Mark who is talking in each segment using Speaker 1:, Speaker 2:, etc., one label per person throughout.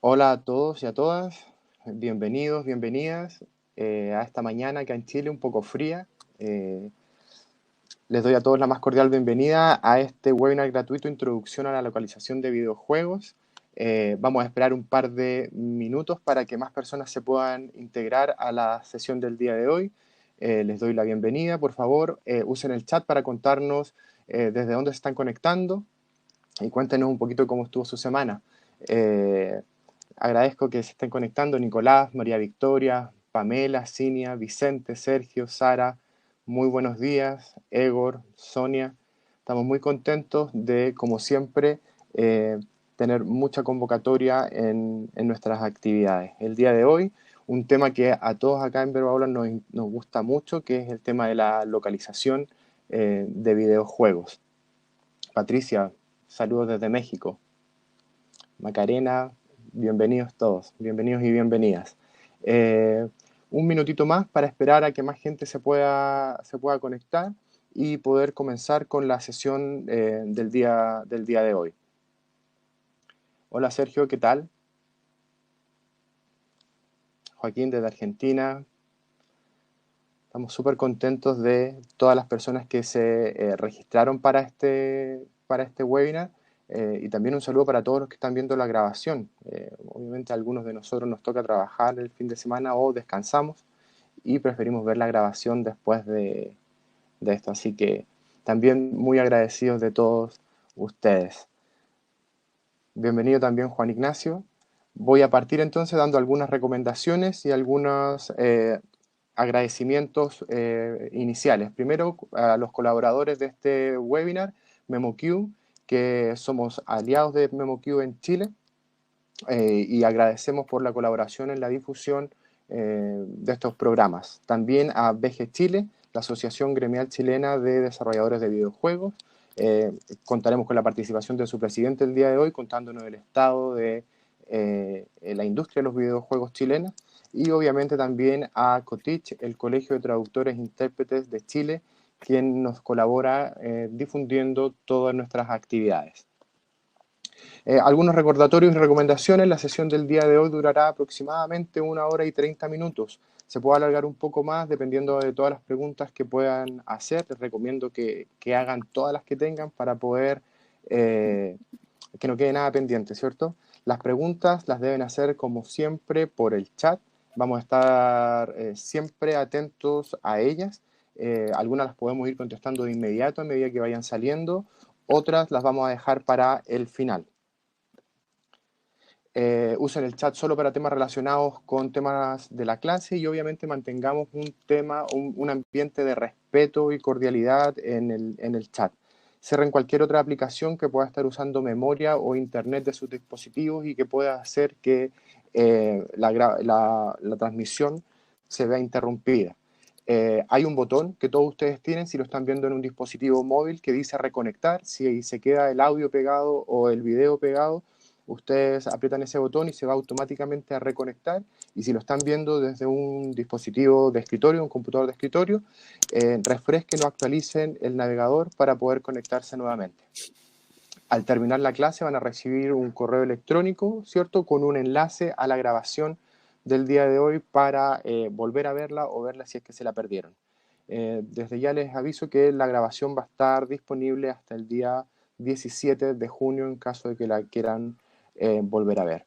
Speaker 1: Hola a todos y a todas, bienvenidos, bienvenidas a esta mañana acá en Chile un poco fría. Eh, Les doy a todos la más cordial bienvenida a este webinar gratuito Introducción a la localización de videojuegos. Vamos a esperar un par de minutos para que más personas se puedan integrar a la sesión del día de hoy. Les doy la bienvenida, por favor, usen el chat para contarnos desde dónde se están conectando y cuéntenos un poquito cómo estuvo su semana. Eh, Agradezco que se estén conectando Nicolás, María Victoria, Pamela, Cinia, Vicente, Sergio, Sara. Muy buenos días, Egor, Sonia. Estamos muy contentos de, como siempre, tener mucha convocatoria en nuestras actividades. El día de hoy, un tema que a todos acá en Verbo Aula nos gusta mucho, que es el tema de la localización de videojuegos. Patricia, saludos desde México. Macarena, bienvenidos todos, bienvenidos y bienvenidas. Eh, un minutito más para esperar a que más gente se pueda conectar y poder comenzar con la sesión del día de hoy. Hola Sergio, ¿qué tal? Joaquín desde Argentina. Estamos súper contentos de todas las personas que se registraron para este webinar. Y también un saludo para todos los que están viendo la grabación. Obviamente a algunos de nosotros nos toca trabajar el fin de semana o descansamos y preferimos ver la grabación después de esto. Así que también muy agradecidos de todos ustedes. Bienvenido también Juan Ignacio. Voy a partir entonces dando algunas recomendaciones y algunos agradecimientos iniciales. Primero, a los colaboradores de este webinar, MemoQ, que somos aliados de MemoQ en Chile, y agradecemos por la colaboración en la difusión de estos programas. También a BG Chile, la Asociación Gremial Chilena de Desarrolladores de Videojuegos. Contaremos con la participación de su presidente el día de hoy, contándonos el estado de la industria de los videojuegos chilenos. Y obviamente también a COTICH, el Colegio de Traductores e Intérpretes de Chile, quien nos colabora difundiendo todas nuestras actividades. Algunos recordatorios y recomendaciones. La sesión del día de hoy durará aproximadamente 1 hora y 30 minutos. Se puede alargar un poco más dependiendo de todas las preguntas que puedan hacer. Les recomiendo que hagan todas las que tengan para poder que no quede nada pendiente, ¿cierto? Las preguntas las deben hacer como siempre por el chat. Vamos a estar siempre atentos a ellas. Algunas las podemos ir contestando de inmediato a medida que vayan saliendo. Otras las vamos a dejar para el final. Usen el chat solo para temas relacionados con temas de la clase y obviamente mantengamos un ambiente de respeto y cordialidad en el chat. Cierren cualquier otra aplicación que pueda estar usando memoria o internet de sus dispositivos y que pueda hacer que la transmisión se vea interrumpida. Hay un botón que todos ustedes tienen si lo están viendo en un dispositivo móvil que dice reconectar. Si se queda el audio pegado o el video pegado, ustedes aprietan ese botón y se va automáticamente a reconectar. Y si lo están viendo desde un dispositivo de escritorio, un computador de escritorio, refresquen o actualicen el navegador para poder conectarse nuevamente. Al terminar la clase van a recibir un correo electrónico, ¿cierto?, con un enlace a la grabación del día de hoy para volver a verla o verla si es que se la perdieron. Desde ya les aviso que la grabación va a estar disponible hasta el día 17 de junio en caso de que la quieran volver a ver.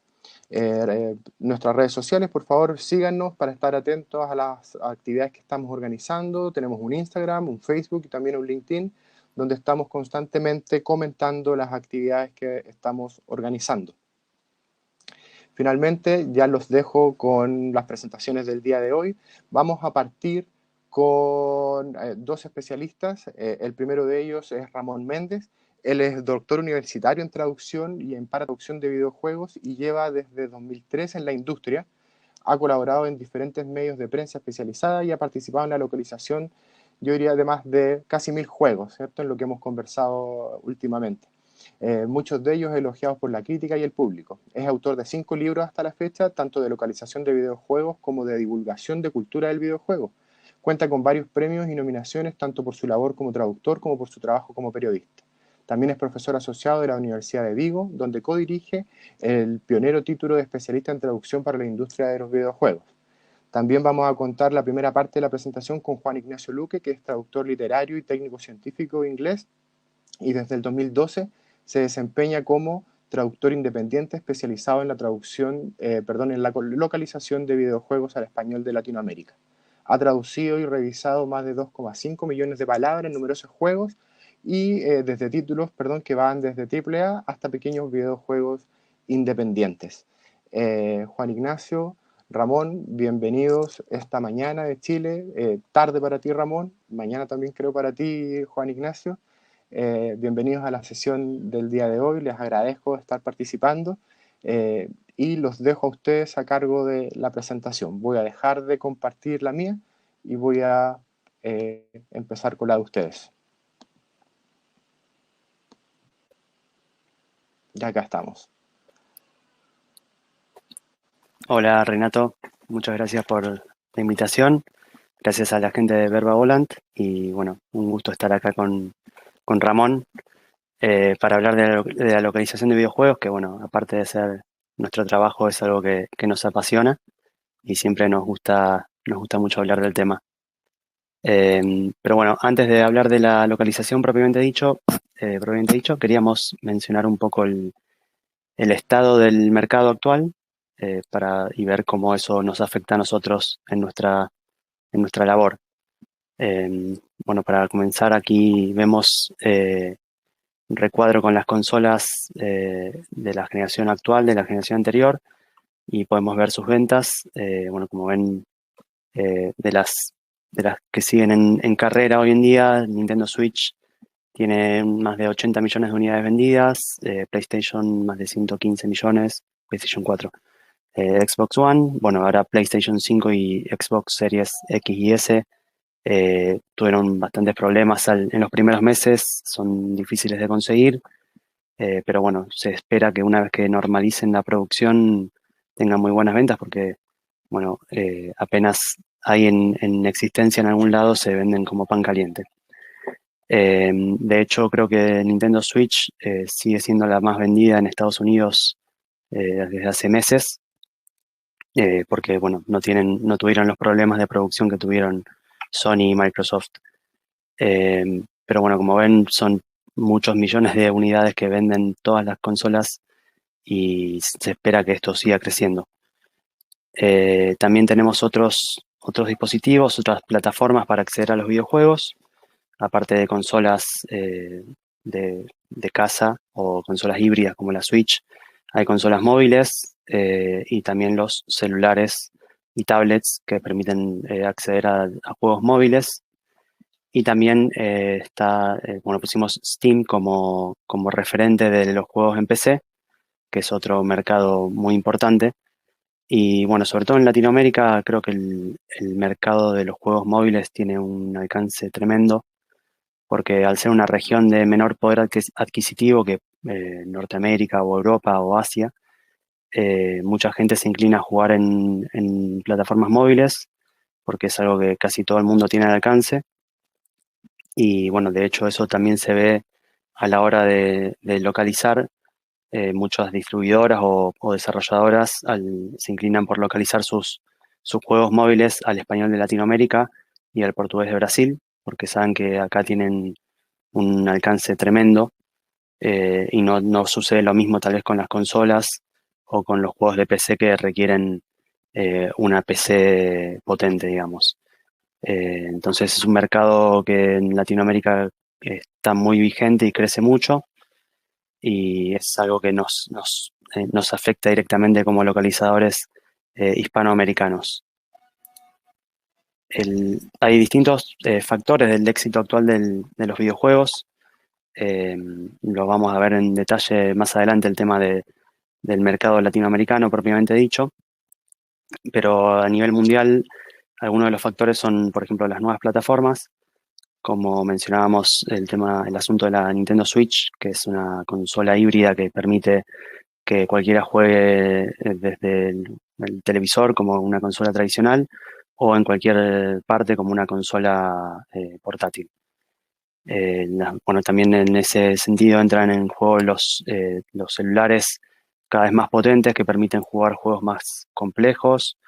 Speaker 1: Nuestras redes sociales, por favor, síganos para estar atentos a las actividades que estamos organizando. Tenemos un Instagram, un Facebook y también un LinkedIn, donde estamos constantemente comentando las actividades que estamos organizando. Finalmente, ya los dejo con las presentaciones del día de hoy. Vamos a partir con dos especialistas. El primero de ellos es Ramón Méndez. Él es doctor universitario en traducción y en traducción de videojuegos y lleva desde 2003 en la industria. Ha colaborado en diferentes medios de prensa especializada y ha participado en la localización, yo diría, de más de casi 1000 juegos, ¿cierto?, en lo que hemos conversado últimamente. Muchos de ellos elogiados por la crítica y el público. Es autor de 5 libros hasta la fecha, tanto de localización de videojuegos como de divulgación de cultura del videojuego. Cuenta con varios premios y nominaciones, tanto por su labor como traductor como por su trabajo como periodista. También es profesor asociado de la Universidad de Vigo, donde codirige el pionero título de especialista en traducción para la industria de los videojuegos. También vamos a contar la primera parte de la presentación con Juan Ignacio Luque, que es traductor literario y técnico científico inglés, y desde el 2012 se desempeña como traductor independiente especializado en la traducción, en la localización de videojuegos al español de Latinoamérica. Ha traducido y revisado más de 2,5 millones de palabras en numerosos juegos y desde títulos, que van desde AAA hasta pequeños videojuegos independientes. Juan Ignacio, Ramón, bienvenidos esta mañana de Chile, tarde para ti Ramón, mañana también creo para ti Juan Ignacio. Bienvenidos a la sesión del día de hoy, les agradezco estar participando y los dejo a ustedes a cargo de la presentación. Voy a dejar de compartir la mía y voy a empezar con la de ustedes. Ya acá estamos.
Speaker 2: Hola Renato, muchas gracias por la invitación, gracias a la gente de Verba Volant y bueno, un gusto estar acá con Ramón para hablar de la localización de videojuegos, que bueno, aparte de ser nuestro trabajo es algo que nos apasiona y siempre nos gusta mucho hablar del tema. Pero bueno, antes de hablar de la localización propiamente dicho, queríamos mencionar un poco el estado del mercado actual y ver cómo eso nos afecta a nosotros en nuestra labor. Bueno, para comenzar aquí vemos un recuadro con las consolas de la generación actual, de la generación anterior, y podemos ver sus ventas. Bueno, como ven, de las que siguen en carrera hoy en día, Nintendo Switch tiene más de 80 millones de unidades vendidas, PlayStation más de 115 millones, PlayStation 4. Xbox One, bueno, ahora PlayStation 5 y Xbox Series X y S tuvieron bastantes problemas en los primeros meses, son difíciles de conseguir, pero bueno, se espera que una vez que normalicen la producción tengan muy buenas ventas porque, bueno, apenas hay en existencia en algún lado se venden como pan caliente. De hecho, creo que Nintendo Switch sigue siendo la más vendida en Estados Unidos desde hace meses, porque bueno, no tuvieron los problemas de producción que tuvieron Sony y Microsoft. Pero bueno, como ven, son muchos millones de unidades que venden todas las consolas y se espera que esto siga creciendo. También tenemos otros dispositivos, otras plataformas para acceder a los videojuegos, aparte de consolas de casa o consolas híbridas como la Switch. Hay consolas móviles y también los celulares y tablets que permiten acceder a juegos móviles. Y también bueno, pusimos Steam como referente de los juegos en PC, que es otro mercado muy importante. Y bueno, sobre todo en Latinoamérica, creo que el mercado de los juegos móviles tiene un alcance tremendo, porque al ser una región de menor poder adquisitivo que Norteamérica o Europa o Asia, mucha gente se inclina a jugar en plataformas móviles, porque es algo que casi todo el mundo tiene al alcance. Y bueno, de hecho eso también se ve a la hora de localizar. Muchas distribuidoras o desarrolladoras se inclinan por localizar sus juegos móviles al español de Latinoamérica y al portugués de Brasil, porque saben que acá tienen un alcance tremendo y no sucede lo mismo tal vez con las consolas o con los juegos de PC que requieren una PC potente, digamos. Entonces es un mercado que en Latinoamérica está muy vigente y crece mucho y es algo que nos afecta directamente como localizadores hispanoamericanos. Hay distintos factores del éxito actual de los videojuegos. Lo vamos a ver en detalle más adelante el tema del mercado latinoamericano propiamente dicho, pero a nivel mundial algunos de los factores son, por ejemplo, las nuevas plataformas, como mencionábamos el asunto de la Nintendo Switch, que es una consola híbrida que permite que cualquiera juegue desde el televisor como una consola tradicional o en cualquier parte como una consola portátil. Bueno, también en ese sentido entran en juego los celulares cada vez más potentes que permiten jugar juegos más complejos,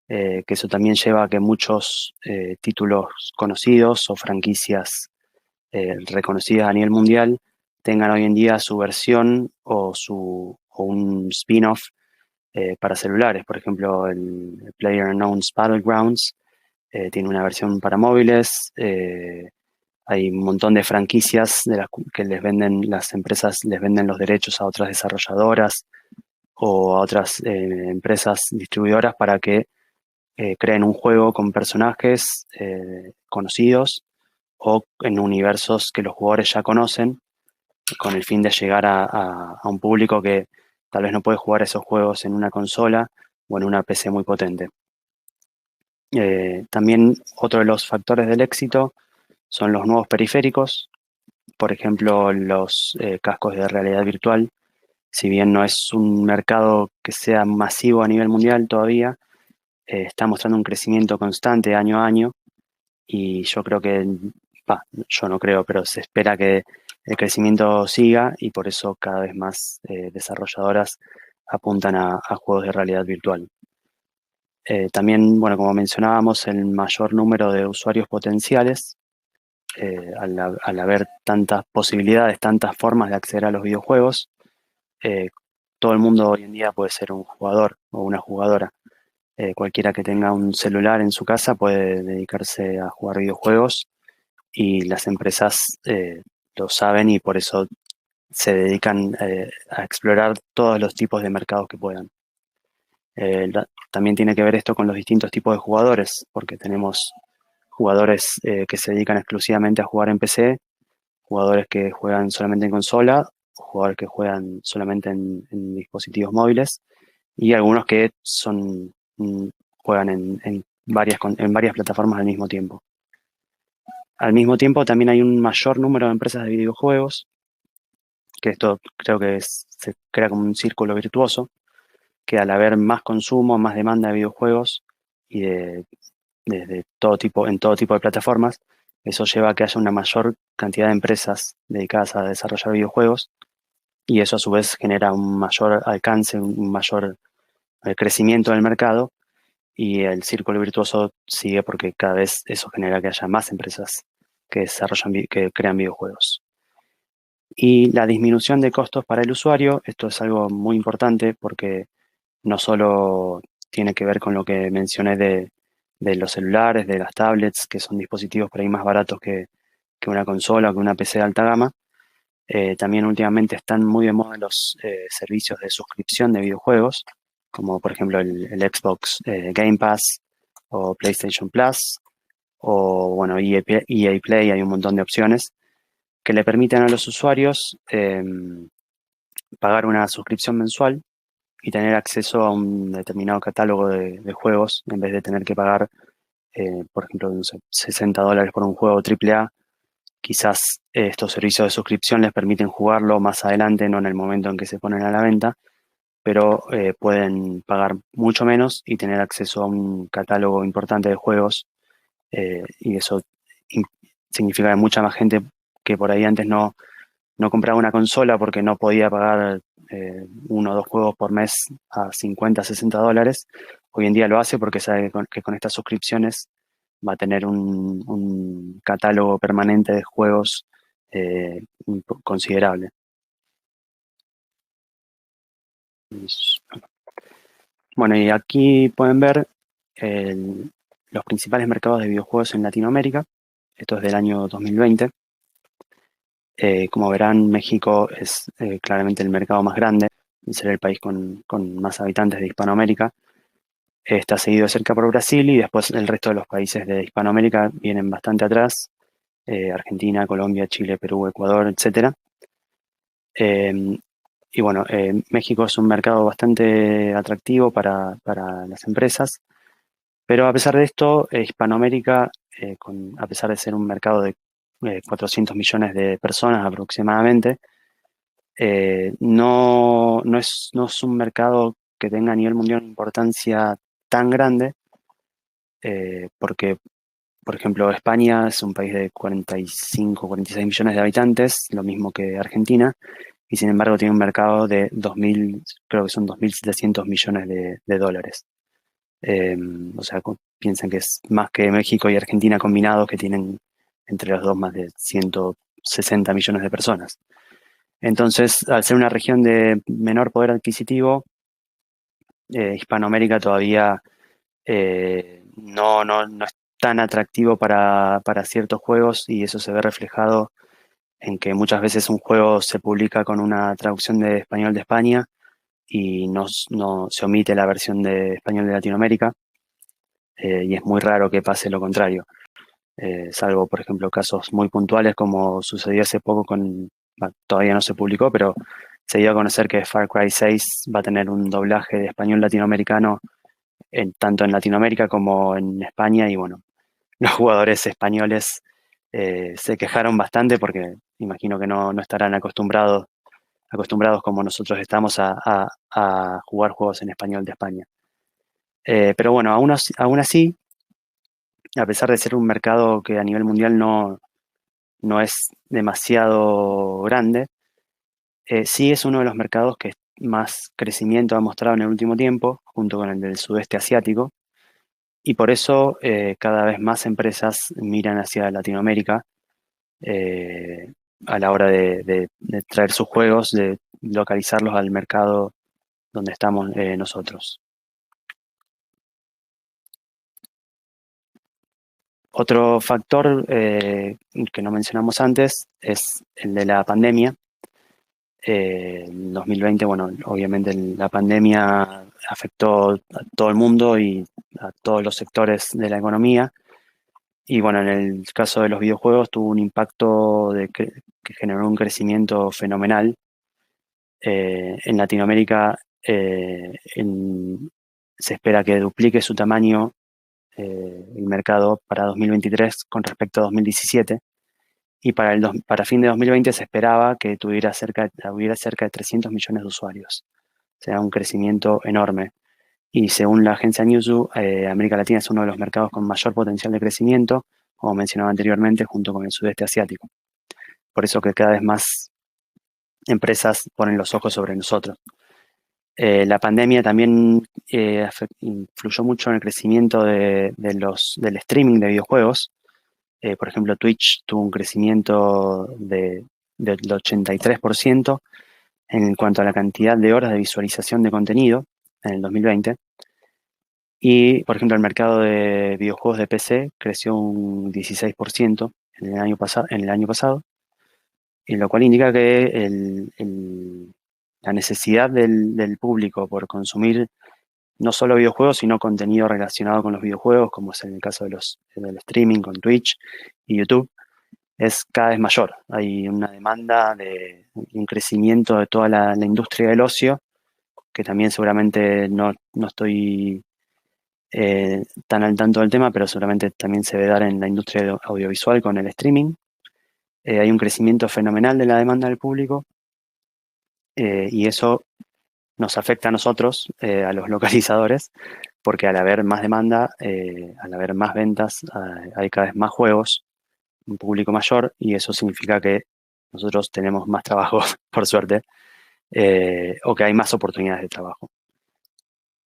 Speaker 2: que eso también lleva a que muchos títulos conocidos o franquicias reconocidas a nivel mundial tengan hoy en día su versión o un spin-off para celulares. Por ejemplo, el PlayerUnknown's Battlegrounds tiene una versión para móviles. Hay un montón de franquicias que les venden, las empresas les venden los derechos a otras desarrolladoras o a otras empresas distribuidoras para que creen un juego con personajes conocidos o en universos que los jugadores ya conocen, con el fin de llegar a un público que tal vez no puede jugar esos juegos en una consola o en una PC muy potente. También otro de los factores del éxito son los nuevos periféricos, por ejemplo, los cascos de realidad virtual. Si bien no es un mercado que sea masivo a nivel mundial todavía, está mostrando un crecimiento constante año a año y yo creo que, yo no creo, pero se espera que el crecimiento siga y por eso cada vez más desarrolladoras apuntan a juegos de realidad virtual. También, bueno, como mencionábamos, el mayor número de usuarios potenciales, al haber tantas posibilidades, tantas formas de acceder a los videojuegos, eh, todo el mundo hoy en día puede ser un jugador o una jugadora. Cualquiera que tenga un celular en su casa puede dedicarse a jugar videojuegos y las empresas lo saben y por eso se dedican a explorar todos los tipos de mercados que puedan. También tiene que ver esto con los distintos tipos de jugadores, porque tenemos jugadores que se dedican exclusivamente a jugar en PC, jugadores que juegan solamente en consola, jugadores que juegan solamente en dispositivos móviles y algunos que juegan en varias plataformas al mismo tiempo. Al mismo tiempo también hay un mayor número de empresas de videojuegos, que esto creo que se crea como un círculo virtuoso, que al haber más consumo, más demanda de videojuegos y de todo tipo, en todo tipo de plataformas, eso lleva a que haya una mayor cantidad de empresas dedicadas a desarrollar videojuegos y eso a su vez genera un mayor alcance, un mayor crecimiento del mercado y el círculo virtuoso sigue porque cada vez eso genera que haya más empresas que que crean videojuegos. Y la disminución de costos para el usuario, esto es algo muy importante porque no solo tiene que ver con lo que mencioné de los celulares, de las tablets, que son dispositivos por ahí más baratos que una consola o que una PC de alta gama. También últimamente están muy de moda los servicios de suscripción de videojuegos, como por ejemplo el Xbox Game Pass o PlayStation Plus, o bueno, EA Play, hay un montón de opciones que le permiten a los usuarios pagar una suscripción mensual y tener acceso a un determinado catálogo de juegos en vez de tener que pagar, por ejemplo, no sé, $60 por un juego AAA. Quizás estos servicios de suscripción les permiten jugarlo más adelante, no en el momento en que se ponen a la venta, pero pueden pagar mucho menos y tener acceso a un catálogo importante de juegos y eso im- significa que mucha más gente que por ahí antes no compraba una consola porque no podía pagar uno o dos juegos por mes a 50, $60. Hoy en día lo hace porque sabe que con estas suscripciones va a tener un catálogo permanente de juegos considerable. Bueno, y aquí pueden ver los principales mercados de videojuegos en Latinoamérica. Esto es del año 2020. Como verán, México es claramente el mercado más grande, será el país con más habitantes de Hispanoamérica. Está seguido de cerca por Brasil y después el resto de los países de Hispanoamérica vienen bastante atrás. Argentina, Colombia, Chile, Perú, Ecuador, etcétera. Y bueno, México es un mercado bastante atractivo para las empresas, pero a pesar de esto, Hispanoamérica, a pesar de ser un mercado de 400 millones de personas aproximadamente, no es un mercado que tenga a nivel mundial una importancia tan grande, porque Por ejemplo, España es un país de 45, 46 millones de habitantes, lo mismo que Argentina, y sin embargo tiene un mercado de 2.000, creo que son 2.700 millones de dólares. O sea, piensan que es más que México y Argentina combinados, que tienen entre los dos más de 160 millones de personas. Entonces, al ser una región de menor poder adquisitivo, Hispanoamérica todavía no es tan atractivo para ciertos juegos, y eso se ve reflejado en que muchas veces un juego se publica con una traducción de español de España y no se omite la versión de español de Latinoamérica, y es muy raro que pase lo contrario, salvo, por ejemplo, casos muy puntuales como sucedió hace poco bueno, todavía no se publicó, pero se dio a conocer que Far Cry 6 va a tener un doblaje de español latinoamericano tanto en Latinoamérica como en España, y bueno, los jugadores españoles se quejaron bastante porque imagino que no estarán acostumbrados como nosotros estamos a jugar juegos en español de España. Pero bueno, aún así, a pesar de ser un mercado que a nivel mundial no es demasiado grande, sí es uno de los mercados que más crecimiento ha mostrado en el último tiempo, junto con el del sudeste asiático, y por eso cada vez más empresas miran hacia Latinoamérica eh, a la hora de traer sus juegos, de localizarlos al mercado donde estamos nosotros. Otro factor que no mencionamos antes es el de la pandemia. En 2020, bueno, obviamente la pandemia afectó a todo el mundo y a todos los sectores de la economía. Y bueno, en el caso de los videojuegos tuvo un impacto que generó un crecimiento fenomenal. En Latinoamérica se espera que duplique su tamaño el mercado para 2023 con respecto a 2017. Y para fin de 2020 se esperaba que hubiera cerca de 300 millones de usuarios. O sea, un crecimiento enorme. Y según la agencia Newzoo, América Latina es uno de los mercados con mayor potencial de crecimiento, como mencionaba anteriormente, junto con el sudeste asiático. Por eso que cada vez más empresas ponen los ojos sobre nosotros. La pandemia también influyó mucho en el crecimiento del streaming de videojuegos. Por ejemplo, Twitch tuvo un crecimiento del 83% en cuanto a la cantidad de horas de visualización de contenido en el 2020. Y, por ejemplo, el mercado de videojuegos de PC creció un 16% en el año pasado, y lo cual indica que la necesidad del público por consumir no solo videojuegos, sino contenido relacionado con los videojuegos, como es en el caso del streaming con Twitch y YouTube, es cada vez mayor. Hay una demanda de un crecimiento de toda la industria del ocio, que también seguramente no estoy tan al tanto del tema, pero seguramente también se debe dar en la industria audiovisual con el streaming. Hay un crecimiento fenomenal de la demanda del público, y eso nos afecta a nosotros, a los localizadores, porque al haber más demanda, al haber más ventas, hay cada vez más juegos, un público mayor, y eso significa que nosotros tenemos más trabajo, por suerte, o que hay más oportunidades de trabajo.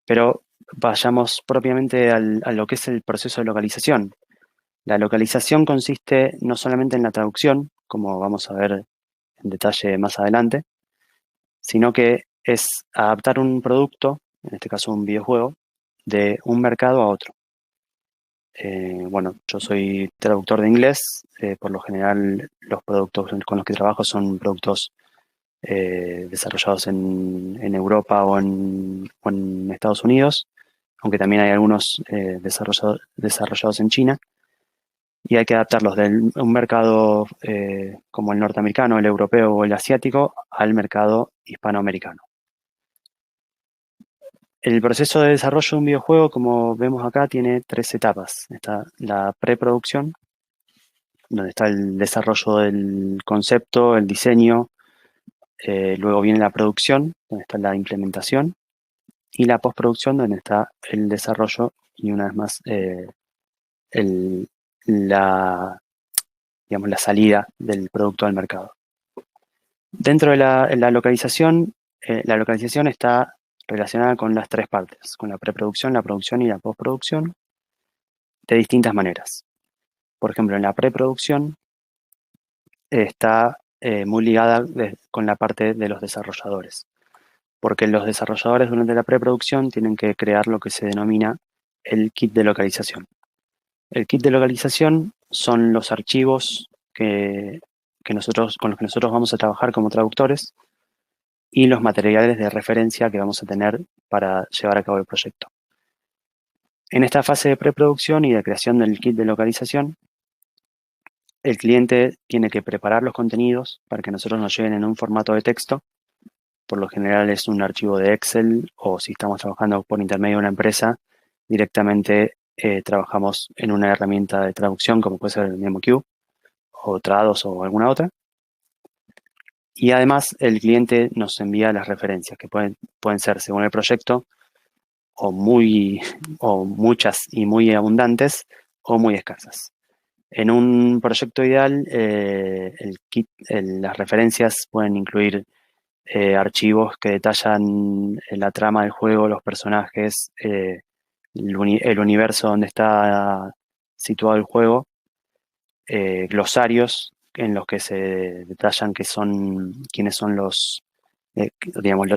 Speaker 2: Pero vayamos propiamente a lo que es el proceso de localización. La localización consiste no solamente en la traducción, como vamos a ver en detalle más adelante, sino que es adaptar un producto, en este caso un videojuego, de un mercado a otro. Bueno, yo soy traductor de inglés. Por lo general los productos con los que trabajo son productos desarrollados en Europa o en Estados Unidos, aunque también hay algunos desarrollados en China, y hay que adaptarlos de un mercado como el norteamericano, el europeo o el asiático al mercado hispanoamericano. El proceso de desarrollo de un videojuego, como vemos acá, tiene 3 etapas. Está la preproducción, donde está el desarrollo del concepto, el diseño. Luego viene la producción, donde está la implementación. Y la postproducción, donde está el desarrollo y una vez más digamos, la salida del producto al mercado. Dentro de la localización está relacionada con las tres partes, con la preproducción, la producción y la postproducción, de distintas maneras. Por ejemplo, en la preproducción está muy ligada con la parte de los desarrolladores, porque los desarrolladores durante la preproducción tienen que crear lo que se denomina el kit de localización. El kit de localización son los archivos con los que nosotros vamos a trabajar como traductores y los materiales de referencia que vamos a tener para llevar a cabo el proyecto. En esta fase de preproducción y de creación del kit de localización, el cliente tiene que preparar los contenidos para que nosotros nos lleguen en un formato de texto. Por lo general es un archivo de Excel, o si estamos trabajando por intermedio de una empresa, directamente trabajamos en una herramienta de traducción como puede ser el MemoQ o Trados o alguna otra. Y además el cliente nos envía las referencias, que pueden ser según el proyecto o muchas y muy abundantes o muy escasas. En un proyecto ideal, las referencias pueden incluir archivos que detallan la trama del juego, los personajes, el universo donde está situado el juego, glosarios en los que se detallan quiénes son digamos,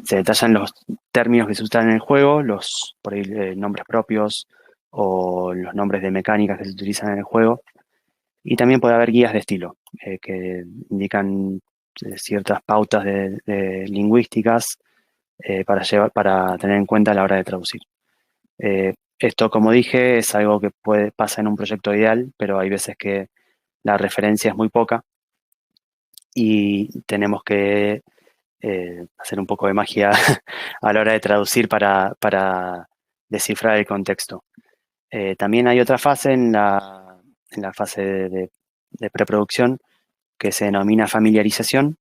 Speaker 2: se detallan los términos que se usan en el juego, por ahí, nombres propios o los nombres de mecánicas que se utilizan en el juego. Y también puede haber guías de estilo que indican ciertas pautas lingüísticas para tener en cuenta a la hora de traducir. Esto, como dije, es algo que pasa en un proyecto ideal, pero hay veces que la referencia es muy poca y tenemos que hacer un poco de magia a la hora de traducir para descifrar el contexto. También hay otra fase en la fase de preproducción que se denomina familiarización,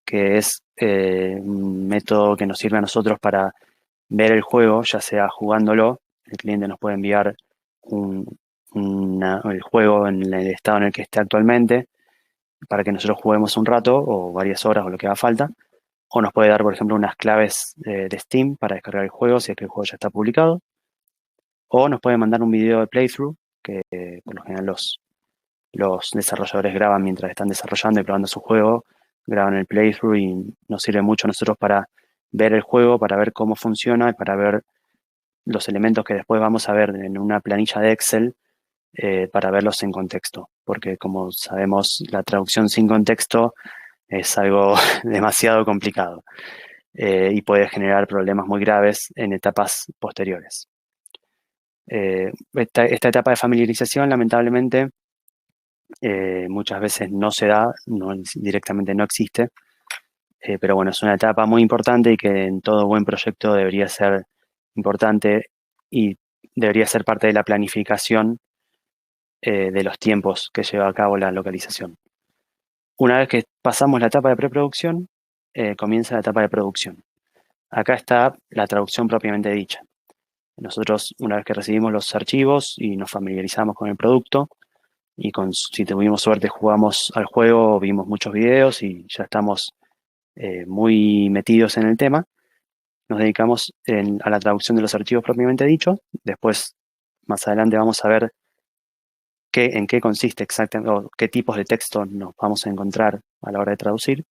Speaker 2: que es un método que nos sirve a nosotros para ver el juego, ya sea jugándolo. El cliente nos puede enviar el juego en el estado en el que esté actualmente para que nosotros juguemos un rato o varias horas o lo que haga falta. O nos puede dar, por ejemplo, unas claves de Steam para descargar el juego si es que el juego ya está publicado. O nos puede mandar un video de playthrough, que por lo general los desarrolladores graban mientras están desarrollando y probando su juego, graban el playthrough y nos sirve mucho a nosotros para ver el juego, para ver cómo funciona y para ver los elementos que después vamos a ver en una planilla de Excel para verlos en contexto. Porque como sabemos, la traducción sin contexto es algo demasiado complicado y puede generar problemas muy graves en etapas posteriores. Esta etapa de familiarización, lamentablemente, muchas veces no se da, directamente no existe, pero bueno, es una etapa muy importante y que en todo buen proyecto debería ser importante y debería ser parte de la planificación de los tiempos que lleva a cabo la localización. Una vez que pasamos la etapa de preproducción, comienza la etapa de producción. Acá está la traducción propiamente dicha. Nosotros, una vez que recibimos los archivos y nos familiarizamos con el producto, y si tuvimos suerte jugamos al juego, vimos muchos videos y ya estamos muy metidos en el tema, nos dedicamos a la traducción de los archivos propiamente dicho. Después, más adelante vamos a ver en qué consiste exactamente o qué tipos de texto nos vamos a encontrar a la hora de traducir.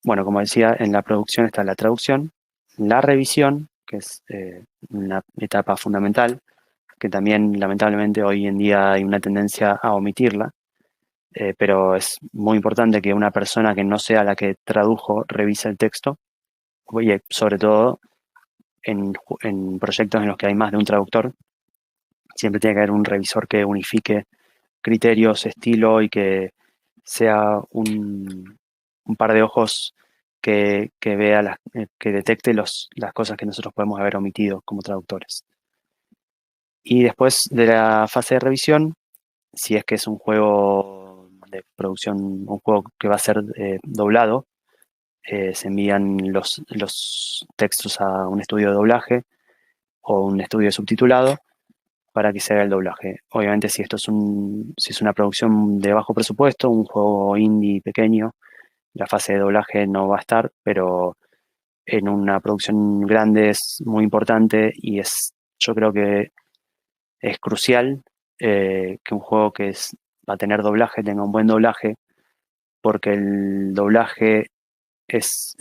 Speaker 2: Bueno, como decía, en la producción está la traducción, la revisión, que es una etapa fundamental, que también lamentablemente hoy en día hay una tendencia a omitirla, pero es muy importante que una persona que no sea la que tradujo revise el texto, y sobre todo en proyectos en los que hay más de un traductor, siempre tiene que haber un revisor que unifique criterios, estilo y que sea un par de ojos que vea, que detecte las cosas que nosotros podemos haber omitido como traductores. Y después de la fase de revisión, si es que es un juego de producción, un juego que va a ser doblado, se envían los textos a un estudio de doblaje o un estudio de subtitulado para que se haga el doblaje. Obviamente si si es una producción de bajo presupuesto, un juego indie pequeño, la fase de doblaje no va a estar, pero en una producción grande es muy importante y yo creo que es crucial que un juego va a tener doblaje tenga un buen doblaje, porque el doblaje es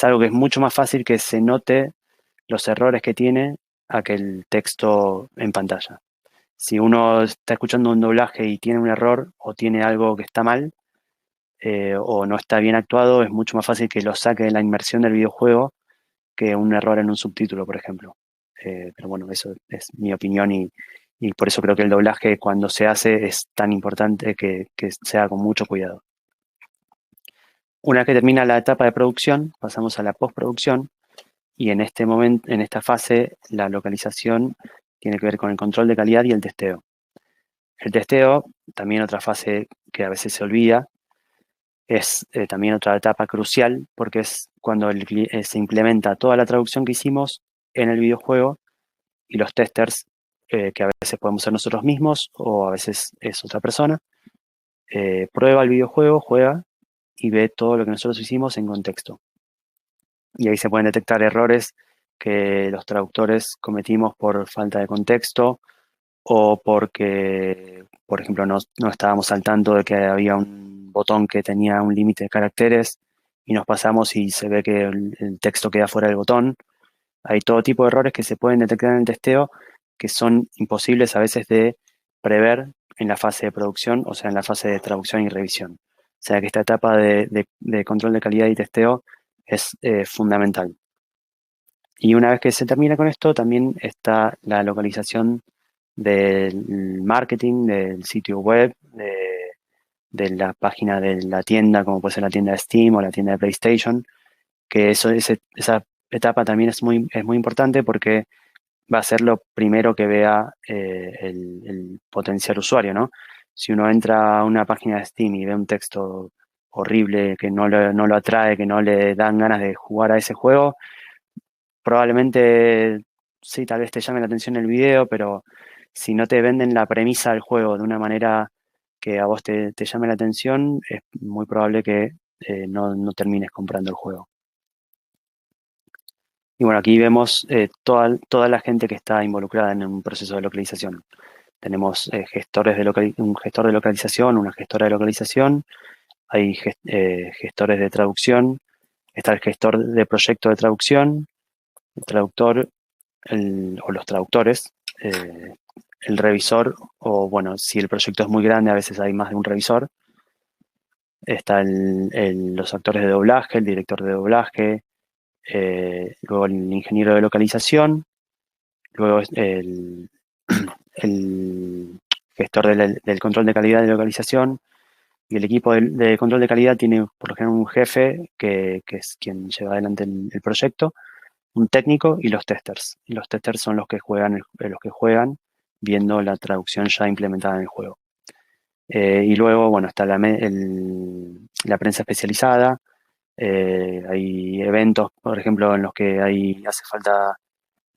Speaker 2: algo que es mucho más fácil que se note los errores que tiene a que el texto en pantalla. Si uno está escuchando un doblaje y tiene un error o tiene algo que está mal o no está bien actuado, es mucho más fácil que lo saque de la inmersión del videojuego que un error en un subtítulo, por ejemplo. Pero bueno, eso es mi opinión y por eso creo que el doblaje cuando se hace es tan importante que se haga con mucho cuidado. Una vez que termina la etapa de producción, pasamos a la postproducción y en este momento, en esta fase, la localización tiene que ver con el control de calidad y el testeo. El testeo, también otra fase que a veces se olvida, es también otra etapa crucial porque es cuando se implementa toda la traducción que hicimos en el videojuego y los testers, que a veces podemos ser nosotros mismos o a veces es otra persona, prueba el videojuego, juega y ve todo lo que nosotros hicimos en contexto. Y ahí se pueden detectar errores que los traductores cometimos por falta de contexto o porque, por ejemplo, no estábamos al tanto de que había un botón que tenía un límite de caracteres y nos pasamos y se ve que el texto queda fuera del botón. Hay todo tipo de errores que se pueden detectar en el testeo que son imposibles a veces de prever en la fase de producción, o sea, en la fase de traducción y revisión. O sea que esta etapa de control de calidad y testeo es fundamental. Y una vez que se termina con esto, también está la localización del marketing, del sitio web, de la página de la tienda, como puede ser la tienda de Steam o la tienda de PlayStation, que esa etapa también es muy importante porque va a ser lo primero que vea el potencial usuario, ¿no? Si uno entra a una página de Steam y ve un texto horrible que no lo atrae, que no le dan ganas de jugar a ese juego, probablemente sí, tal vez te llame la atención el video, pero si no te venden la premisa del juego de una manera que a vos te llame la atención, es muy probable que no termines comprando el juego. Y bueno, aquí vemos toda la gente que está involucrada en un proceso de localización. Tenemos un gestor de localización, una gestora de localización, hay gestores de traducción, está el gestor de proyecto de traducción, el traductor o los traductores, el revisor, o bueno, si el proyecto es muy grande, a veces hay más de un revisor. Está los actores de doblaje, el director de doblaje, luego el ingeniero de localización, luego el gestor del control de calidad de localización, y el equipo de control de calidad tiene por lo general un jefe que es quien lleva adelante el proyecto, un técnico y los testers. Y los testers son los que juegan viendo la traducción ya implementada en el juego. Y luego, bueno, está la prensa especializada. Hay eventos, por ejemplo, en los que hace falta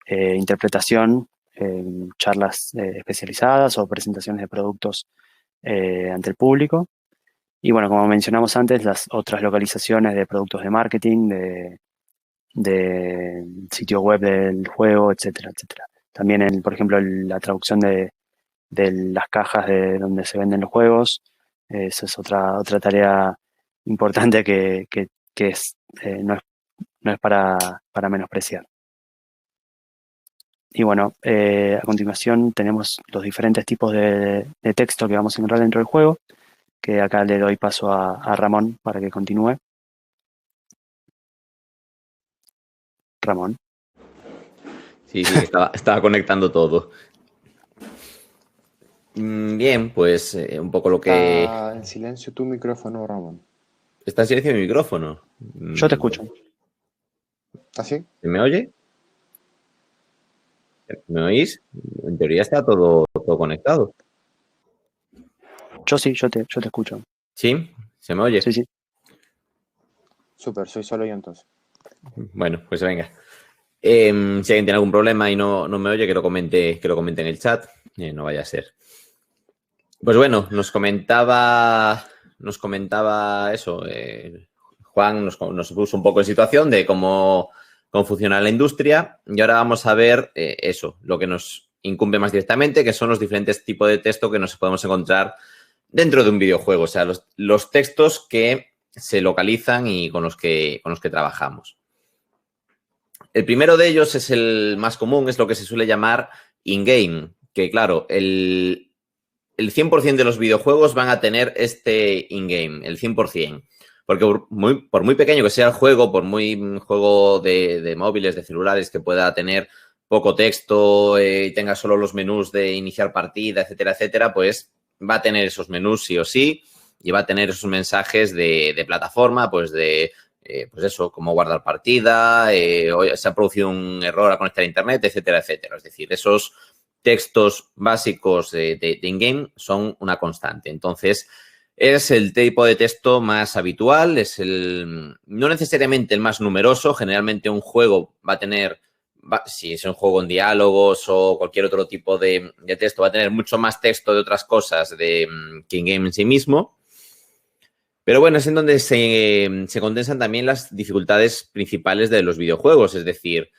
Speaker 2: interpretación, charlas especializadas o presentaciones de productos ante el público. Y bueno, como mencionamos antes, las otras localizaciones de productos de marketing, de sitio web del juego, etcétera, etcétera. También, por ejemplo, la traducción de las cajas de donde se venden los juegos. Eso es otra tarea importante que no es para menospreciar. Y bueno, a continuación tenemos los diferentes tipos de texto que vamos a encontrar dentro del juego, que acá le doy paso a Ramón para que continúe. Ramón.
Speaker 3: Sí, estaba conectando todo. Bien, pues un poco lo que...
Speaker 1: Está en silencio tu micrófono, Ramón.
Speaker 3: ¿Está en silencio mi micrófono?
Speaker 2: Yo te escucho.
Speaker 1: ¿Así?
Speaker 3: ¿Se me oye? ¿Me oís? En teoría está todo conectado.
Speaker 2: Yo sí, yo te escucho.
Speaker 3: ¿Sí? ¿Se me oye?
Speaker 2: Sí, sí.
Speaker 1: Súper, soy solo yo entonces.
Speaker 3: Bueno, pues venga. Si alguien tiene algún problema y no me oye, que lo comente en el chat. No vaya a ser. Pues bueno, nos comentaba eso. Juan nos puso un poco en situación de cómo funciona la industria. Y ahora vamos a ver eso, lo que nos incumbe más directamente, que son los diferentes tipos de texto que nos podemos encontrar dentro de un videojuego. O sea, los textos que se localizan y con los que trabajamos. El primero de ellos es el más común, es lo que se suele llamar in-game, que claro, el 100% de los videojuegos van a tener este in-game, el 100%. Porque por muy pequeño que sea el juego, por muy juego de móviles, de celulares que pueda tener poco texto y tenga solo los menús de iniciar partida, etcétera, etcétera, pues va a tener esos menús sí o sí y va a tener esos mensajes de plataforma, pues eso, cómo guardar partida, se ha producido un error al conectar a internet, etcétera, etcétera. Es decir, esos textos básicos de in-game son una constante. Entonces, es el tipo de texto más habitual, no necesariamente el más numeroso. Generalmente un juego va a tener, si es un juego en diálogos o cualquier otro tipo de texto, va a tener mucho más texto de otras cosas que in-game en sí mismo. Pero bueno, es en donde se condensan también las dificultades principales de los videojuegos. Es decir,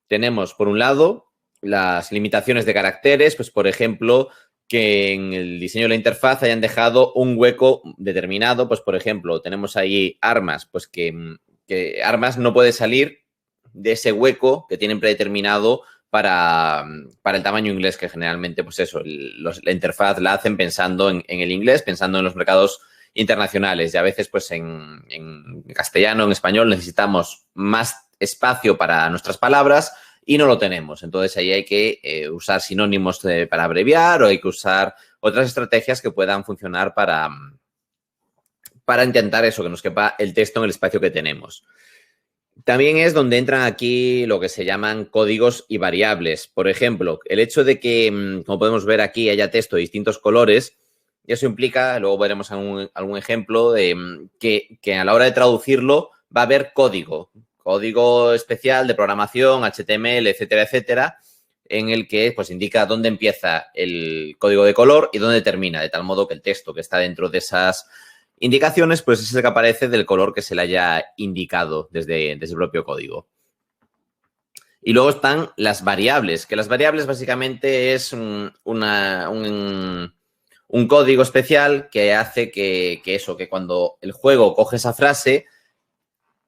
Speaker 3: tenemos, por un lado, las limitaciones de caracteres, pues, por ejemplo, que en el diseño de la interfaz hayan dejado un hueco determinado. Pues, por ejemplo, tenemos ahí armas, pues que armas no puede salir de ese hueco que tienen predeterminado para el tamaño inglés, que generalmente, pues eso, la interfaz la hacen pensando en el inglés, pensando en los mercados internacionales, y a veces pues en castellano, en español, necesitamos más espacio para nuestras palabras y no lo tenemos. Entonces ahí hay que usar sinónimos para abreviar, o hay que usar otras estrategias que puedan funcionar para intentar eso, que nos quepa el texto en el espacio que tenemos. También es donde entran aquí lo que se llaman códigos y variables. Por ejemplo, el hecho de que, como podemos ver aquí, haya texto de distintos colores, y eso implica, luego veremos algún ejemplo, de que a la hora de traducirlo va a haber código especial de programación, HTML, etcétera, etcétera, en el que pues indica dónde empieza el código de color y dónde termina, de tal modo que el texto que está dentro de esas indicaciones pues es el que aparece del color que se le haya indicado desde el propio código. Y luego están las variables, que las variables básicamente es un código especial que hace que cuando el juego coge esa frase,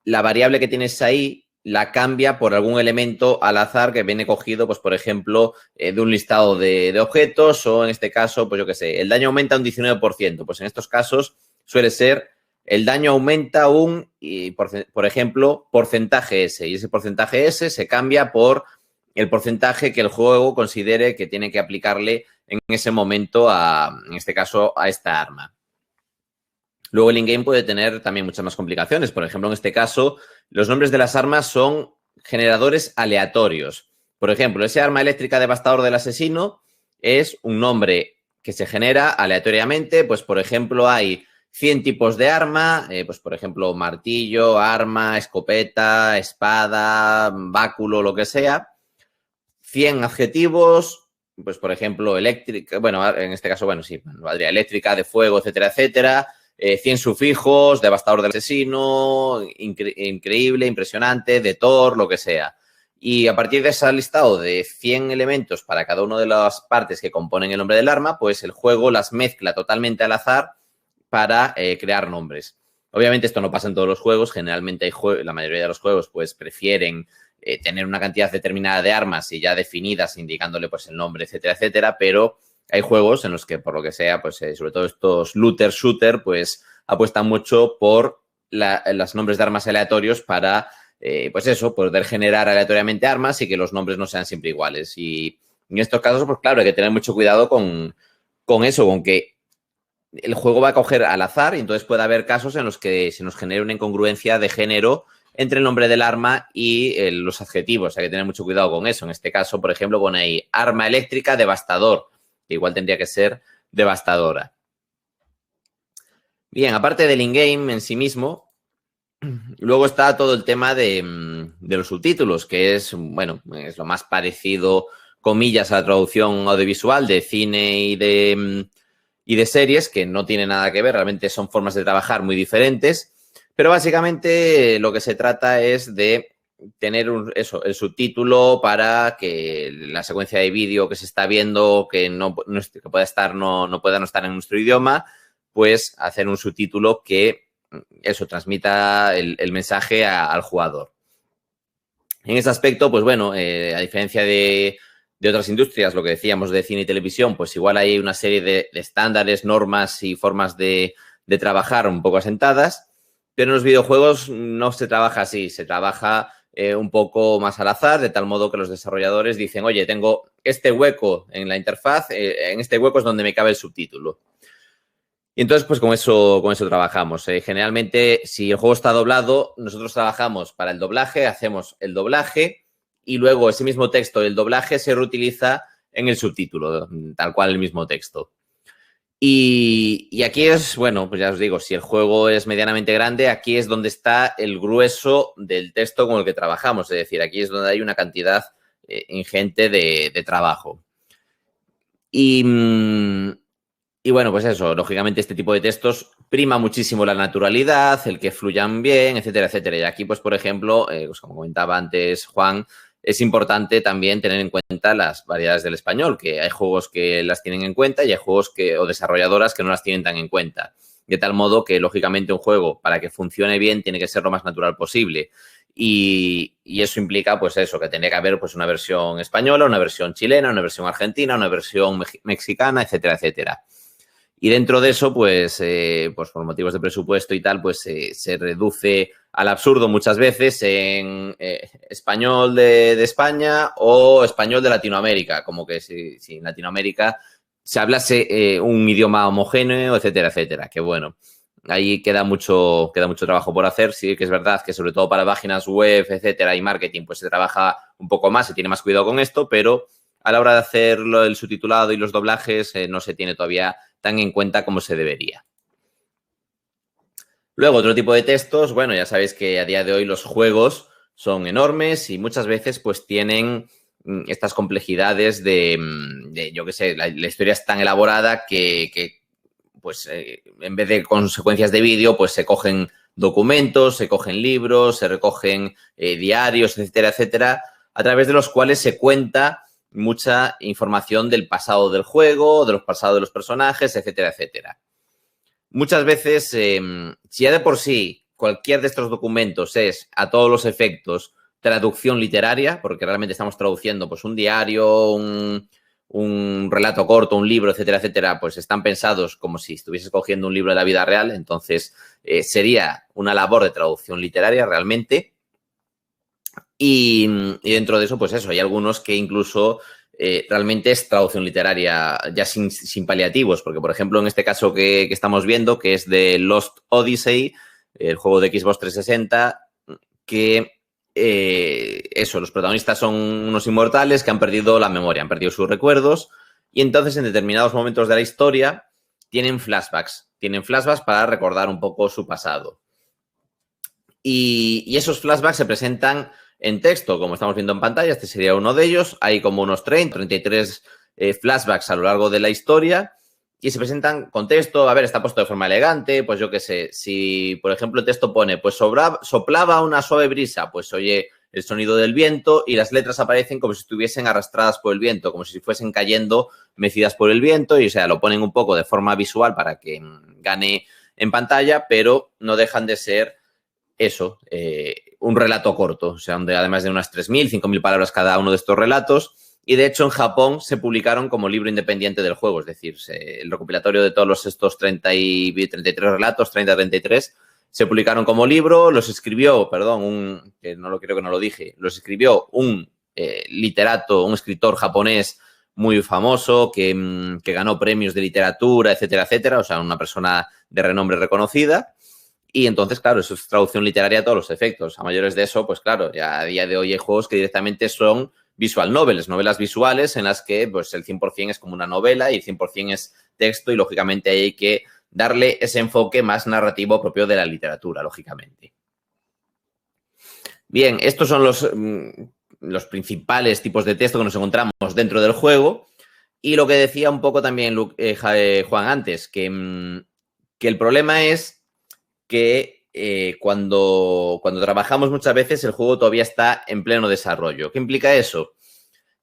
Speaker 3: la variable que tienes ahí la cambia por algún elemento al azar que viene cogido, pues por ejemplo, de un listado de objetos, o en este caso, pues yo qué sé, el daño aumenta un 19%. Pues en estos casos suele ser el daño aumenta por ejemplo, porcentaje S, y ese porcentaje S se cambia por el porcentaje que el juego considere que tiene que aplicarle en ese momento en este caso, a esta arma. Luego el in-game puede tener también muchas más complicaciones. Por ejemplo, en este caso, los nombres de las armas son generadores aleatorios. Por ejemplo, ese arma eléctrica devastador del asesino es un nombre que se genera aleatoriamente. Pues, por ejemplo, hay 100 tipos de arma, pues, por ejemplo, martillo, arma, escopeta, espada, báculo, lo que sea. 100 adjetivos, pues, por ejemplo, eléctrica, bueno, en este caso, bueno, sí, valdría eléctrica, de fuego, etcétera, etcétera. 100 sufijos, devastador del asesino, increíble, impresionante, de Thor, lo que sea. Y a partir de ese listado de 100 elementos para cada una de las partes que componen el nombre del arma, pues el juego las mezcla totalmente al azar para crear nombres. Obviamente esto no pasa en todos los juegos. Generalmente la mayoría de los juegos pues prefieren tener una cantidad determinada de armas y ya definidas, indicándole pues el nombre, etcétera, etcétera, pero hay juegos en los que, por lo que sea, pues sobre todo estos shooter, pues apuestan mucho por los nombres de armas aleatorios para, pues eso, poder generar aleatoriamente armas y que los nombres no sean siempre iguales. Y en estos casos, pues claro, hay que tener mucho cuidado con eso, con que el juego va a coger al azar, y entonces puede haber casos en los que se nos genere una incongruencia de género entre el nombre del arma y los adjetivos. Hay que tener mucho cuidado con eso. En este caso, por ejemplo, pone ahí arma eléctrica devastador, que igual tendría que ser devastadora. Bien, aparte del in-game en sí mismo, luego está todo el tema de los subtítulos, que es, bueno, es lo más parecido, comillas, a la traducción audiovisual de cine y de series, que no tiene nada que ver, realmente son formas de trabajar muy diferentes, pero básicamente lo que se trata es de tener el subtítulo para que la secuencia de vídeo que se está viendo, que que pueda no estar en nuestro idioma, pues hacer un subtítulo que transmita el mensaje al jugador. En ese aspecto, pues bueno, a diferencia de otras industrias, lo que decíamos de cine y televisión, pues igual hay una serie de estándares, normas y formas de trabajar un poco asentadas, pero en los videojuegos no se trabaja así, se trabaja un poco más al azar, de tal modo que los desarrolladores dicen, oye, tengo este hueco en la interfaz, en este hueco es donde me cabe el subtítulo. Y entonces, pues con eso trabajamos. Generalmente, si el juego está doblado, nosotros trabajamos para el doblaje, hacemos el doblaje y luego ese mismo texto del doblaje se reutiliza en el subtítulo, tal cual el mismo texto. Y aquí es, bueno, pues ya os digo, si el juego es medianamente grande, aquí es donde está el grueso del texto con el que trabajamos. Es decir, aquí es donde hay una cantidad ingente de trabajo. Y bueno, pues eso, lógicamente este tipo de textos prima muchísimo la naturalidad, el que fluyan bien, etcétera, etcétera. Y aquí, pues, por ejemplo, pues como comentaba antes Juan, es importante también tener en cuenta las variedades del español, que hay juegos que las tienen en cuenta y hay juegos o desarrolladoras que no las tienen tan en cuenta. De tal modo que, lógicamente, un juego, para que funcione bien, tiene que ser lo más natural posible. Y eso implica, pues eso, que tiene que haber pues una versión española, una versión chilena, una versión argentina, una versión mexicana, etcétera, etcétera. Y dentro de eso, pues por motivos de presupuesto y tal, pues se reduce al absurdo muchas veces en español de España o español de Latinoamérica, como que si en Latinoamérica se hablase un idioma homogéneo, etcétera, etcétera. Que bueno, ahí queda mucho trabajo por hacer. Sí que es verdad que sobre todo para páginas web, etcétera, y marketing, pues se trabaja un poco más, se tiene más cuidado con esto, pero a la hora de hacerlo, el subtitulado y los doblajes, no se tiene todavía tan en cuenta como se debería. Luego, otro tipo de textos, bueno, ya sabéis que a día de hoy los juegos son enormes y muchas veces pues tienen estas complejidades de yo qué sé, la historia es tan elaborada que pues en vez de consecuencias de vídeo, pues se cogen documentos, se cogen libros, se recogen diarios, etcétera, etcétera, a través de los cuales se cuenta mucha información del pasado del juego, de los pasados de los personajes, etcétera, etcétera. Muchas veces, si ya de por sí cualquier de estos documentos es a todos los efectos traducción literaria, porque realmente estamos traduciendo pues un diario, un relato corto, un libro, etcétera, etcétera, pues están pensados como si estuvieses cogiendo un libro de la vida real, entonces sería una labor de traducción literaria realmente. Y dentro de eso, pues eso, hay algunos que incluso realmente es traducción literaria ya sin paliativos, porque por ejemplo en este caso que estamos viendo, que es de Lost Odyssey, el juego de Xbox 360, que los protagonistas son unos inmortales que han perdido la memoria, han perdido sus recuerdos y entonces en determinados momentos de la historia tienen flashbacks para recordar un poco su pasado. Y esos flashbacks se presentan en texto, como estamos viendo en pantalla, este sería uno de ellos. Hay como unos 33 flashbacks a lo largo de la historia y se presentan con texto. A ver, está puesto de forma elegante, pues yo qué sé. Si, por ejemplo, el texto pone, pues soplaba una suave brisa, pues oye el sonido del viento y las letras aparecen como si estuviesen arrastradas por el viento, como si fuesen cayendo mecidas por el viento y, o sea, lo ponen un poco de forma visual para que gane en pantalla, pero no dejan de ser eso, un relato corto, o sea, donde además de unas 3.000, 5.000 palabras cada uno de estos relatos. Y de hecho en Japón se publicaron como libro independiente del juego, es decir, el recopilatorio de todos estos 33 relatos, 33, se publicaron como libro, los escribió, que no lo creo que no lo dije, los escribió un literato, un escritor japonés muy famoso que ganó premios de literatura, etcétera, etcétera, o sea, una persona de renombre reconocida. Y entonces, claro, eso es traducción literaria a todos los efectos. A mayores de eso, pues claro, ya a día de hoy hay juegos que directamente son visual novels, novelas visuales en las que pues el 100% es como una novela y el 100% es texto y lógicamente hay que darle ese enfoque más narrativo propio de la literatura, lógicamente. Bien, estos son los principales tipos de texto que nos encontramos dentro del juego. Y lo que decía un poco también Juan antes, que el problema es que cuando trabajamos muchas veces el juego todavía está en pleno desarrollo. ¿Qué implica eso?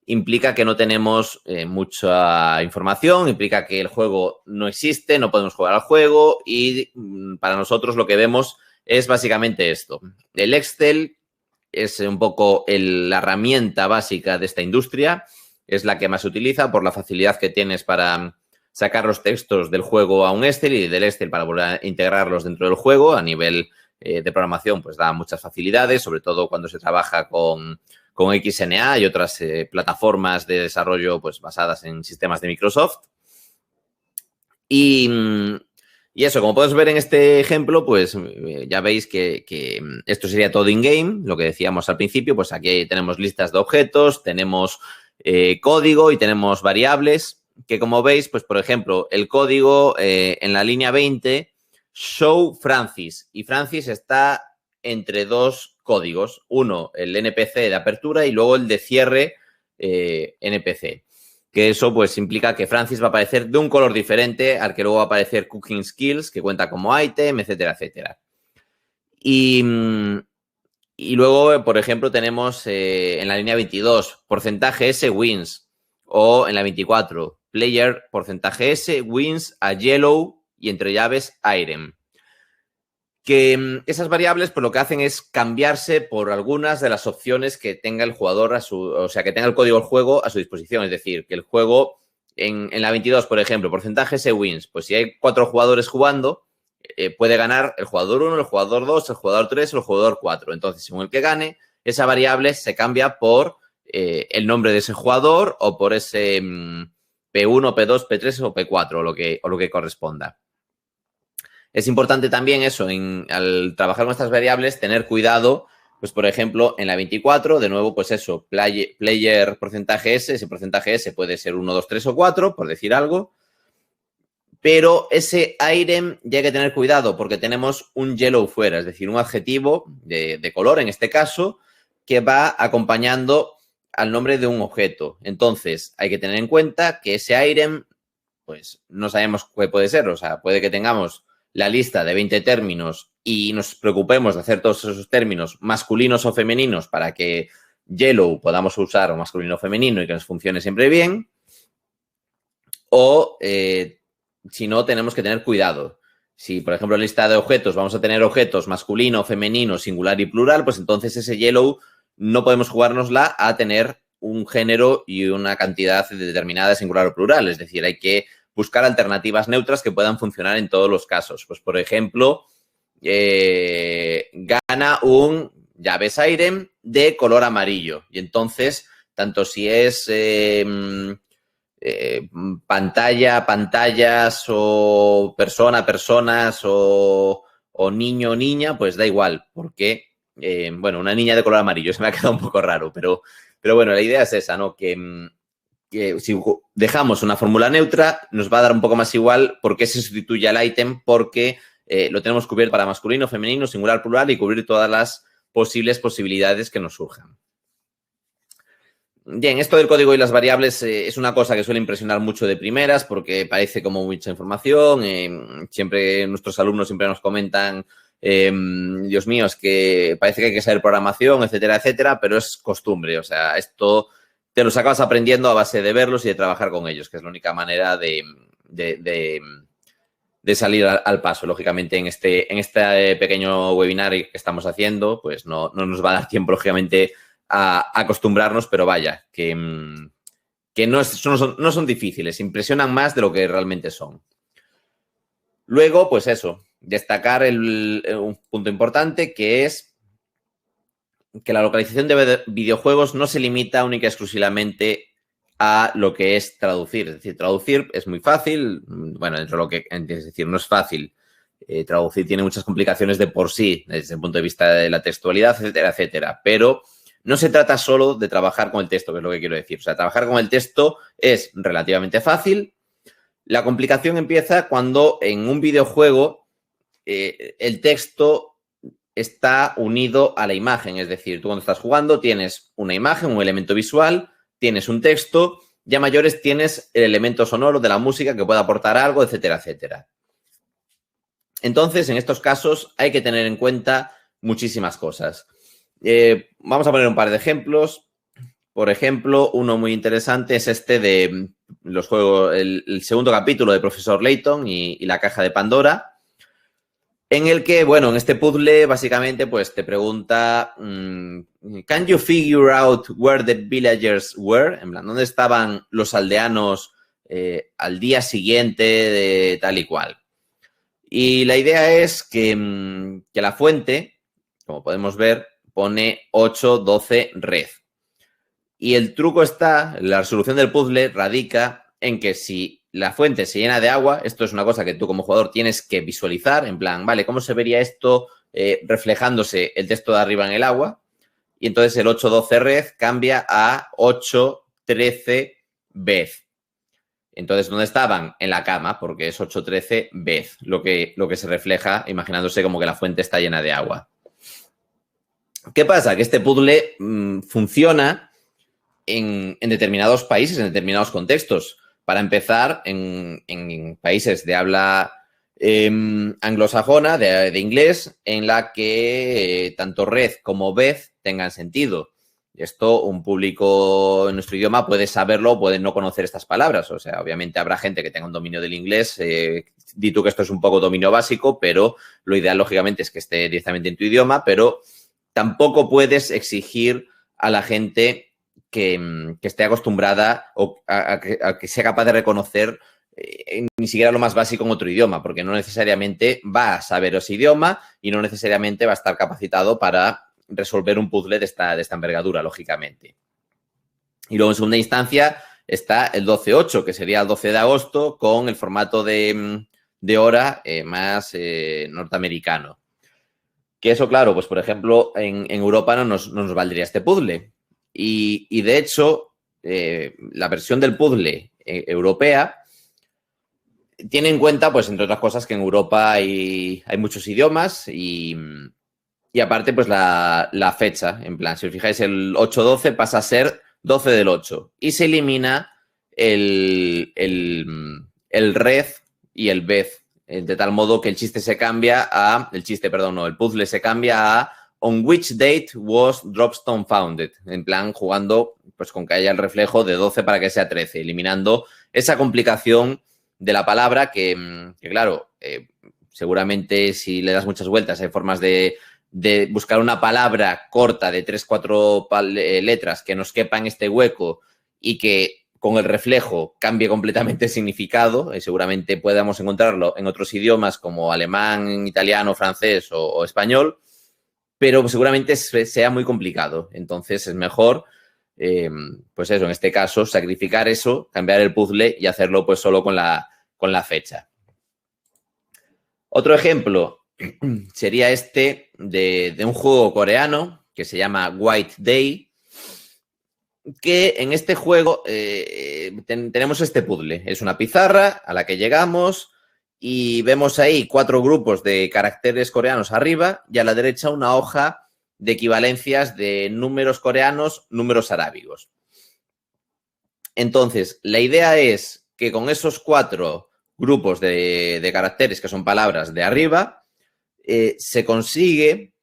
Speaker 3: Implica que no tenemos mucha información, implica que el juego no existe, no podemos jugar al juego y para nosotros lo que vemos es básicamente esto. El Excel es un poco la herramienta básica de esta industria, es la que más se utiliza por la facilidad que tienes para sacar los textos del juego a un Excel y del Excel para volver a integrarlos dentro del juego. A nivel de programación, pues da muchas facilidades, sobre todo cuando se trabaja con XNA y otras plataformas de desarrollo pues basadas en sistemas de Microsoft. Y eso, como podemos ver en este ejemplo, pues ya veis que esto sería todo in-game, lo que decíamos al principio, pues aquí tenemos listas de objetos, tenemos código y tenemos variables, que como veis, pues por ejemplo, el código en la línea 20, show Francis, y Francis está entre dos códigos, uno el NPC de apertura y luego el de cierre NPC. Que eso pues implica que Francis va a aparecer de un color diferente al que luego va a aparecer Cooking Skills, que cuenta como item, etcétera, etcétera. Y luego, por ejemplo, tenemos en la línea 22, porcentaje S wins, o en la 24, player, porcentaje S wins a yellow y entre llaves item. Que esas variables pues lo que hacen es cambiarse por algunas de las opciones que tenga el jugador o sea, que tenga el código del juego a su disposición. Es decir, que el juego en la 22, por ejemplo, porcentaje S wins, pues si hay 4 jugadores jugando, puede ganar el jugador 1, el jugador 2, el jugador 3 o el jugador 4. Entonces, según el que gane, esa variable se cambia por el nombre de ese jugador o por ese P1, P2, P3 o P4 o lo que corresponda. Es importante también eso, al trabajar con estas variables, tener cuidado, pues por ejemplo, en la 24, de nuevo, pues eso, player porcentaje S, ese porcentaje S puede ser 1, 2, 3 o 4, por decir algo, pero ese item ya hay que tener cuidado porque tenemos un yellow fuera, es decir, un adjetivo de color, en este caso, que va acompañando al nombre de un objeto. Entonces, hay que tener en cuenta que ese item, pues no sabemos qué puede ser, o sea, puede que tengamos la lista de 20 términos y nos preocupemos de hacer todos esos términos masculinos o femeninos para que yellow podamos usar o masculino o femenino y que nos funcione siempre bien. O si no, tenemos que tener cuidado. Si, por ejemplo, en la lista de objetos vamos a tener objetos masculino, femenino, singular y plural, pues entonces ese yellow no podemos jugárnosla a tener un género y una cantidad determinada de singular o plural. Es decir, hay que buscar alternativas neutras que puedan funcionar en todos los casos. Pues, por ejemplo, gana un llaves item de color amarillo. Y entonces, tanto si es pantallas o personas o niño o niña, pues da igual, porque, bueno, una niña de color amarillo, se me ha quedado un poco raro, pero bueno, la idea es esa, ¿no? Que si dejamos una fórmula neutra, nos va a dar un poco más igual por qué se sustituye al ítem, porque lo tenemos cubierto para masculino, femenino, singular, plural y cubrir todas las posibilidades que nos surjan. Bien, esto del código y las variables es una cosa que suele impresionar mucho de primeras porque parece como mucha información. Siempre nuestros alumnos siempre nos comentan, Dios mío, es que parece que hay que saber programación, etcétera, etcétera, pero es costumbre. O sea, esto te los acabas aprendiendo a base de verlos y de trabajar con ellos, que es la única manera de salir al paso. Lógicamente, en este pequeño webinar que estamos haciendo, pues no nos va a dar tiempo, lógicamente, a acostumbrarnos, pero vaya, que no son difíciles, impresionan más de lo que realmente son. Luego, pues eso, destacar un punto importante que es que la localización de videojuegos no se limita única y exclusivamente a lo que es traducir. Es decir, traducir es muy fácil, bueno, dentro de lo que es decir, no es fácil. Traducir tiene muchas complicaciones de por sí, desde el punto de vista de la textualidad, etcétera, etcétera, pero no se trata solo de trabajar con el texto, que es lo que quiero decir. O sea, trabajar con el texto es relativamente fácil. La complicación empieza cuando en un videojuego el texto está unido a la imagen. Es decir, tú cuando estás jugando tienes una imagen, un elemento visual, tienes un texto, ya mayores tienes el elemento sonoro de la música que puede aportar algo, etcétera, etcétera. Entonces, en estos casos hay que tener en cuenta muchísimas cosas. Vamos a poner un par de ejemplos. Por ejemplo, uno muy interesante es este de los juegos, el segundo capítulo de Profesor Layton y la caja de Pandora, en el que, bueno, en este puzzle básicamente pues te pregunta ¿Can you figure out where the villagers were? En plan, ¿dónde estaban los aldeanos al día siguiente de tal y cual? Y la idea es que la fuente, como podemos ver, pone 8, 12, red. Y el truco está, la resolución del puzzle radica en que si la fuente se llena de agua, esto es una cosa que tú como jugador tienes que visualizar, en plan, vale, ¿cómo se vería esto reflejándose el texto de arriba en el agua? Y entonces el 8, 12, red cambia a 8, 13, vez. Entonces, ¿dónde estaban? En la cama, porque es 8, 13, vez, lo que se refleja imaginándose como que la fuente está llena de agua. ¿Qué pasa? Que este puzzle funciona en determinados países, en determinados contextos. Para empezar, en países de habla anglosajona, de inglés, en la que tanto red como vez tengan sentido. Esto un público en nuestro idioma puede saberlo o puede no conocer estas palabras. O sea, obviamente habrá gente que tenga un dominio del inglés. Di tú que esto es un poco dominio básico, pero lo ideal, lógicamente, es que esté directamente en tu idioma, pero tampoco puedes exigir a la gente que esté acostumbrada o a que sea capaz de reconocer ni siquiera lo más básico en otro idioma, porque no necesariamente va a saber ese idioma y no necesariamente va a estar capacitado para resolver un puzzle de esta envergadura, lógicamente. Y luego, en segunda instancia, está el 12-8, que sería el 12 de agosto, con el formato de hora más norteamericano. Que eso, claro, pues por ejemplo, en Europa no nos valdría este puzzle. Y de hecho, la versión del puzzle europea tiene en cuenta, pues entre otras cosas, que en Europa hay muchos idiomas y aparte, pues la fecha. En plan, si os fijáis, el 8-12 pasa a ser 12 del 8 y se elimina el red y el vez, de tal modo que el puzzle se cambia a on which date was Dropstone founded, en plan jugando pues con que haya el reflejo de 12 para que sea 13, eliminando esa complicación de la palabra que claro, seguramente si le das muchas vueltas hay formas de buscar una palabra corta de 3-4 letras que nos quepa en este hueco y que con el reflejo cambie completamente el significado. Seguramente podamos encontrarlo en otros idiomas como alemán, italiano, francés o español, pero seguramente sea muy complicado. Entonces es mejor, pues eso, en este caso, sacrificar eso, cambiar el puzzle y hacerlo pues solo con la fecha. Otro ejemplo sería este de un juego coreano que se llama White Day, que en este juego tenemos este puzzle. Es una pizarra a la que llegamos y vemos ahí 4 grupos de caracteres coreanos arriba y a la derecha una hoja de equivalencias de números coreanos, números arábigos. Entonces, la idea es que con esos 4 grupos de caracteres, que son palabras de arriba, se consigue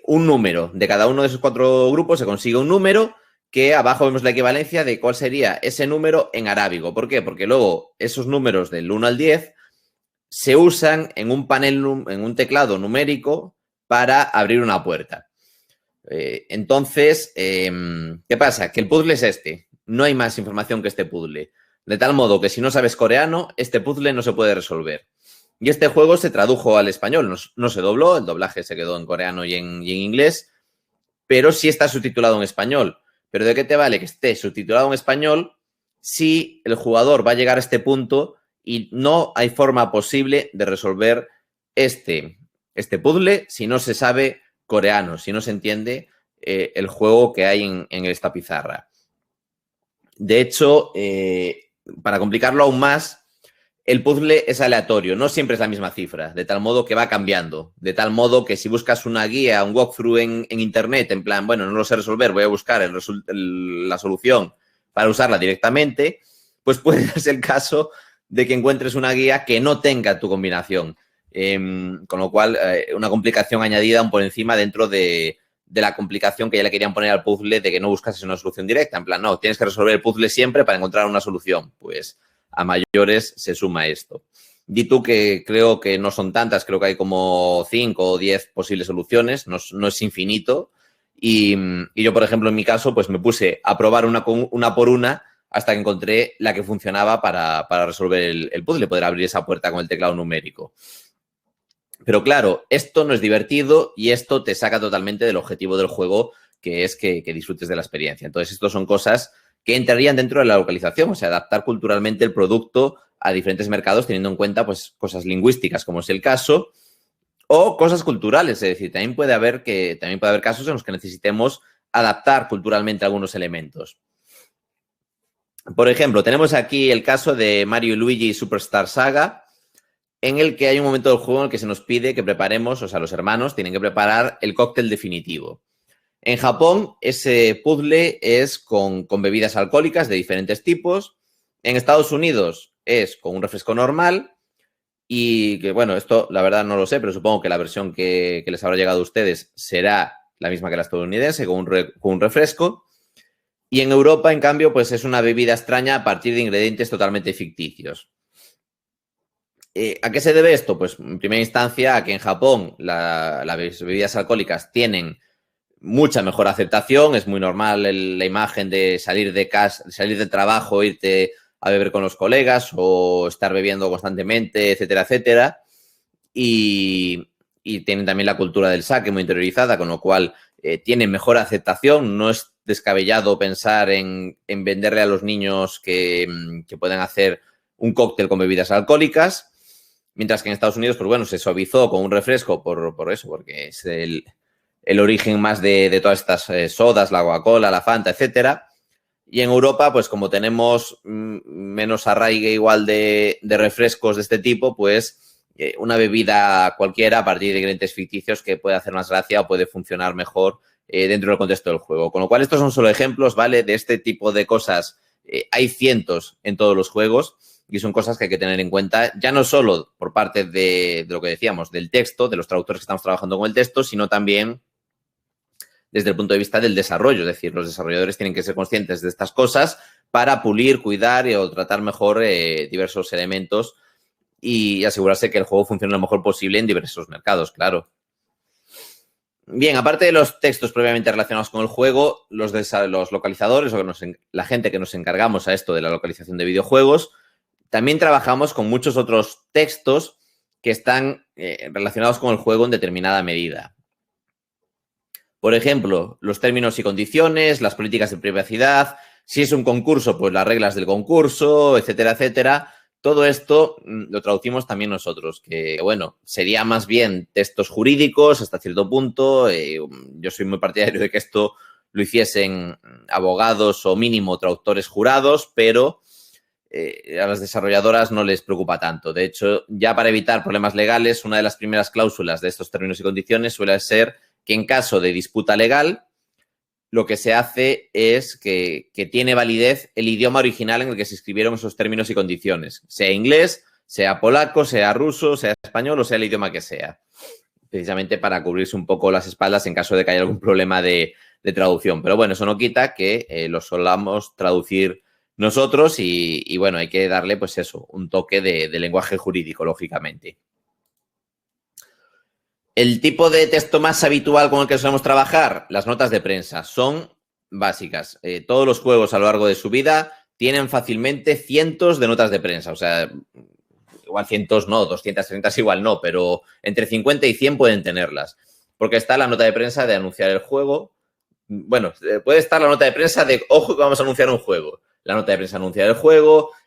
Speaker 3: un número. De cada uno de esos 4 grupos se consigue un número que abajo vemos la equivalencia de cuál sería ese número en arábigo. ¿Por qué? Porque luego esos números del 1 al 10 se usan en un panel, en un teclado numérico para abrir una puerta. Entonces, ¿qué pasa? Que el puzzle es este. No hay más información que este puzzle. De tal modo que si no sabes coreano, este puzzle no se puede resolver. Y este juego se tradujo al español. No se dobló, el doblaje se quedó en coreano y en inglés, pero sí está subtitulado en español. ¿Pero de qué te vale que esté subtitulado en español si el jugador va a llegar a este punto y no hay forma posible de resolver este puzzle si no se sabe coreano, si no se entiende el juego que hay en esta pizarra? De hecho, para complicarlo aún más, el puzzle es aleatorio, no siempre es la misma cifra, de tal modo que va cambiando, de tal modo que si buscas una guía, un walkthrough en internet, en plan, bueno, no lo sé resolver, voy a buscar la solución para usarla directamente, pues puede ser el caso de que encuentres una guía que no tenga tu combinación, con lo cual una complicación añadida aún por encima dentro de la complicación que ya le querían poner al puzzle de que no buscases una solución directa, en plan, no, tienes que resolver el puzzle siempre para encontrar una solución, pues a mayores se suma esto. Di tú que creo que no son tantas, creo que hay como 5 o 10 posibles soluciones, no es infinito. Y yo, por ejemplo, en mi caso, pues me puse a probar una por una hasta que encontré la que funcionaba para resolver el puzzle, poder abrir esa puerta con el teclado numérico. Pero claro, esto no es divertido y esto te saca totalmente del objetivo del juego, que es que disfrutes de la experiencia. Entonces, esto son cosas que entrarían dentro de la localización, o sea, adaptar culturalmente el producto a diferentes mercados teniendo en cuenta pues cosas lingüísticas, como es el caso, o cosas culturales, es decir, también puede haber casos en los que necesitemos adaptar culturalmente algunos elementos. Por ejemplo, tenemos aquí el caso de Mario y Luigi Superstar Saga, en el que hay un momento del juego en el que se nos pide que preparemos, o sea, los hermanos tienen que preparar el cóctel definitivo. En Japón, ese puzzle es con bebidas alcohólicas de diferentes tipos. En Estados Unidos es con un refresco normal y que, bueno, esto la verdad no lo sé, pero supongo que la versión que les habrá llegado a ustedes será la misma que la estadounidense, con un refresco. Y en Europa, en cambio, pues es una bebida extraña a partir de ingredientes totalmente ficticios. ¿A qué se debe esto? Pues en primera instancia a que en Japón las bebidas alcohólicas tienen mucha mejor aceptación, es muy normal la imagen de salir de casa, salir del trabajo, irte a beber con los colegas o estar bebiendo constantemente, etcétera, etcétera. Y tienen también la cultura del sake muy interiorizada, con lo cual tienen mejor aceptación. No es descabellado pensar en venderle a los niños que puedan hacer un cóctel con bebidas alcohólicas. Mientras que en Estados Unidos, pues bueno, se suavizó con un refresco por eso, porque es el origen más de todas estas sodas, la Coca-Cola, la Fanta, etcétera. Y en Europa, pues como tenemos menos arraigue igual de refrescos de este tipo, pues una bebida cualquiera a partir de ingredientes ficticios que puede hacer más gracia o puede funcionar mejor dentro del contexto del juego. Con lo cual, estos son solo ejemplos, ¿vale? De este tipo de cosas. Hay cientos en todos los juegos. Y son cosas que hay que tener en cuenta, ya no solo por parte de lo que decíamos, del texto, de los traductores que estamos trabajando con el texto, sino también desde el punto de vista del desarrollo. Es decir, los desarrolladores tienen que ser conscientes de estas cosas para pulir, cuidar o tratar mejor diversos elementos y asegurarse que el juego funcione lo mejor posible en diversos mercados, claro. Bien, aparte de los textos previamente relacionados con el juego, los localizadores o la gente que nos encargamos a esto de la localización de videojuegos, también trabajamos con muchos otros textos que están relacionados con el juego en determinada medida. Por ejemplo, los términos y condiciones, las políticas de privacidad, si es un concurso, pues las reglas del concurso, etcétera, etcétera. Todo esto lo traducimos también nosotros, que, bueno, sería más bien textos jurídicos hasta cierto punto. Yo soy muy partidario de que esto lo hiciesen abogados o mínimo traductores jurados, pero a las desarrolladoras no les preocupa tanto. De hecho, ya para evitar problemas legales, una de las primeras cláusulas de estos términos y condiciones suele ser que en caso de disputa legal, lo que se hace es que tiene validez el idioma original en el que se escribieron esos términos y condiciones, sea inglés, sea polaco, sea ruso, sea español o sea el idioma que sea, precisamente para cubrirse un poco las espaldas en caso de que haya algún problema de traducción. Pero bueno, eso no quita que lo solamos traducir nosotros y bueno, hay que darle pues eso, un toque de lenguaje jurídico, lógicamente. El tipo de texto más habitual con el que solemos trabajar, las notas de prensa, son básicas. Todos los juegos a lo largo de su vida tienen fácilmente cientos de notas de prensa. O sea, igual cientos no, 230 igual no, pero entre 50 y 100 pueden tenerlas. Porque está la nota de prensa de anunciar el juego. Bueno, puede estar la nota de prensa de, ojo, que vamos a anunciar un juego. La nota de prensa anuncia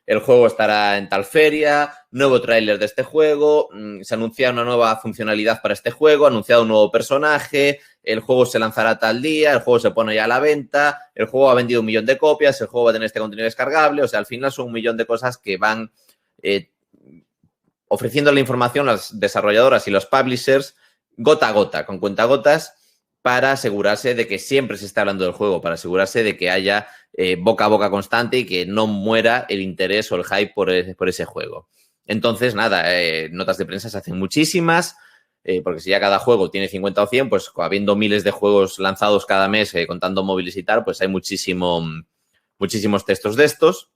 Speaker 3: el juego estará en tal feria, nuevo tráiler de este juego, se anuncia una nueva funcionalidad para este juego, anunciado un nuevo personaje, el juego se lanzará tal día, el juego se pone ya a la venta, el juego ha vendido 1 millón de copias, el juego va a tener este contenido descargable, o sea, al final son 1 millón de cosas que van ofreciendo la información a las desarrolladoras y los publishers gota a gota, con cuentagotas, para asegurarse de que siempre se está hablando del juego, para asegurarse de que haya boca a boca constante y que no muera el interés o el hype por ese juego. Entonces, nada, notas de prensa se hacen muchísimas, porque si ya cada juego tiene 50 o 100, pues habiendo miles de juegos lanzados cada mes, contando móviles y tal, pues hay muchísimos textos de estos.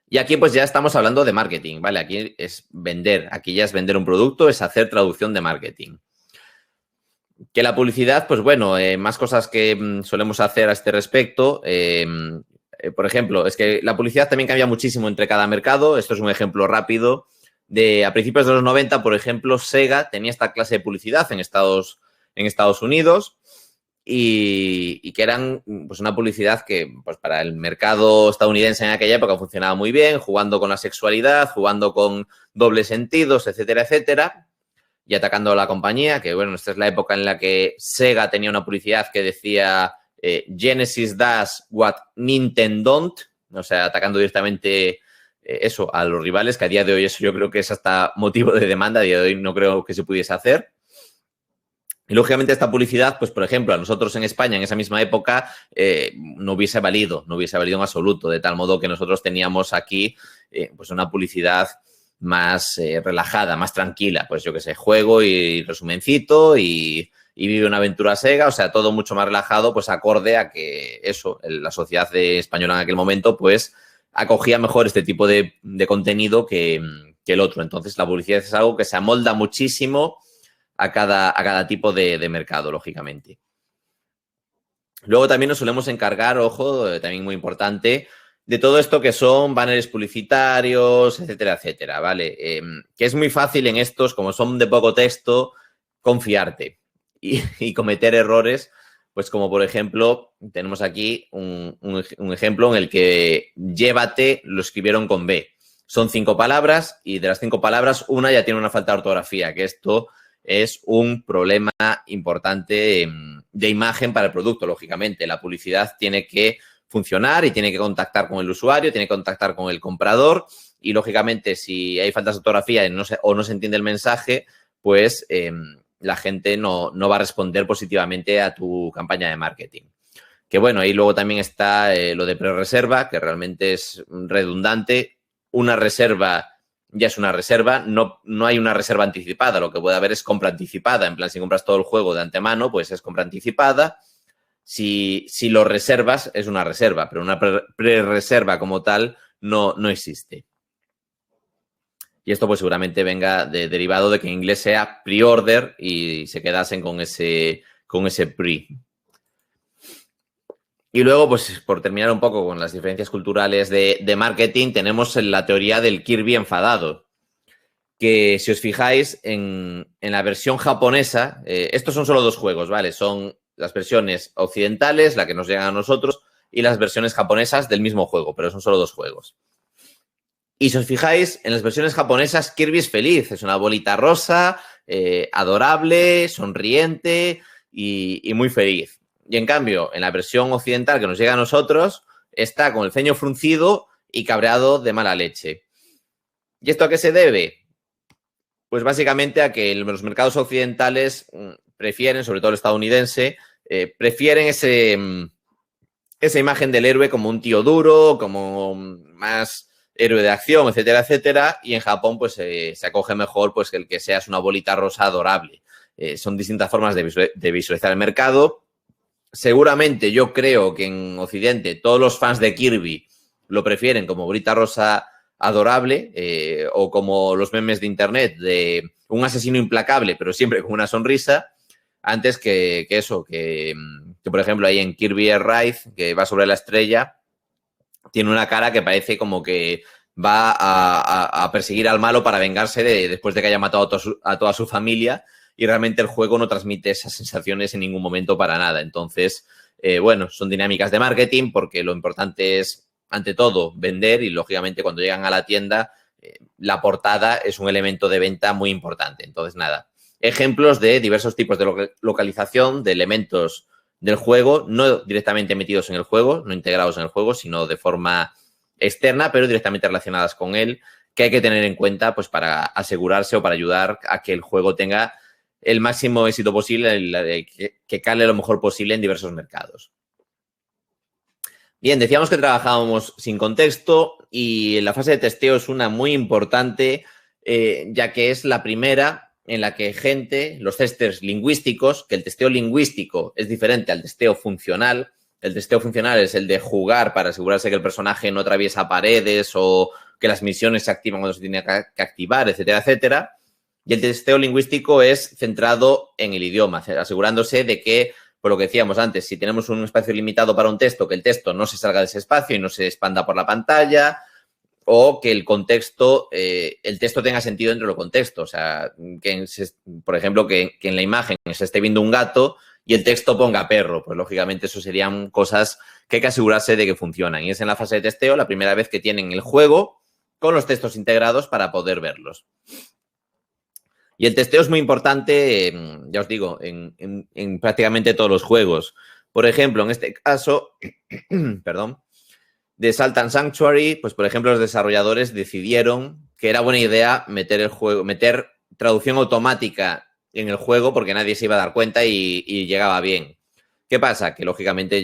Speaker 3: Y aquí pues ya estamos hablando de marketing, ¿vale? Aquí es vender, aquí ya es vender un producto, es hacer traducción de marketing. Que la publicidad, pues bueno, más cosas que solemos hacer a este respecto. Por ejemplo, es que la publicidad también cambia muchísimo entre cada mercado. Esto es un ejemplo rápido. A principios de los 90, por ejemplo, Sega tenía esta clase de publicidad en Estados Unidos y que eran pues una publicidad que pues para el mercado estadounidense en aquella época funcionaba muy bien, jugando con la sexualidad, jugando con dobles sentidos, etcétera, etcétera, y atacando a la compañía, que bueno, esta es la época en la que Sega tenía una publicidad que decía Genesis does what Nintendo don't, o sea, atacando directamente eso a los rivales, que a día de hoy eso yo creo que es hasta motivo de demanda, a día de hoy no creo que se pudiese hacer. Y lógicamente esta publicidad, pues por ejemplo, a nosotros en España en esa misma época no hubiese valido en absoluto, de tal modo que nosotros teníamos aquí pues una publicidad más relajada, más tranquila, pues yo qué sé, juego y resumencito y vive una aventura Sega, o sea, todo mucho más relajado, pues acorde a que eso, la sociedad española en aquel momento, pues acogía mejor este tipo de contenido que el otro. Entonces, la publicidad es algo que se amolda muchísimo a cada tipo de mercado, lógicamente. Luego también nos solemos encargar, ojo, también muy importante, de todo esto que son banners publicitarios, etcétera, etcétera, ¿vale? Que es muy fácil en estos, como son de poco texto, confiarte y cometer errores, pues como por ejemplo, tenemos aquí un ejemplo en el que llévate lo escribieron con B. Son 5 palabras y de las 5 palabras una ya tiene una falta de ortografía, que esto es un problema importante de imagen para el producto, lógicamente. La publicidad tiene que funcionar y tiene que contactar con el usuario, tiene que contactar con el comprador y, lógicamente, si hay faltas de ortografía o no se entiende el mensaje, pues la gente no va a responder positivamente a tu campaña de marketing. Que bueno, ahí luego también está lo de pre-reserva, que realmente es redundante. Una reserva ya es una reserva, no hay una reserva anticipada, lo que puede haber es compra anticipada, en plan, si compras todo el juego de antemano, pues es compra anticipada. Si lo reservas, es una reserva, pero una pre-reserva como tal no existe. Y esto pues seguramente venga derivado de que en inglés sea pre-order y se quedasen con ese pre. Y luego, pues por terminar un poco con las diferencias culturales de marketing, tenemos la teoría del Kirby enfadado, que si os fijáis en la versión japonesa, estos son solo 2 juegos, ¿vale? Son las versiones occidentales, la que nos llegan a nosotros, y las versiones japonesas del mismo juego, pero son solo 2 juegos. Y si os fijáis, en las versiones japonesas, Kirby es feliz, es una bolita rosa, adorable, sonriente y muy feliz. Y en cambio, en la versión occidental que nos llega a nosotros, está con el ceño fruncido y cabreado de mala leche. ¿Y esto a qué se debe? Pues básicamente a que los mercados occidentales prefieren, sobre todo el estadounidense, prefieren esa imagen del héroe como un tío duro, como más héroe de acción, etcétera, etcétera. Y en Japón, pues se acoge mejor pues el que seas una bolita rosa adorable. Son distintas formas de visualizar el mercado. Seguramente yo creo que en Occidente todos los fans de Kirby lo prefieren como bolita rosa adorable o como los memes de internet de un asesino implacable pero siempre con una sonrisa, antes que eso, que por ejemplo ahí en Kirby Air Ride, que va sobre la estrella, tiene una cara que parece como que va a perseguir al malo para vengarse después de que haya matado a toda su familia. Y realmente el juego no transmite esas sensaciones en ningún momento para nada. Entonces, bueno, son dinámicas de marketing porque lo importante es, ante todo, vender y, lógicamente, cuando llegan a la tienda, la portada es un elemento de venta muy importante. Entonces, nada, ejemplos de diversos tipos de localización de elementos del juego, no directamente metidos en el juego, no integrados en el juego, sino de forma externa, pero directamente relacionadas con él, que hay que tener en cuenta pues para asegurarse o para ayudar a que el juego tenga el máximo éxito posible, que cale lo mejor posible en diversos mercados. Bien, decíamos que trabajábamos sin contexto y la fase de testeo es una muy importante, ya que es la primera en la que los testers lingüísticos, que el testeo lingüístico es diferente al testeo funcional. El testeo funcional es el de jugar para asegurarse que el personaje no atraviesa paredes o que las misiones se activan cuando se tiene que activar, etcétera, etcétera. Y el testeo lingüístico es centrado en el idioma, asegurándose de que, por lo que decíamos antes, si tenemos un espacio limitado para un texto, que el texto no se salga de ese espacio y no se expanda por la pantalla, o que el texto tenga sentido dentro del contexto. O sea, por ejemplo, que en la imagen se esté viendo un gato y el texto ponga perro. Pues, lógicamente, eso serían cosas que hay que asegurarse de que funcionan. Y es en la fase de testeo la primera vez que tienen el juego con los textos integrados para poder verlos. Y el testeo es muy importante, ya os digo, en prácticamente todos los juegos. Por ejemplo, en este caso, perdón, de Salt and Sanctuary, pues por ejemplo los desarrolladores decidieron que era buena idea meter traducción automática en el juego porque nadie se iba a dar cuenta y llegaba bien. ¿Qué pasa? Que lógicamente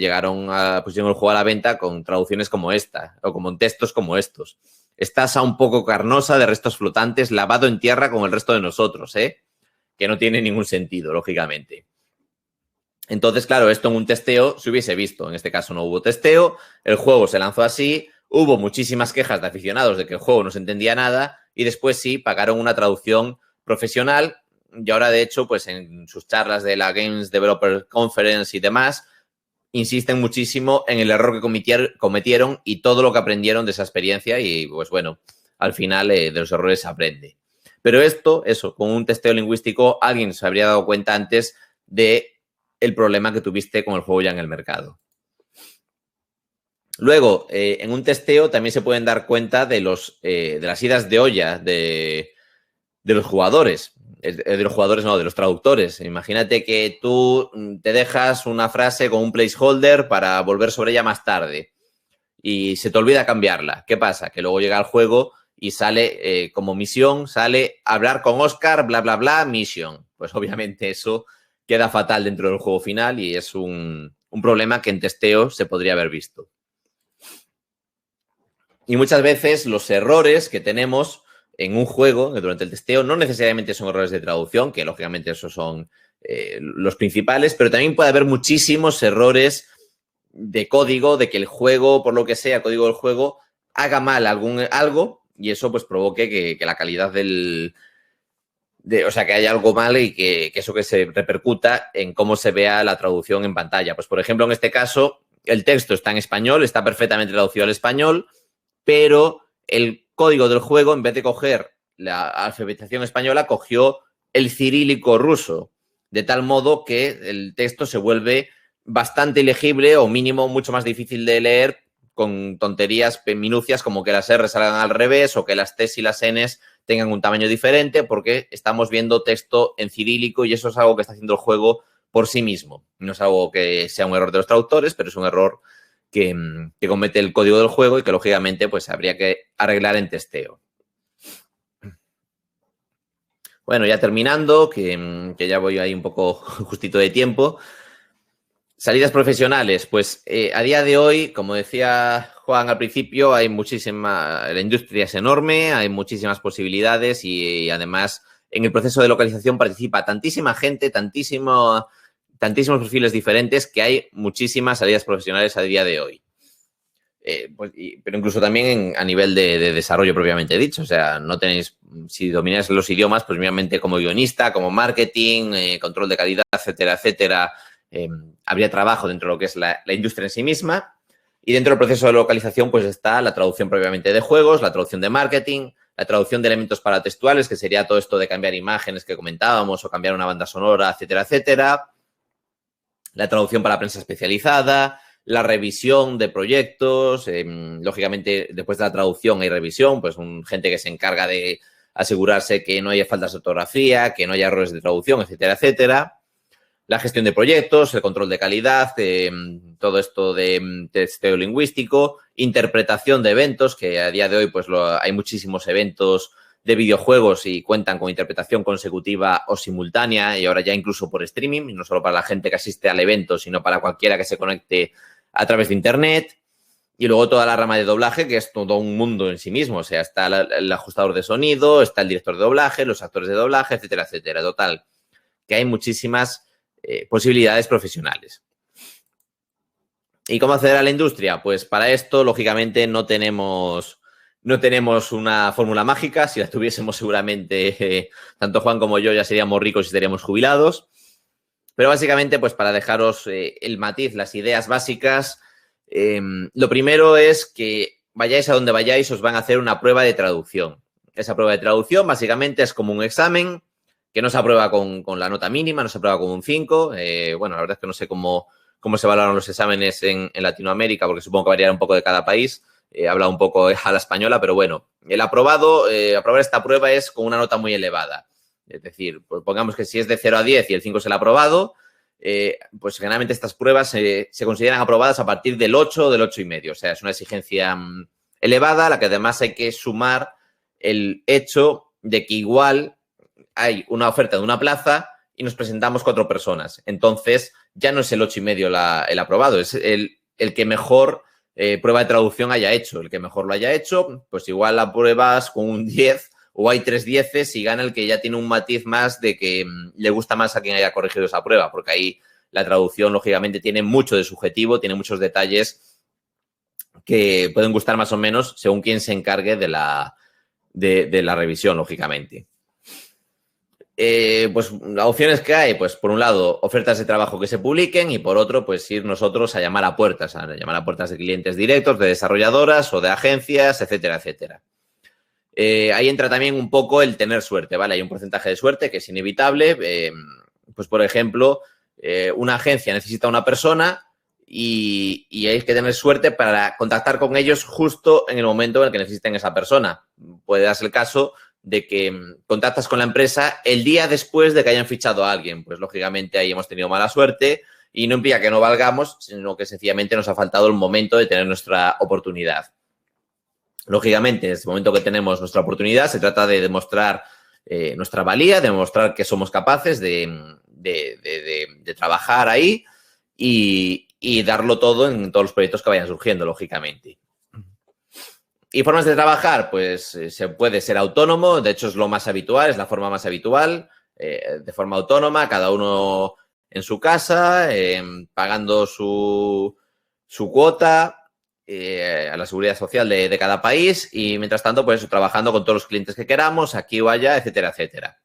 Speaker 3: pusieron el juego a la venta con traducciones como esta o con textos como estos. Estasa un poco carnosa de restos flotantes lavado en tierra con el resto de nosotros, que no tiene ningún sentido, lógicamente. Entonces, claro, esto en un testeo se hubiese visto. En este caso no hubo testeo, el juego se lanzó así, hubo muchísimas quejas de aficionados de que el juego no se entendía nada y después sí pagaron una traducción profesional y ahora, de hecho, pues en sus charlas de la Games Developer Conference y demás, insisten muchísimo en el error que cometieron y todo lo que aprendieron de esa experiencia y, pues bueno, al final de los errores se aprende. Pero con un testeo lingüístico, alguien se habría dado cuenta antes de el problema que tuviste con el juego ya en el mercado. Luego, en un testeo también se pueden dar cuenta de las idas de olla de los jugadores. De los jugadores, no, de los traductores. Imagínate que tú te dejas una frase con un placeholder para volver sobre ella más tarde y se te olvida cambiarla. ¿Qué pasa? Que luego llega el juego y sale como misión, sale hablar con Oscar, bla, bla, bla, mission. Pues obviamente eso queda fatal dentro del juego final y es un problema que en testeo se podría haber visto. Y muchas veces los errores que tenemos en un juego durante el testeo no necesariamente son errores de traducción, que lógicamente esos son los principales, pero también puede haber muchísimos errores de código, de que el juego, por lo que sea, código del juego, haga mal algo y eso pues provoque que la calidad o sea, que haya algo mal y que eso que se repercuta en cómo se vea la traducción en pantalla. Pues, por ejemplo, en este caso, el texto está en español, está perfectamente traducido al español, pero el código del juego, en vez de coger la alfabetización española, cogió el cirílico ruso, de tal modo que el texto se vuelve bastante ilegible o mínimo mucho más difícil de leer con tonterías, minucias como que las R salgan al revés o que las T y las N tengan un tamaño diferente porque estamos viendo texto en cirílico y eso es algo que está haciendo el juego por sí mismo. No es algo que sea un error de los traductores, pero es un error que comete el código del juego y que, lógicamente, pues habría que arreglar en testeo. Bueno, ya terminando, que ya voy ahí un poco justito de tiempo. Salidas profesionales, pues a día de hoy, como decía Juan al principio, hay la industria es enorme, hay muchísimas posibilidades y además en el proceso de localización participa tantísima gente, tantísimos perfiles diferentes que hay muchísimas salidas profesionales a día de hoy. Pero incluso también a nivel de desarrollo propiamente dicho. O sea, si domináis los idiomas, pues obviamente como guionista, como marketing, control de calidad, etcétera, etcétera, habría trabajo dentro de lo que es la industria en sí misma. Y dentro del proceso de localización, pues está la traducción propiamente de juegos, la traducción de marketing, la traducción de elementos paratextuales, que sería todo esto de cambiar imágenes que comentábamos o cambiar una banda sonora, etcétera, etcétera. La traducción para prensa especializada, la revisión de proyectos, lógicamente después de la traducción hay revisión, pues gente que se encarga de asegurarse que no haya faltas de ortografía, que no haya errores de traducción, etcétera, etcétera. la gestión de proyectos, el control de calidad, todo esto de testeo lingüístico, interpretación de eventos, que a día de hoy pues hay muchísimos eventos de videojuegos y cuentan con interpretación consecutiva o simultánea y ahora ya incluso por streaming, no solo para la gente que asiste al evento, sino para cualquiera que se conecte a través de Internet. Y luego toda la rama de doblaje, que es todo un mundo en sí mismo. O sea, está el ajustador de sonido, está el director de doblaje, los actores de doblaje, etcétera, etcétera. Total, que hay muchísimas posibilidades profesionales. ¿Y cómo acceder a la industria? Pues para esto, lógicamente, no tenemos una fórmula mágica. Si la tuviésemos, seguramente tanto Juan como yo ya seríamos ricos y estaríamos jubilados. Pero básicamente, pues para dejaros el matiz, las ideas básicas, lo primero es que vayáis a donde vayáis, os van a hacer una prueba de traducción. Esa prueba de traducción básicamente es como un examen que no se aprueba con la nota mínima, no se aprueba con un 5. Bueno, la verdad es que no sé cómo se valoran los exámenes en Latinoamérica, porque supongo que variará un poco de cada país. He hablado un poco a la española, pero bueno, aprobar esta prueba es con una nota muy elevada. Es decir, pues pongamos que si es de 0 a 10 y el 5 es el aprobado, pues generalmente estas pruebas se consideran aprobadas a partir del 8 o del 8,5. O sea, es una exigencia elevada, a la que además hay que sumar el hecho de que igual hay una oferta de una plaza y nos presentamos 4 personas. Entonces, ya no es el 8,5 el aprobado, es el que mejor prueba de traducción haya hecho. El que mejor lo haya hecho, pues igual la pruebas con un 10 o hay 3 dieces y gana el que ya tiene un matiz más de que le gusta más a quien haya corregido esa prueba, porque ahí la traducción, lógicamente, tiene mucho de subjetivo, tiene muchos detalles que pueden gustar más o menos según quien se encargue de la revisión, lógicamente. Pues las opciones que hay, pues por un lado, ofertas de trabajo que se publiquen y por otro, pues ir nosotros a llamar a puertas de clientes directos, de desarrolladoras o de agencias, etcétera, etcétera. Ahí entra también un poco el tener suerte, ¿vale? Hay un porcentaje de suerte que es inevitable. Pues, por ejemplo, una agencia necesita una persona y hay que tener suerte para contactar con ellos justo en el momento en el que necesiten esa persona. Puede darse el caso de que contactas con la empresa el día después de que hayan fichado a alguien. Pues, lógicamente, ahí hemos tenido mala suerte y no implica que no valgamos, sino que sencillamente nos ha faltado el momento de tener nuestra oportunidad. Lógicamente, en este momento que tenemos nuestra oportunidad, se trata de demostrar nuestra valía, de demostrar que somos capaces de trabajar ahí y darlo todo en todos los proyectos que vayan surgiendo, lógicamente. ¿Y formas de trabajar? Pues se puede ser autónomo, de hecho es lo más habitual, es la forma más habitual, de forma autónoma, cada uno en su casa, pagando su cuota a la seguridad social de cada país y, mientras tanto, pues trabajando con todos los clientes que queramos, aquí o allá, etcétera, etcétera.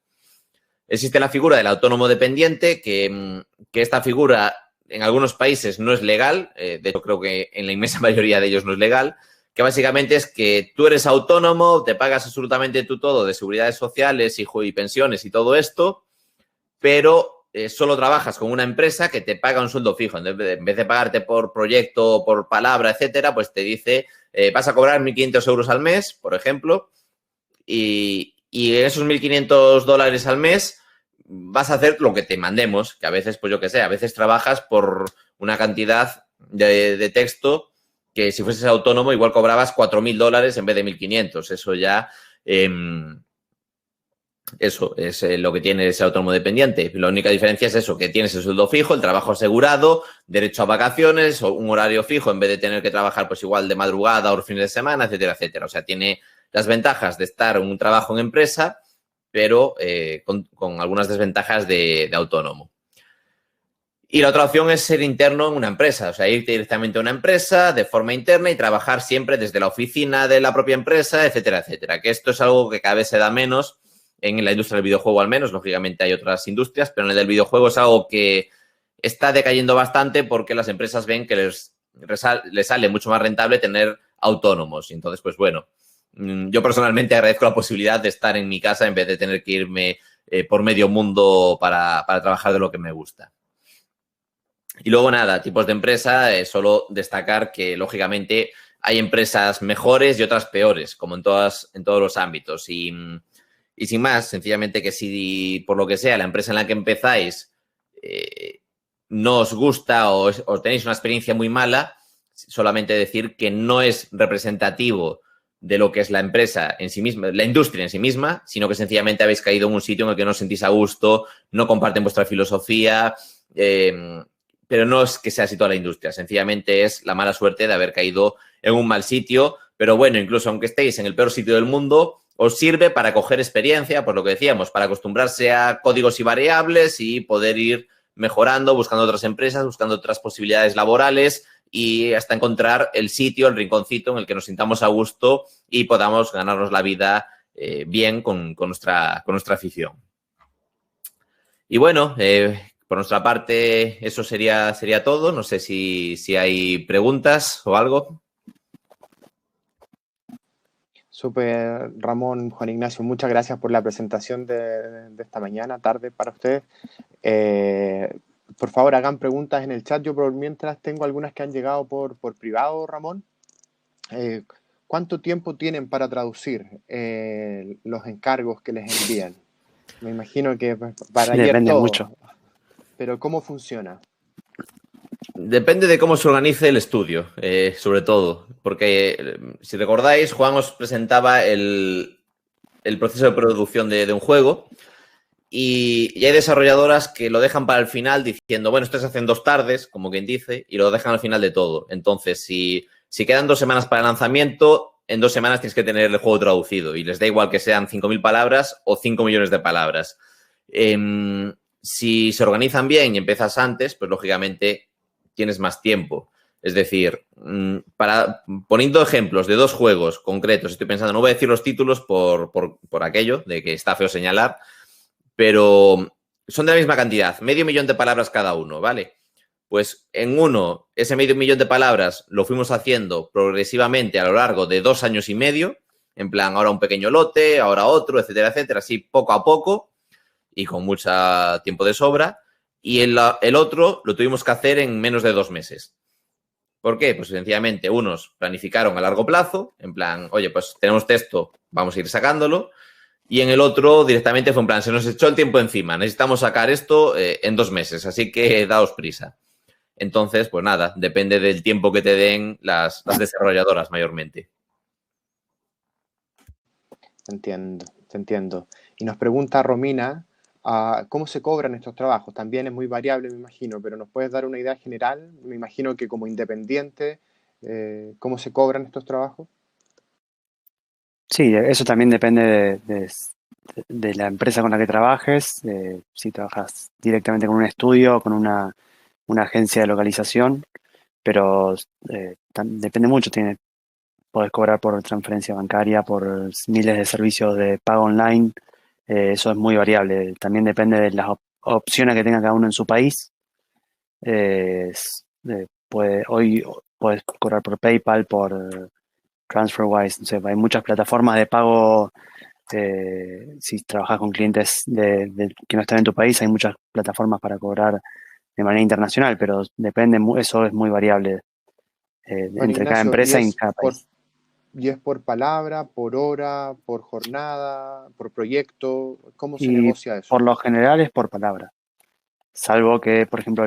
Speaker 3: Existe la figura del autónomo dependiente, que esta figura en algunos países no es legal, de hecho creo que en la inmensa mayoría de ellos no es legal, que básicamente es que tú eres autónomo, te pagas absolutamente tú todo de seguridades sociales y pensiones y todo esto, pero solo trabajas con una empresa que te paga un sueldo fijo. En vez de pagarte por proyecto, por palabra, etcétera, pues te dice, vas a cobrar 1.500 euros al mes, por ejemplo, y esos 1.500 dólares al mes vas a hacer lo que te mandemos, que a veces, pues yo qué sé, a veces trabajas por una cantidad de texto que si fueses autónomo igual cobrabas 4.000 dólares en vez de 1.500. Eso ya, eso es lo que tiene ese autónomo dependiente. La única diferencia es eso, que tienes el sueldo fijo, el trabajo asegurado, derecho a vacaciones, o un horario fijo en vez de tener que trabajar pues igual de madrugada o fines de semana, etcétera, etcétera. O sea, tiene las ventajas de estar en un trabajo en empresa, pero con algunas desventajas de autónomo. Y la otra opción es ser interno en una empresa, o sea, irte directamente a una empresa de forma interna y trabajar siempre desde la oficina de la propia empresa, etcétera, etcétera. Que esto es algo que cada vez se da menos en la industria del videojuego, al menos. Lógicamente hay otras industrias, pero en el del videojuego es algo que está decayendo bastante porque las empresas ven que les sale mucho más rentable tener autónomos. Y entonces, pues bueno, yo personalmente agradezco la posibilidad de estar en mi casa en vez de tener que irme por medio mundo para trabajar de lo que me gusta. Y luego, nada, tipos de empresa, solo destacar que, lógicamente, hay empresas mejores y otras peores, como en todos los ámbitos. Y sin más, sencillamente que si, por lo que sea, la empresa en la que empezáis no os gusta o tenéis una experiencia muy mala, solamente decir que no es representativo de lo que es la empresa en sí misma, la industria en sí misma, sino que sencillamente habéis caído en un sitio en el que no os sentís a gusto, no comparten vuestra filosofía, pero no es que sea así toda la industria, sencillamente es la mala suerte de haber caído en un mal sitio, pero bueno, incluso aunque estéis en el peor sitio del mundo, os sirve para coger experiencia, por lo que decíamos, para acostumbrarse a códigos y variables y poder ir mejorando, buscando otras empresas, buscando otras posibilidades laborales y hasta encontrar el sitio, el rinconcito en el que nos sintamos a gusto y podamos ganarnos la vida bien con nuestra afición. Y bueno, por nuestra parte eso sería todo. No sé si hay preguntas o algo.
Speaker 1: Súper, Ramón, Juan Ignacio, muchas gracias por la presentación de esta mañana, tarde para ustedes. Por favor, hagan preguntas en el chat. Yo por mientras tengo algunas que han llegado por privado, Ramón. ¿Cuánto tiempo tienen para traducir los encargos que les envían? Me imagino que para ayer
Speaker 2: Depende
Speaker 1: todo,
Speaker 2: mucho.
Speaker 1: pero ¿cómo funciona?
Speaker 3: Depende de cómo se organice el estudio, sobre todo. Porque, si recordáis, Juan os presentaba el proceso de producción de un juego y hay desarrolladoras que lo dejan para el final diciendo, bueno, esto se hace en 2 tardes, como quien dice, y lo dejan al final de todo. Entonces, si quedan 2 semanas para el lanzamiento, en 2 semanas tienes que tener el juego traducido y les da igual que sean 5.000 palabras o 5 millones de palabras. Si se organizan bien y empiezas antes, pues lógicamente tienes más tiempo. Es decir, poniendo ejemplos de 2 juegos concretos, estoy pensando, no voy a decir los títulos por aquello de que está feo señalar, pero son de la misma cantidad, 500.000 de palabras cada uno, ¿vale? Pues en uno, ese 500.000 de palabras lo fuimos haciendo progresivamente a lo largo de 2 años y medio, en plan, ahora un pequeño lote, ahora otro, etcétera, etcétera, así poco a poco y con mucho tiempo de sobra. Y el otro lo tuvimos que hacer en menos de 2 meses. ¿Por qué? Pues sencillamente unos planificaron a largo plazo, en plan, oye, pues tenemos texto, vamos a ir sacándolo. Y en el otro directamente fue en plan, se nos echó el tiempo encima, necesitamos sacar esto en 2 meses, así que daos prisa. Entonces, pues nada, depende del tiempo que te den las desarrolladoras mayormente.
Speaker 1: Te entiendo. Y nos pregunta Romina, ¿cómo se cobran estos trabajos? También es muy variable, me imagino, pero ¿nos puedes dar una idea general? Me imagino que como independiente, ¿cómo se cobran estos trabajos?
Speaker 2: Sí, eso también depende de la empresa con la que trabajes. Si trabajas directamente con un estudio, con una agencia de localización, pero depende mucho. Podés cobrar por transferencia bancaria, por miles de servicios de pago online. Eso es muy variable. También depende de las opciones que tenga cada uno en su país. Hoy puedes cobrar por PayPal, por TransferWise. No sé, hay muchas plataformas de pago. Si trabajas con clientes que no están en tu país, hay muchas plataformas para cobrar de manera internacional, pero depende, eso es muy variable
Speaker 1: Juan
Speaker 2: entre cada
Speaker 1: Ignacio,
Speaker 2: empresa y en cada país.
Speaker 1: ¿y es por palabra, por hora, por jornada, por proyecto? ¿Cómo se
Speaker 2: Y
Speaker 1: negocia eso?
Speaker 2: por lo general es por palabra, salvo que, por ejemplo,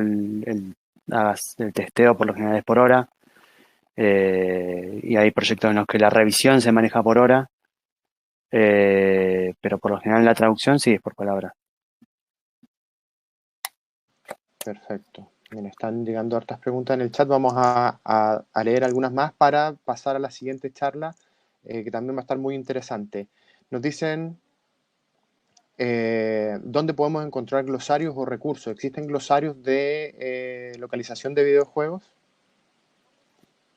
Speaker 2: hagas el testeo, por lo general es por hora, y hay proyectos en los que la revisión se maneja por hora, pero por lo general la traducción sí es por palabra.
Speaker 1: Perfecto. Bien, están llegando hartas preguntas en el chat. Vamos a leer algunas más para pasar a la siguiente charla, que también va a estar muy interesante. Nos dicen, ¿dónde podemos encontrar glosarios o recursos? ¿Existen glosarios de localización de videojuegos?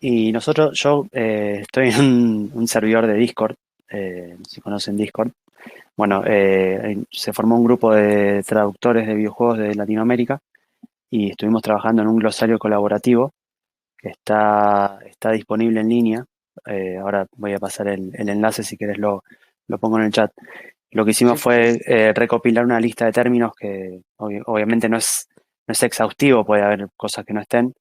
Speaker 2: Y yo estoy en un servidor de Discord, si conocen Discord. Bueno, se formó un grupo de traductores de videojuegos de Latinoamérica y estuvimos trabajando en un glosario colaborativo que está disponible en línea. Ahora voy a pasar el enlace, si querés lo pongo en el chat. Lo que hicimos
Speaker 1: Sí, por
Speaker 2: fue
Speaker 1: favor.
Speaker 2: recopilar una lista de términos que obviamente no es exhaustivo, puede haber cosas que no estén,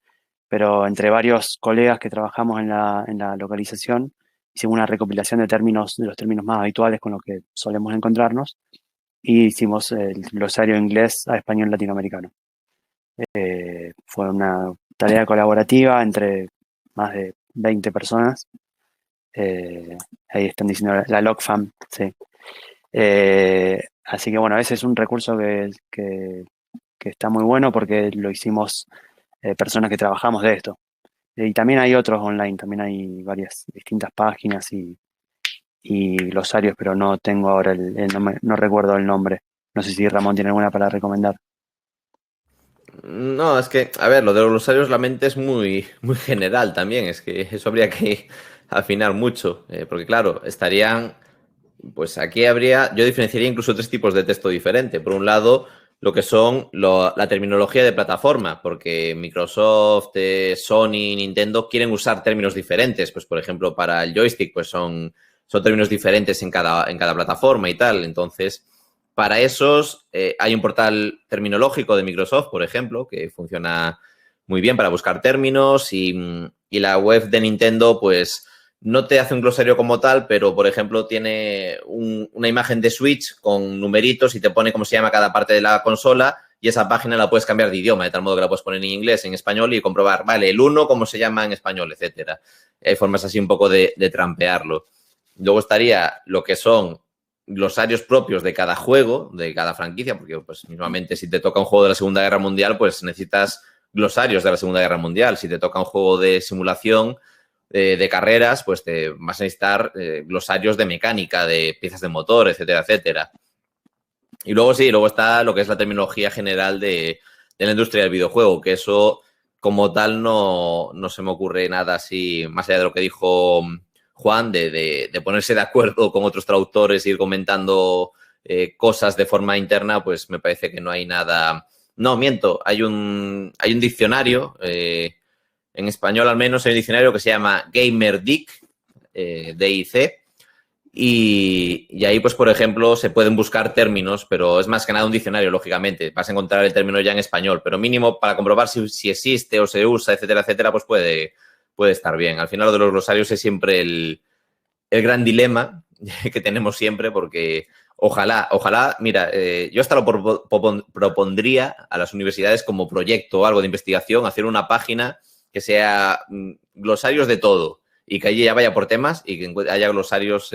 Speaker 2: pero entre varios colegas que trabajamos en la localización, hicimos una recopilación de los términos más habituales con los que solemos encontrarnos, y hicimos el glosario inglés a español latinoamericano. Fue una tarea colaborativa entre más de 20 personas. Ahí están diciendo la LogFam, sí. Así que bueno, ese es un recurso que está muy bueno porque lo hicimos personas que trabajamos de esto. Y también hay otros online, también hay varias distintas páginas y glosarios, pero no tengo ahora no recuerdo el nombre. No sé si Ramón tiene alguna para recomendar.
Speaker 3: No, es que, a ver, lo de los glosarios la mente es muy general también, es que eso habría que afinar mucho, porque claro, estarían, pues aquí habría, yo diferenciaría incluso tres tipos de texto diferente. Por un lado, lo que son la terminología de plataforma, porque Microsoft, Sony, Nintendo quieren usar términos diferentes, pues por ejemplo para el joystick, pues son términos diferentes en cada plataforma y tal, entonces... Para esos hay un portal terminológico de Microsoft, por ejemplo, que funciona muy bien para buscar términos y la web de Nintendo, pues no te hace un glosario como tal, pero por ejemplo tiene una imagen de Switch con numeritos y te pone cómo se llama cada parte de la consola y esa página la puedes cambiar de idioma, de tal modo que la puedes poner en inglés, en español y comprobar, vale, el 1 cómo se llama en español, etcétera. Hay formas así un poco de trampearlo. Luego estaría lo que son glosarios propios de cada juego, de cada franquicia, porque pues mismamente si te toca un juego de la Segunda Guerra Mundial, pues necesitas glosarios de la Segunda Guerra Mundial. Si te toca un juego de simulación, de carreras, pues te vas a necesitar glosarios de mecánica, de piezas de motor, etcétera, etcétera. Y luego sí, luego está lo que es la terminología general de la industria del videojuego, que eso como tal no se me ocurre nada así, más allá de lo que dijo Juan, de ponerse de acuerdo con otros traductores e ir comentando cosas de forma interna, pues me parece que no hay nada. No, miento, hay un diccionario, en español al menos, hay un diccionario que se llama GamerDic, DIC, y ahí, pues, por ejemplo, se pueden buscar términos, pero es más que nada un diccionario, lógicamente. Vas a encontrar el término ya en español, pero mínimo para comprobar si existe o se usa, etcétera, etcétera, pues puede estar bien. Al final, lo de los glosarios es siempre el gran dilema que tenemos siempre, porque ojalá, mira, yo hasta lo propondría a las universidades como proyecto o algo de investigación, hacer una página que sea glosarios de todo y que allí ya vaya por temas y que haya glosarios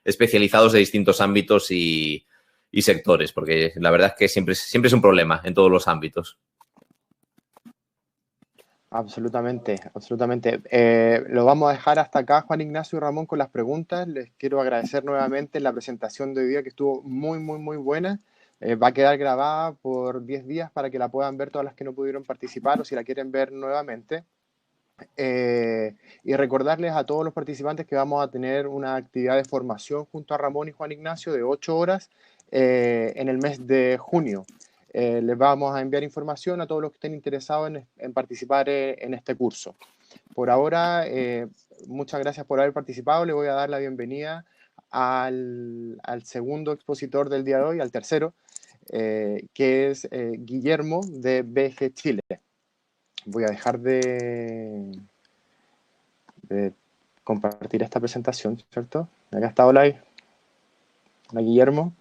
Speaker 3: especializados de distintos ámbitos y sectores, porque la verdad es que siempre es un problema en todos los ámbitos.
Speaker 1: Absolutamente, absolutamente. Lo vamos a dejar hasta acá, Juan Ignacio y Ramón, con las preguntas. Les quiero agradecer nuevamente la presentación de hoy día, que estuvo muy buena. Va a quedar grabada por 10 días para que la puedan ver todas las que no pudieron participar o si la quieren ver nuevamente. Y recordarles a todos los participantes que vamos a tener una actividad de formación junto a Ramón y Juan Ignacio de 8 horas en el mes de junio. Les vamos a enviar información a todos los que estén interesados en participar en este curso. Por ahora, muchas gracias por haber participado. Le voy a dar la bienvenida al segundo expositor del día de hoy, al tercero, que es Guillermo de BG Chile. Voy a dejar de compartir esta presentación, ¿cierto? Acá está, hola Guillermo.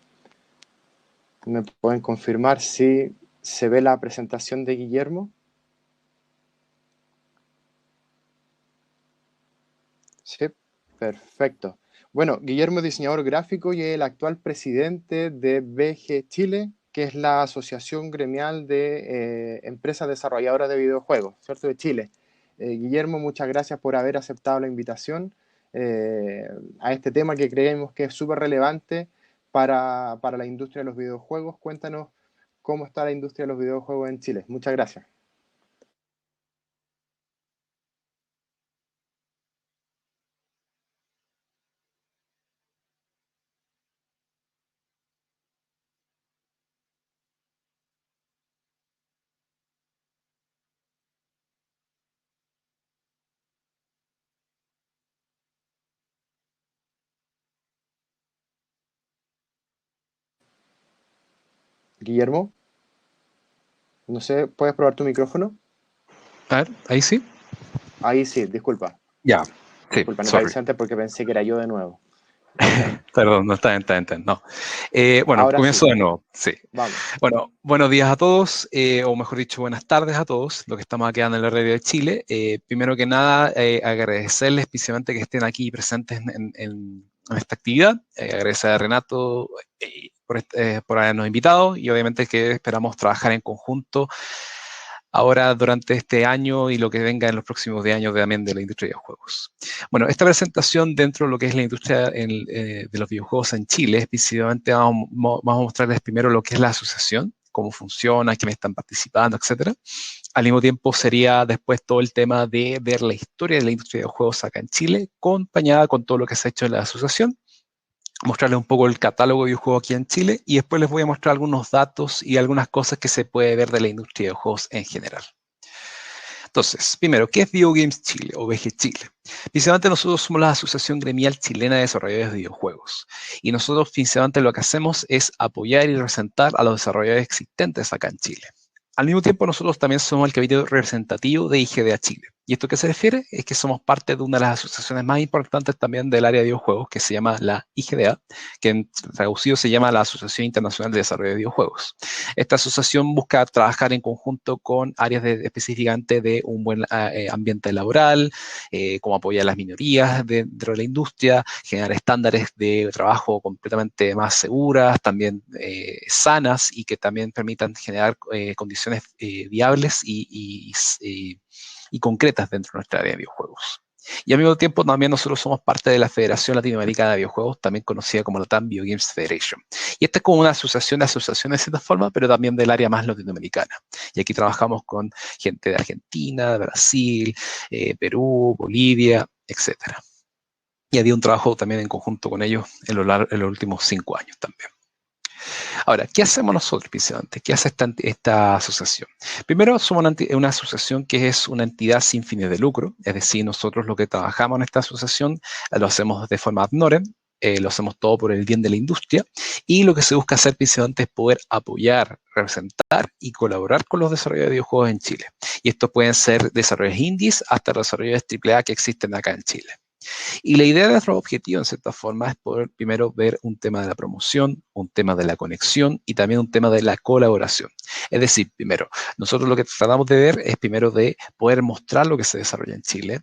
Speaker 1: ¿Me pueden confirmar si se ve la presentación de Guillermo? Sí, perfecto. Bueno, Guillermo es diseñador gráfico y es el actual presidente de BG Chile, que es la Asociación Gremial de Empresas Desarrolladoras de Videojuegos, ¿cierto? De Chile. Guillermo, muchas gracias por haber aceptado la invitación a este tema que creemos que es súper relevante para la industria de los videojuegos. Cuéntanos cómo está la industria de los videojuegos en Chile. Muchas gracias. Guillermo, no sé, ¿puedes probar tu micrófono?
Speaker 4: A ver, ahí sí.
Speaker 1: Ahí sí, disculpa.
Speaker 4: Ya, sí,
Speaker 1: Disculpa, no te
Speaker 4: sorry.
Speaker 1: avisé antes porque pensé que era yo de nuevo.
Speaker 4: Perdón, no está bien, no. Bueno,
Speaker 1: Ahora
Speaker 4: comienzo
Speaker 1: sí,
Speaker 4: de nuevo, sí.
Speaker 1: vamos.
Speaker 4: Bueno, buenos días a todos, o mejor dicho, buenas tardes a todos, los que estamos aquí en el horario de Chile. Primero que nada, agradecerles especialmente que estén aquí presentes en esta actividad. Agradecer a Renato por habernos invitado y obviamente que esperamos trabajar en conjunto ahora durante este año y lo que venga en los próximos 10 años también de la industria de videojuegos. Bueno, esta presentación dentro de lo que es la industria de los videojuegos en Chile, específicamente vamos a mostrarles primero lo que es la asociación, cómo funciona, quiénes están participando, etcétera. Al mismo tiempo sería después todo el tema de ver la historia de la industria de videojuegos acá en Chile, acompañada con todo lo que se ha hecho en la asociación, mostrarles un poco el catálogo de videojuegos aquí en Chile y después les voy a mostrar algunos datos y algunas cosas que se puede ver de la industria de videojuegos en general. Entonces, primero, ¿qué es VideoGames Chile o VG Chile? Principalmente nosotros somos la Asociación Gremial Chilena de Desarrolladores de Videojuegos y nosotros principalmente lo que hacemos es apoyar y representar a los desarrolladores existentes acá en Chile. Al mismo tiempo, nosotros también somos el capítulo representativo de IGDA Chile. ¿Y esto qué se refiere? Es que somos parte de una de las asociaciones más importantes también del área de videojuegos, que se llama la IGDA, que en traducido se llama la Asociación Internacional de Desarrollo de Videojuegos. Esta asociación busca trabajar en conjunto con áreas específicamente de un buen ambiente laboral, cómo apoyar a las minorías dentro de la industria, generar estándares de trabajo completamente más seguras, también sanas y que también permitan generar condiciones viables y concretas dentro de nuestra área de videojuegos. Y al mismo tiempo también nosotros somos parte de la Federación Latinoamericana de Videojuegos, también conocida como la LATAM Video Games Federation. Y esta es como una asociación de asociaciones de cierta forma, pero también del área más latinoamericana. Y aquí trabajamos con gente de Argentina, de Brasil, Perú, Bolivia, etc. Y había un trabajo también en conjunto con ellos en los últimos 5 años también. Ahora, ¿qué hacemos nosotros, principalmente? ¿Qué hace esta asociación? Primero, somos una asociación que es una entidad sin fines de lucro, es decir, nosotros lo que trabajamos en esta asociación lo hacemos de forma ad honorem, lo hacemos todo por el bien de la industria y lo que se busca hacer principalmente es poder apoyar, representar y colaborar con los desarrolladores de videojuegos en Chile. Y estos pueden ser desarrolladores indies hasta desarrolladores AAA que existen acá en Chile. Y la idea de nuestro objetivo, en cierta forma, es poder primero ver un tema de la promoción, un tema de la conexión y también un tema de la colaboración. Es decir, primero, nosotros lo que tratamos de ver es primero de poder mostrar lo que se desarrolla en Chile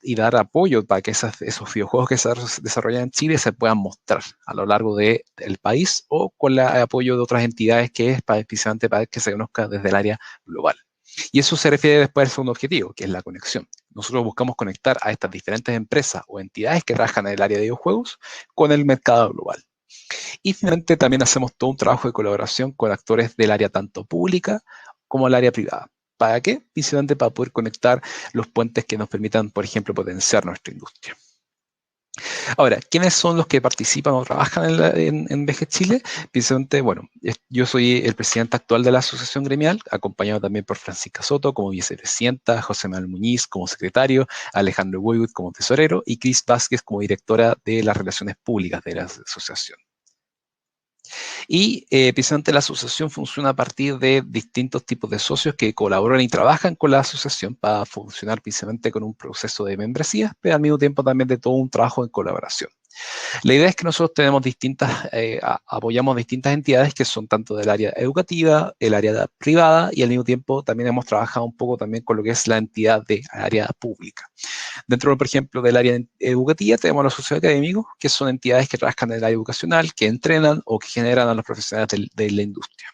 Speaker 4: y dar apoyo para que esos videojuegos que se desarrollan en Chile se puedan mostrar a lo largo del país o con el apoyo de otras entidades que es precisamente para que se conozca desde el área global. Y eso se refiere después al segundo objetivo, que es la conexión. Nosotros buscamos conectar a estas diferentes empresas o entidades que trabajan en el área de videojuegos con el mercado global. Y finalmente también hacemos todo un trabajo de colaboración con actores del área tanto pública como el área privada. ¿Para qué? Principalmente para poder conectar los puentes que nos permitan, por ejemplo, potenciar nuestra industria. Ahora, ¿quiénes son los que participan o trabajan en VG Chile? Principalmente, bueno, yo soy el presidente actual de la asociación gremial, acompañado también por Francisca Soto como vicepresidenta, José Manuel Muñiz como secretario, Alejandro Boywood como tesorero y Cris Vázquez como directora de las relaciones públicas de la asociación. Y precisamente la asociación funciona a partir de distintos tipos de socios que colaboran y trabajan con la asociación para funcionar precisamente con un proceso de membresía, pero al mismo tiempo también de todo un trabajo en colaboración. La idea es que nosotros tenemos apoyamos distintas entidades que son tanto del área educativa, el área privada y al mismo tiempo también hemos trabajado un poco también con lo que es la entidad de área pública. Dentro, por ejemplo, del área educativa tenemos a los socios académicos, que son entidades que trabajan en el área educacional, que entrenan o que generan a los profesionales de la industria.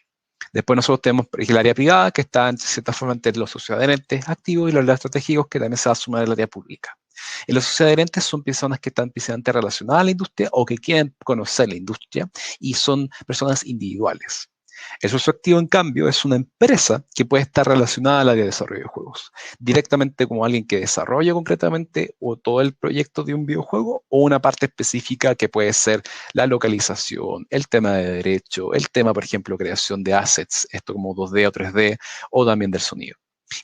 Speaker 4: Después nosotros tenemos el área privada, que está en cierta forma entre los socios adherentes activos y los estratégicos, que también se va a sumar al área pública. Y los socios adherentes son personas que están precisamente relacionadas a la industria o que quieren conocer la industria y son personas individuales. El socio activo, en cambio, es una empresa que puede estar relacionada al área de desarrollo de juegos, directamente como alguien que desarrolla concretamente o todo el proyecto de un videojuego o una parte específica que puede ser la localización, el tema de derecho, el tema, por ejemplo, creación de assets, esto como 2D o 3D, o también del sonido.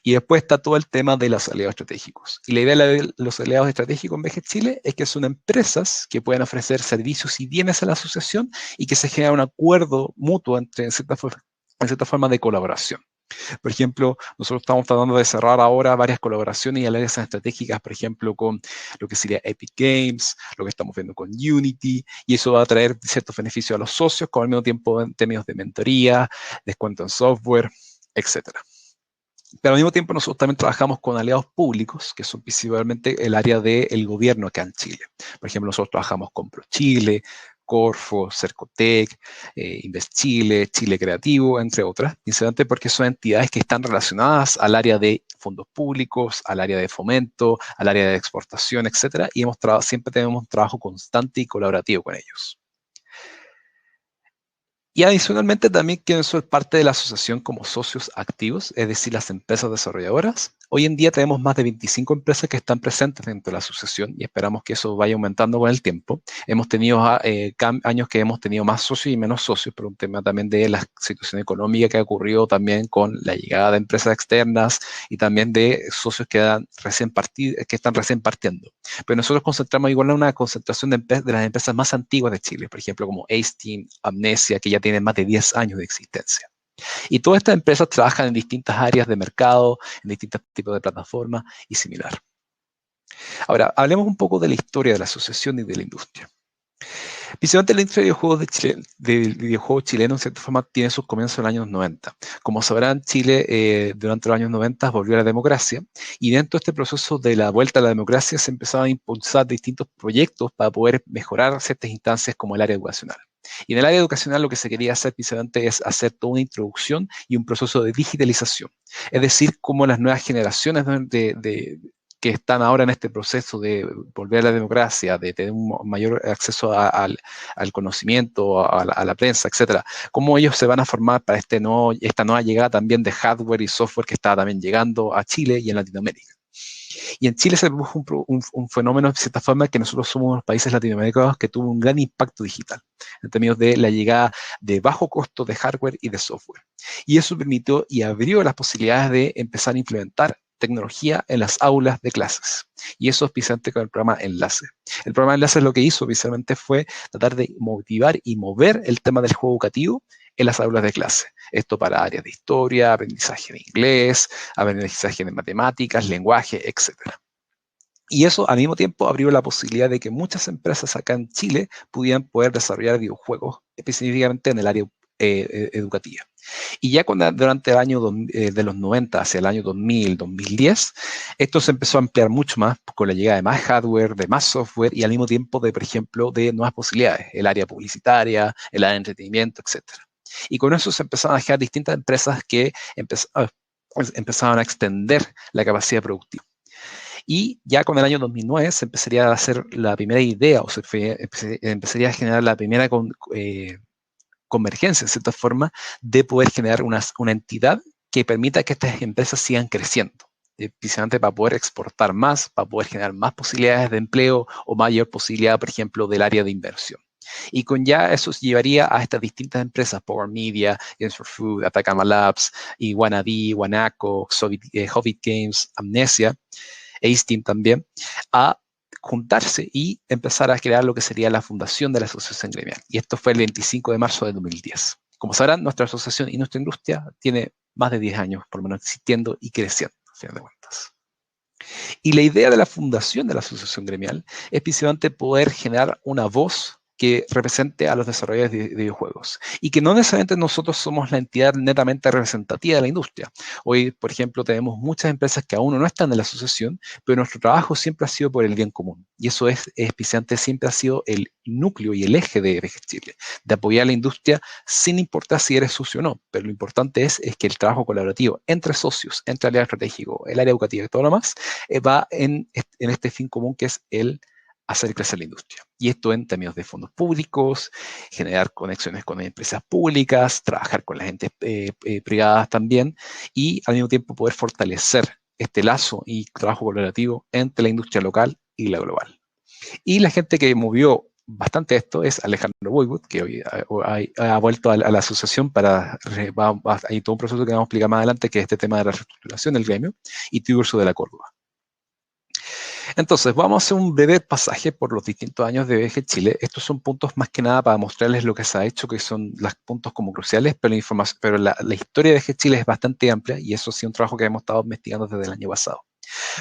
Speaker 4: Y después está todo el tema de los aliados estratégicos. Y la idea de los aliados estratégicos en VG Chile es que son empresas que pueden ofrecer servicios y bienes a la asociación y que se genera un acuerdo mutuo entre, en cierta forma de colaboración. Por ejemplo, nosotros estamos tratando de cerrar ahora varias colaboraciones y alianzas estratégicas, por ejemplo, con lo que sería Epic Games, lo que estamos viendo con Unity, y eso va a traer ciertos beneficios a los socios, como al mismo tiempo en términos de mentoría, descuento en software, etcétera. Pero al mismo tiempo nosotros también trabajamos con aliados públicos, que son principalmente el área del gobierno acá en Chile. Por ejemplo, nosotros trabajamos con ProChile, Corfo, Cercotec, Invest Chile, Chile Creativo, entre otras, principalmente porque son entidades que están relacionadas al área de fondos públicos, al área de fomento, al área de exportación, etcétera, y siempre tenemos un trabajo constante y colaborativo con ellos. Y adicionalmente también quieren ser parte de la asociación como socios activos, es decir, las empresas desarrolladoras. Hoy en día tenemos más de 25 empresas que están presentes dentro de la asociación y esperamos que eso vaya aumentando con el tiempo. Hemos tenido años que hemos tenido más socios y menos socios por un tema también de la situación económica que ha ocurrido también con la llegada de empresas externas y también de socios que están recién partiendo. Pero nosotros concentramos igual en una concentración de las empresas más antiguas de Chile, por ejemplo, como Ace-Team, Amnesia, que ya tienen más de 10 años de existencia. Y todas estas empresas trabajan en distintas áreas de mercado, en distintos tipos de plataformas y similar. Ahora, hablemos un poco de la historia de la asociación y de la industria. Principalmente la industria de videojuegos chileno, en cierta forma, tiene sus comienzos en los años 90. Como sabrán, Chile durante los años 90 volvió a la democracia y dentro de este proceso de la vuelta a la democracia se empezaron a impulsar distintos proyectos para poder mejorar ciertas instancias como el área educacional. Y en el área educacional lo que se quería hacer principalmente es hacer toda una introducción y un proceso de digitalización. Es decir, cómo las nuevas generaciones que están ahora en este proceso de volver a la democracia, de tener un mayor acceso al conocimiento, a la prensa, etcétera, cómo ellos se van a formar para esta nueva llegada también de hardware y software que está también llegando a Chile y en Latinoamérica. Y en Chile se produjo un fenómeno, de cierta forma, que nosotros somos uno de los países latinoamericanos que tuvo un gran impacto digital, en términos de la llegada de bajo costo de hardware y de software. Y eso permitió y abrió las posibilidades de empezar a implementar tecnología en las aulas de clases. Y eso es precisamente con el programa Enlace. El programa Enlace lo que hizo precisamente fue tratar de motivar y mover el tema del juego educativo en las aulas de clase. Esto para áreas de historia, aprendizaje de inglés, aprendizaje de matemáticas, lenguaje, etc. Y eso al mismo tiempo abrió la posibilidad de que muchas empresas acá en Chile pudieran poder desarrollar videojuegos, específicamente en el área educativa. Y ya durante el año de los 90 hacia el año 2000, 2010, esto se empezó a ampliar mucho más con la llegada de más hardware, de más software y al mismo tiempo de, por ejemplo, de nuevas posibilidades, el área publicitaria, el área de entretenimiento, etc. Y con eso se empezaron a generar distintas empresas que empezaban a extender la capacidad productiva. Y ya con el año 2009 se empezaría a hacer la primera idea o se empezaría a generar la primera convergencia, en cierta forma, de poder generar una entidad que permita que estas empresas sigan creciendo, precisamente para poder exportar más, para poder generar más posibilidades de empleo o mayor posibilidad, por ejemplo, del área de inversión. Y con ya eso llevaría a estas distintas empresas, Power Media, Games for Food, Atacama Labs, y Wannabe, Wanaco, Hobbit Games, Amnesia, Ace-Team también, a juntarse y empezar a crear lo que sería la fundación de la asociación gremial. Y esto fue el 25 de marzo de 2010. Como sabrán, nuestra asociación y nuestra industria tiene más de 10 años, por lo menos, existiendo y creciendo, a fin de cuentas. Y la idea de la fundación de la asociación gremial es principalmente poder generar una voz que represente a los desarrolladores de videojuegos y que no necesariamente nosotros somos la entidad netamente representativa de la industria. Hoy, por ejemplo, tenemos muchas empresas que aún no están en la asociación, pero nuestro trabajo siempre ha sido por el bien común. Y eso es especialmente, siempre ha sido el núcleo y el eje de VG Chile, de apoyar a la industria sin importar si eres socio o no. Pero lo importante es que el trabajo colaborativo entre socios, entre el área estratégico, el área educativa y todo lo demás, va en este fin común que es el hacer crecer la industria. Y esto en términos de fondos públicos, generar conexiones con empresas públicas, trabajar con las entes privadas también, y al mismo tiempo poder fortalecer este lazo y trabajo colaborativo entre la industria local y la global. Y la gente que movió bastante esto es Alejandro Boywood, que hoy ha vuelto a la asociación hay todo un proceso que vamos a explicar más adelante, que es este tema de la reestructuración del gremio, y Tiburcio de la Córdoba. Entonces, vamos a hacer un breve pasaje por los distintos años de VG Chile. Estos son puntos más que nada para mostrarles lo que se ha hecho, que son los puntos como cruciales, pero la historia de VG Chile es bastante amplia y eso sí es un trabajo que hemos estado investigando desde el año pasado.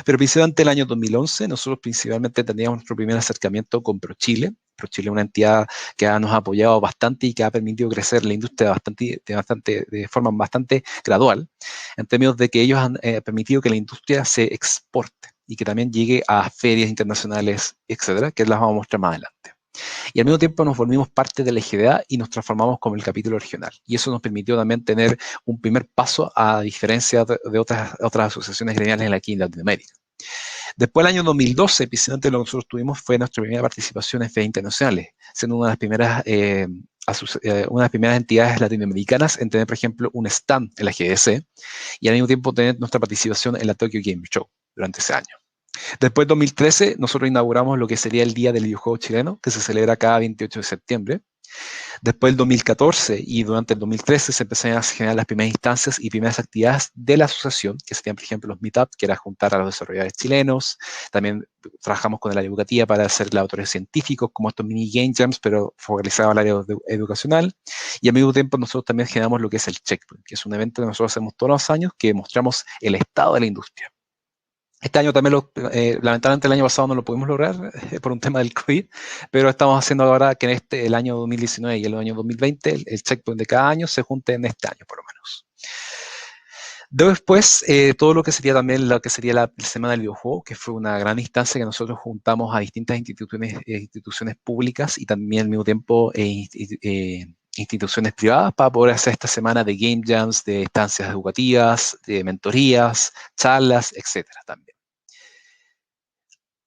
Speaker 4: Pero principalmente el año 2011, nosotros principalmente teníamos nuestro primer acercamiento con ProChile. ProChile es una entidad que nos ha apoyado bastante y que ha permitido crecer la industria de forma bastante gradual, en términos de que ellos han permitido que la industria se exporte y que también llegue a ferias internacionales, etcétera, que las vamos a mostrar más adelante. Y al mismo tiempo nos volvimos parte de la IGDA y nos transformamos como el capítulo regional. Y eso nos permitió también tener un primer paso a diferencia de otras asociaciones gremiales aquí en Latinoamérica. Después, el año 2012, precisamente lo que nosotros tuvimos fue nuestra primera participación en ferias internacionales, siendo una de las primeras entidades latinoamericanas en tener, por ejemplo, un stand en la GDC y al mismo tiempo tener nuestra participación en la Tokyo Game Show durante ese año. Después, en 2013, nosotros inauguramos lo que sería el Día del Videojuego Chileno, que se celebra cada 28 de septiembre. Después, el 2014 y durante el 2013 se empezaron a generar las primeras instancias y primeras actividades de la asociación, que serían, por ejemplo, los meetups, que era juntar a los desarrolladores chilenos. También trabajamos con el área educativa para hacer laboratorios científicos, como estos mini game jams, pero focalizados al área educacional. Y al mismo tiempo nosotros también generamos lo que es el Checkpoint, que es un evento que nosotros hacemos todos los años, que mostramos el estado de la industria. Este año también, lamentablemente el año pasado no lo pudimos lograr por un tema del COVID, pero estamos haciendo ahora que en el año 2019 y el año 2020, el checkpoint de cada año se junte en este año por lo menos. Después, todo lo que sería también la Semana del Videojuego, que fue una gran instancia que nosotros juntamos a distintas instituciones públicas y también al mismo tiempo instituciones privadas para poder hacer esta semana de game jams, de estancias educativas, de mentorías, charlas, etcétera también.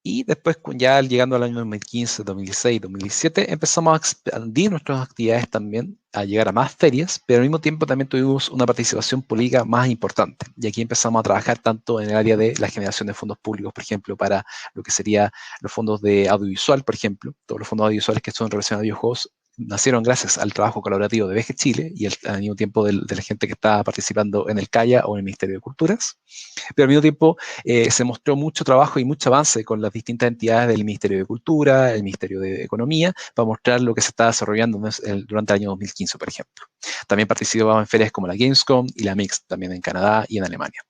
Speaker 4: Y después, ya llegando al año 2015, 2016, 2017, empezamos a expandir nuestras actividades también, a llegar a más ferias, pero al mismo tiempo también tuvimos una participación política más importante. Y aquí empezamos a trabajar tanto en el área de la generación de fondos públicos, por ejemplo, para lo que sería los fondos de audiovisual, por ejemplo, todos los fondos audiovisuales que son relacionados a videojuegos, nacieron gracias al trabajo colaborativo de VG Chile y al mismo tiempo de la gente que está participando en el CAIA o en el Ministerio de Culturas. Pero al mismo tiempo se mostró mucho trabajo y mucho avance con las distintas entidades del Ministerio de Cultura, el Ministerio de Economía, para mostrar lo que se está desarrollando durante el año 2015, por ejemplo. También participamos en ferias como la Gamescom y la Mix, también en Canadá y en Alemania.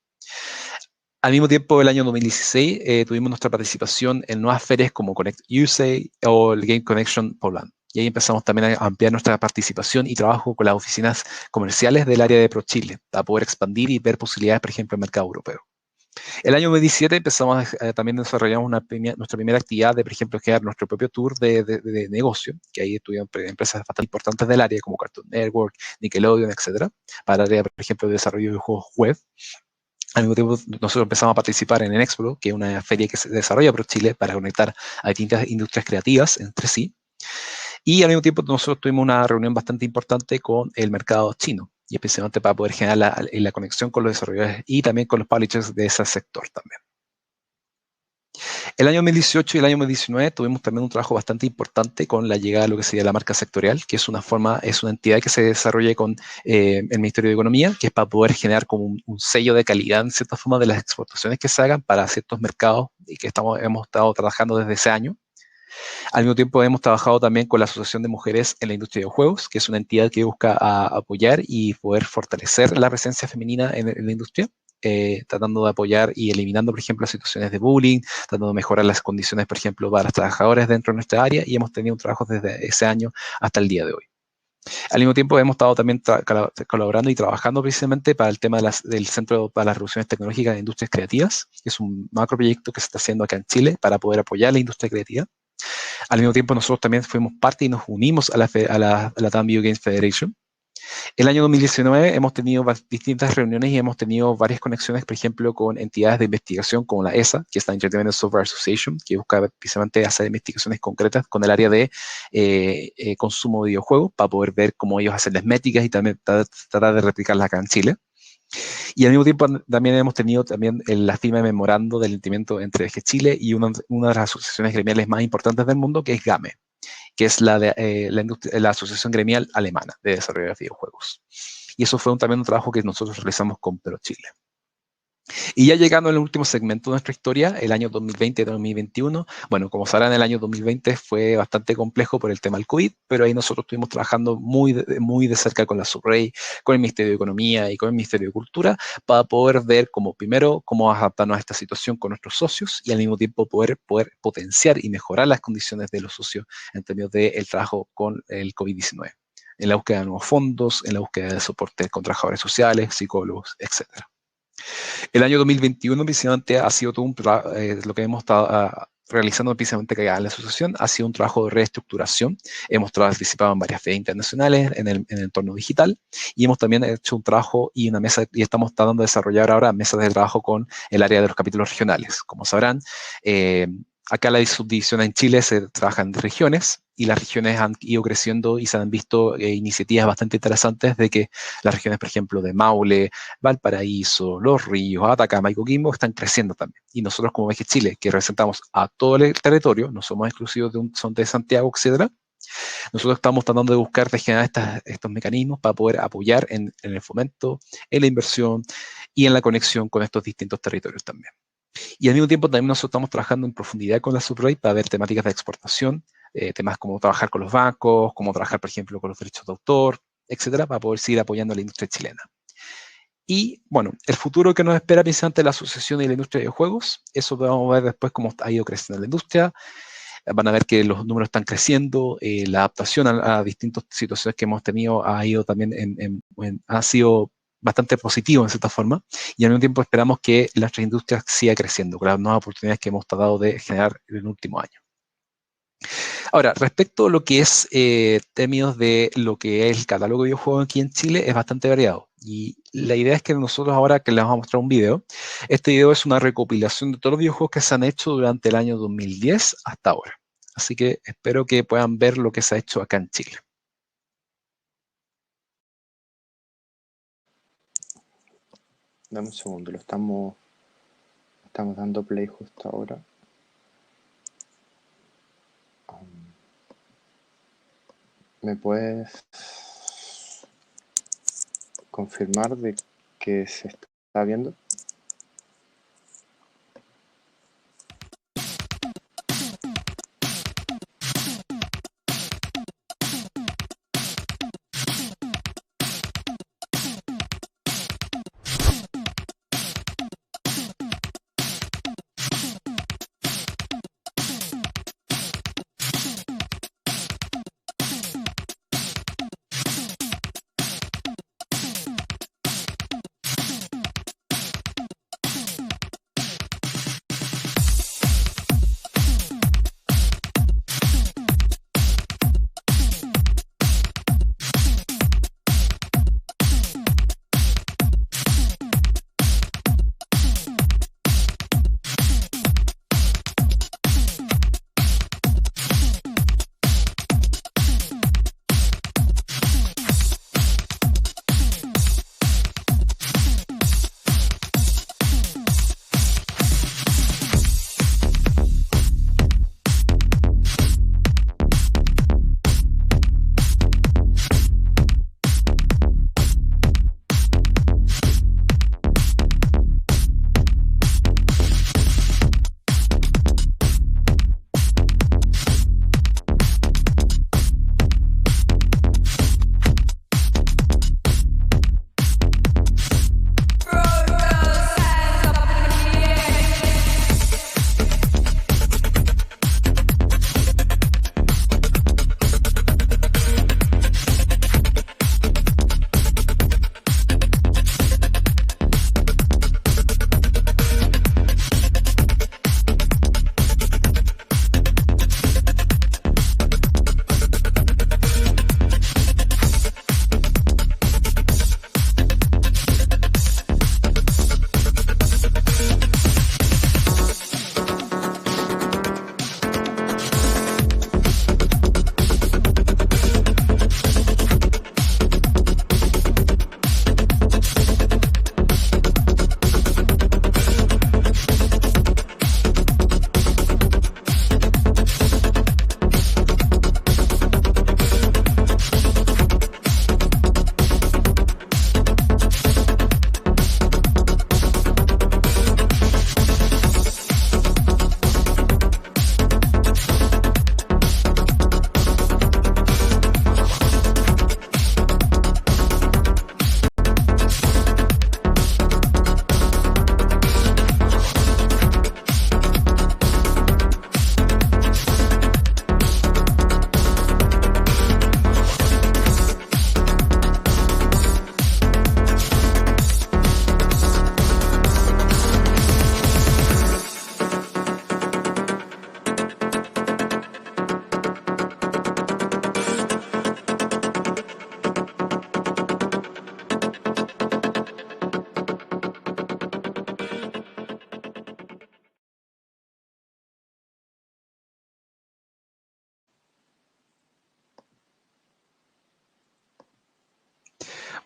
Speaker 4: Al mismo tiempo, el año 2016, tuvimos nuestra participación en nuevas ferias como Connect USA o el Game Connection Poland. Y ahí empezamos también a ampliar nuestra participación y trabajo con las oficinas comerciales del área de ProChile, para poder expandir y ver posibilidades, por ejemplo, en el mercado europeo. El año 2017 empezamos también desarrollamos nuestra primera actividad de, por ejemplo, crear nuestro propio tour de negocio, que ahí estuvieron empresas bastante importantes del área, como Cartoon Network, Nickelodeon, etcétera, para el área, por ejemplo, de desarrollo de juegos web. Al mismo tiempo, nosotros empezamos a participar en Enexpo, que es una feria que se desarrolla por Chile para conectar a distintas industrias creativas entre sí. Y al mismo tiempo, nosotros tuvimos una reunión bastante importante con el mercado chino, y especialmente para poder generar la conexión con los desarrolladores y también con los publishers de ese sector también. El año 2018 y el año 2019 tuvimos también un trabajo bastante importante con la llegada de lo que sería la marca sectorial, que es una entidad que se desarrolla con el Ministerio de Economía, que es para poder generar como un sello de calidad en cierta forma de las exportaciones que se hagan para ciertos mercados y que hemos estado trabajando desde ese año. Al mismo tiempo hemos trabajado también con la Asociación de Mujeres en la Industria de Videojuegos, que es una entidad que busca apoyar y poder fortalecer la presencia femenina en la industria, tratando de apoyar y eliminando, por ejemplo, situaciones de bullying, tratando de mejorar las condiciones, por ejemplo, para las trabajadoras dentro de nuestra área, y hemos tenido un trabajo desde ese año hasta el día de hoy. Al mismo tiempo hemos estado también colaborando y trabajando precisamente para el tema del Centro para las Revoluciones Tecnológicas de Industrias Creativas, que es un macro proyecto que se está haciendo acá en Chile para poder apoyar la industria creativa. Al mismo tiempo, nosotros también fuimos parte y nos unimos a la Latam Video Games Federation. El año 2019 hemos tenido distintas reuniones y hemos tenido varias conexiones, por ejemplo, con entidades de investigación como la ESA, que es la Entertainment Software Association, que busca precisamente hacer investigaciones concretas con el área de consumo de videojuegos para poder ver cómo ellos hacen las métricas y también tratar de replicarlas acá en Chile. Y al mismo tiempo también hemos tenido la firma de memorando del entendimiento entre VG Chile y una de las asociaciones gremiales más importantes del mundo, que es GAME, que es la asociación gremial alemana de desarrollo de videojuegos. Y eso fue también un trabajo que nosotros realizamos con ProChile. Y ya llegando al último segmento de nuestra historia, el año 2020 y 2021, bueno, como sabrán, el año 2020 fue bastante complejo por el tema del COVID, pero ahí nosotros estuvimos trabajando muy de cerca con la SUBREI, con el Ministerio de Economía y con el Ministerio de Cultura, para poder ver cómo, primero, cómo adaptarnos a esta situación con nuestros socios y al mismo tiempo poder potenciar y mejorar las condiciones de los socios en términos del trabajo con el COVID-19, en la búsqueda de nuevos fondos, en la búsqueda de soporte con trabajadores sociales, psicólogos, etcétera. El año 2021 precisamente ha sido todo lo que hemos estado realizando precisamente acá en la asociación ha sido un trabajo de reestructuración. Hemos participado en varias ferias internacionales en el entorno digital y hemos también hecho un trabajo y una mesa, y estamos tratando de desarrollar ahora mesas de trabajo con el área de los capítulos regionales. Como sabrán, acá la subdivisión en Chile se trabaja en regiones y las regiones han ido creciendo y se han visto iniciativas bastante interesantes de que las regiones, por ejemplo, de Maule, Valparaíso, Los Ríos, Atacama y Coquimbo están creciendo también. Y nosotros como VG Chile, que representamos a todo el territorio, no somos exclusivos son de Santiago, etcétera, nosotros estamos tratando de buscar, de generar estos mecanismos para poder apoyar en el fomento, en la inversión y en la conexión con estos distintos territorios también. Y al mismo tiempo también nosotros estamos trabajando en profundidad con la SUBREI para ver temáticas de exportación, temas como trabajar con los bancos, como trabajar, por ejemplo, con los derechos de autor, etcétera, para poder seguir apoyando a la industria chilena. Y bueno, el futuro que nos espera precisamente la asociación y la industria de videojuegos, eso vamos a ver después cómo ha ido creciendo la industria. Van a ver que los números están creciendo, la adaptación a distintas situaciones que hemos tenido ha ido también ha sido bastante positivo en cierta forma, y al mismo tiempo esperamos que nuestra industria siga creciendo con las nuevas oportunidades que hemos tratado de generar en el último año. Ahora, respecto a lo que es términos de lo que es el catálogo de videojuegos aquí en Chile, es bastante variado. Y la idea es que nosotros ahora que les vamos a mostrar un video, este video es una recopilación de todos los videojuegos que se han hecho durante el año 2010 hasta ahora. Así que espero que puedan ver lo que se ha hecho acá en Chile.
Speaker 1: Dame un segundo, lo estamos dando play justo ahora. ¿Me puedes confirmar de que se está viendo?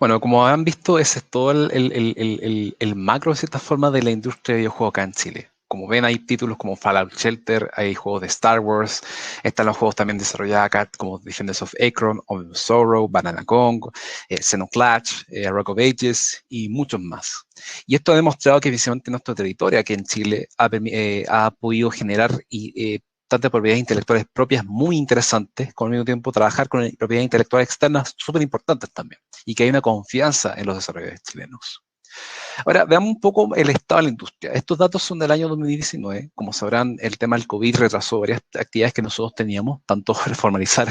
Speaker 4: Bueno, como han visto, ese es todo el macro, de cierta forma, de la industria de videojuegos acá en Chile. Como ven, hay títulos como Fallout Shelter, hay juegos de Star Wars, están los juegos también desarrollados acá como Defenders of Akron, Omen of Sorrow, Banana Kong, Xenoclash, Rock of Ages y muchos más. Y esto ha demostrado que precisamente nuestro territorio aquí en Chile ha podido generar tantas propiedades intelectuales propias muy interesantes, con al mismo tiempo trabajar con propiedades intelectuales externas súper importantes también, y que hay una confianza en los desarrolladores chilenos. Ahora, veamos un poco el estado de la industria. Estos datos son del año 2019. Como sabrán, el tema del COVID retrasó varias actividades que nosotros teníamos, tanto reformalizar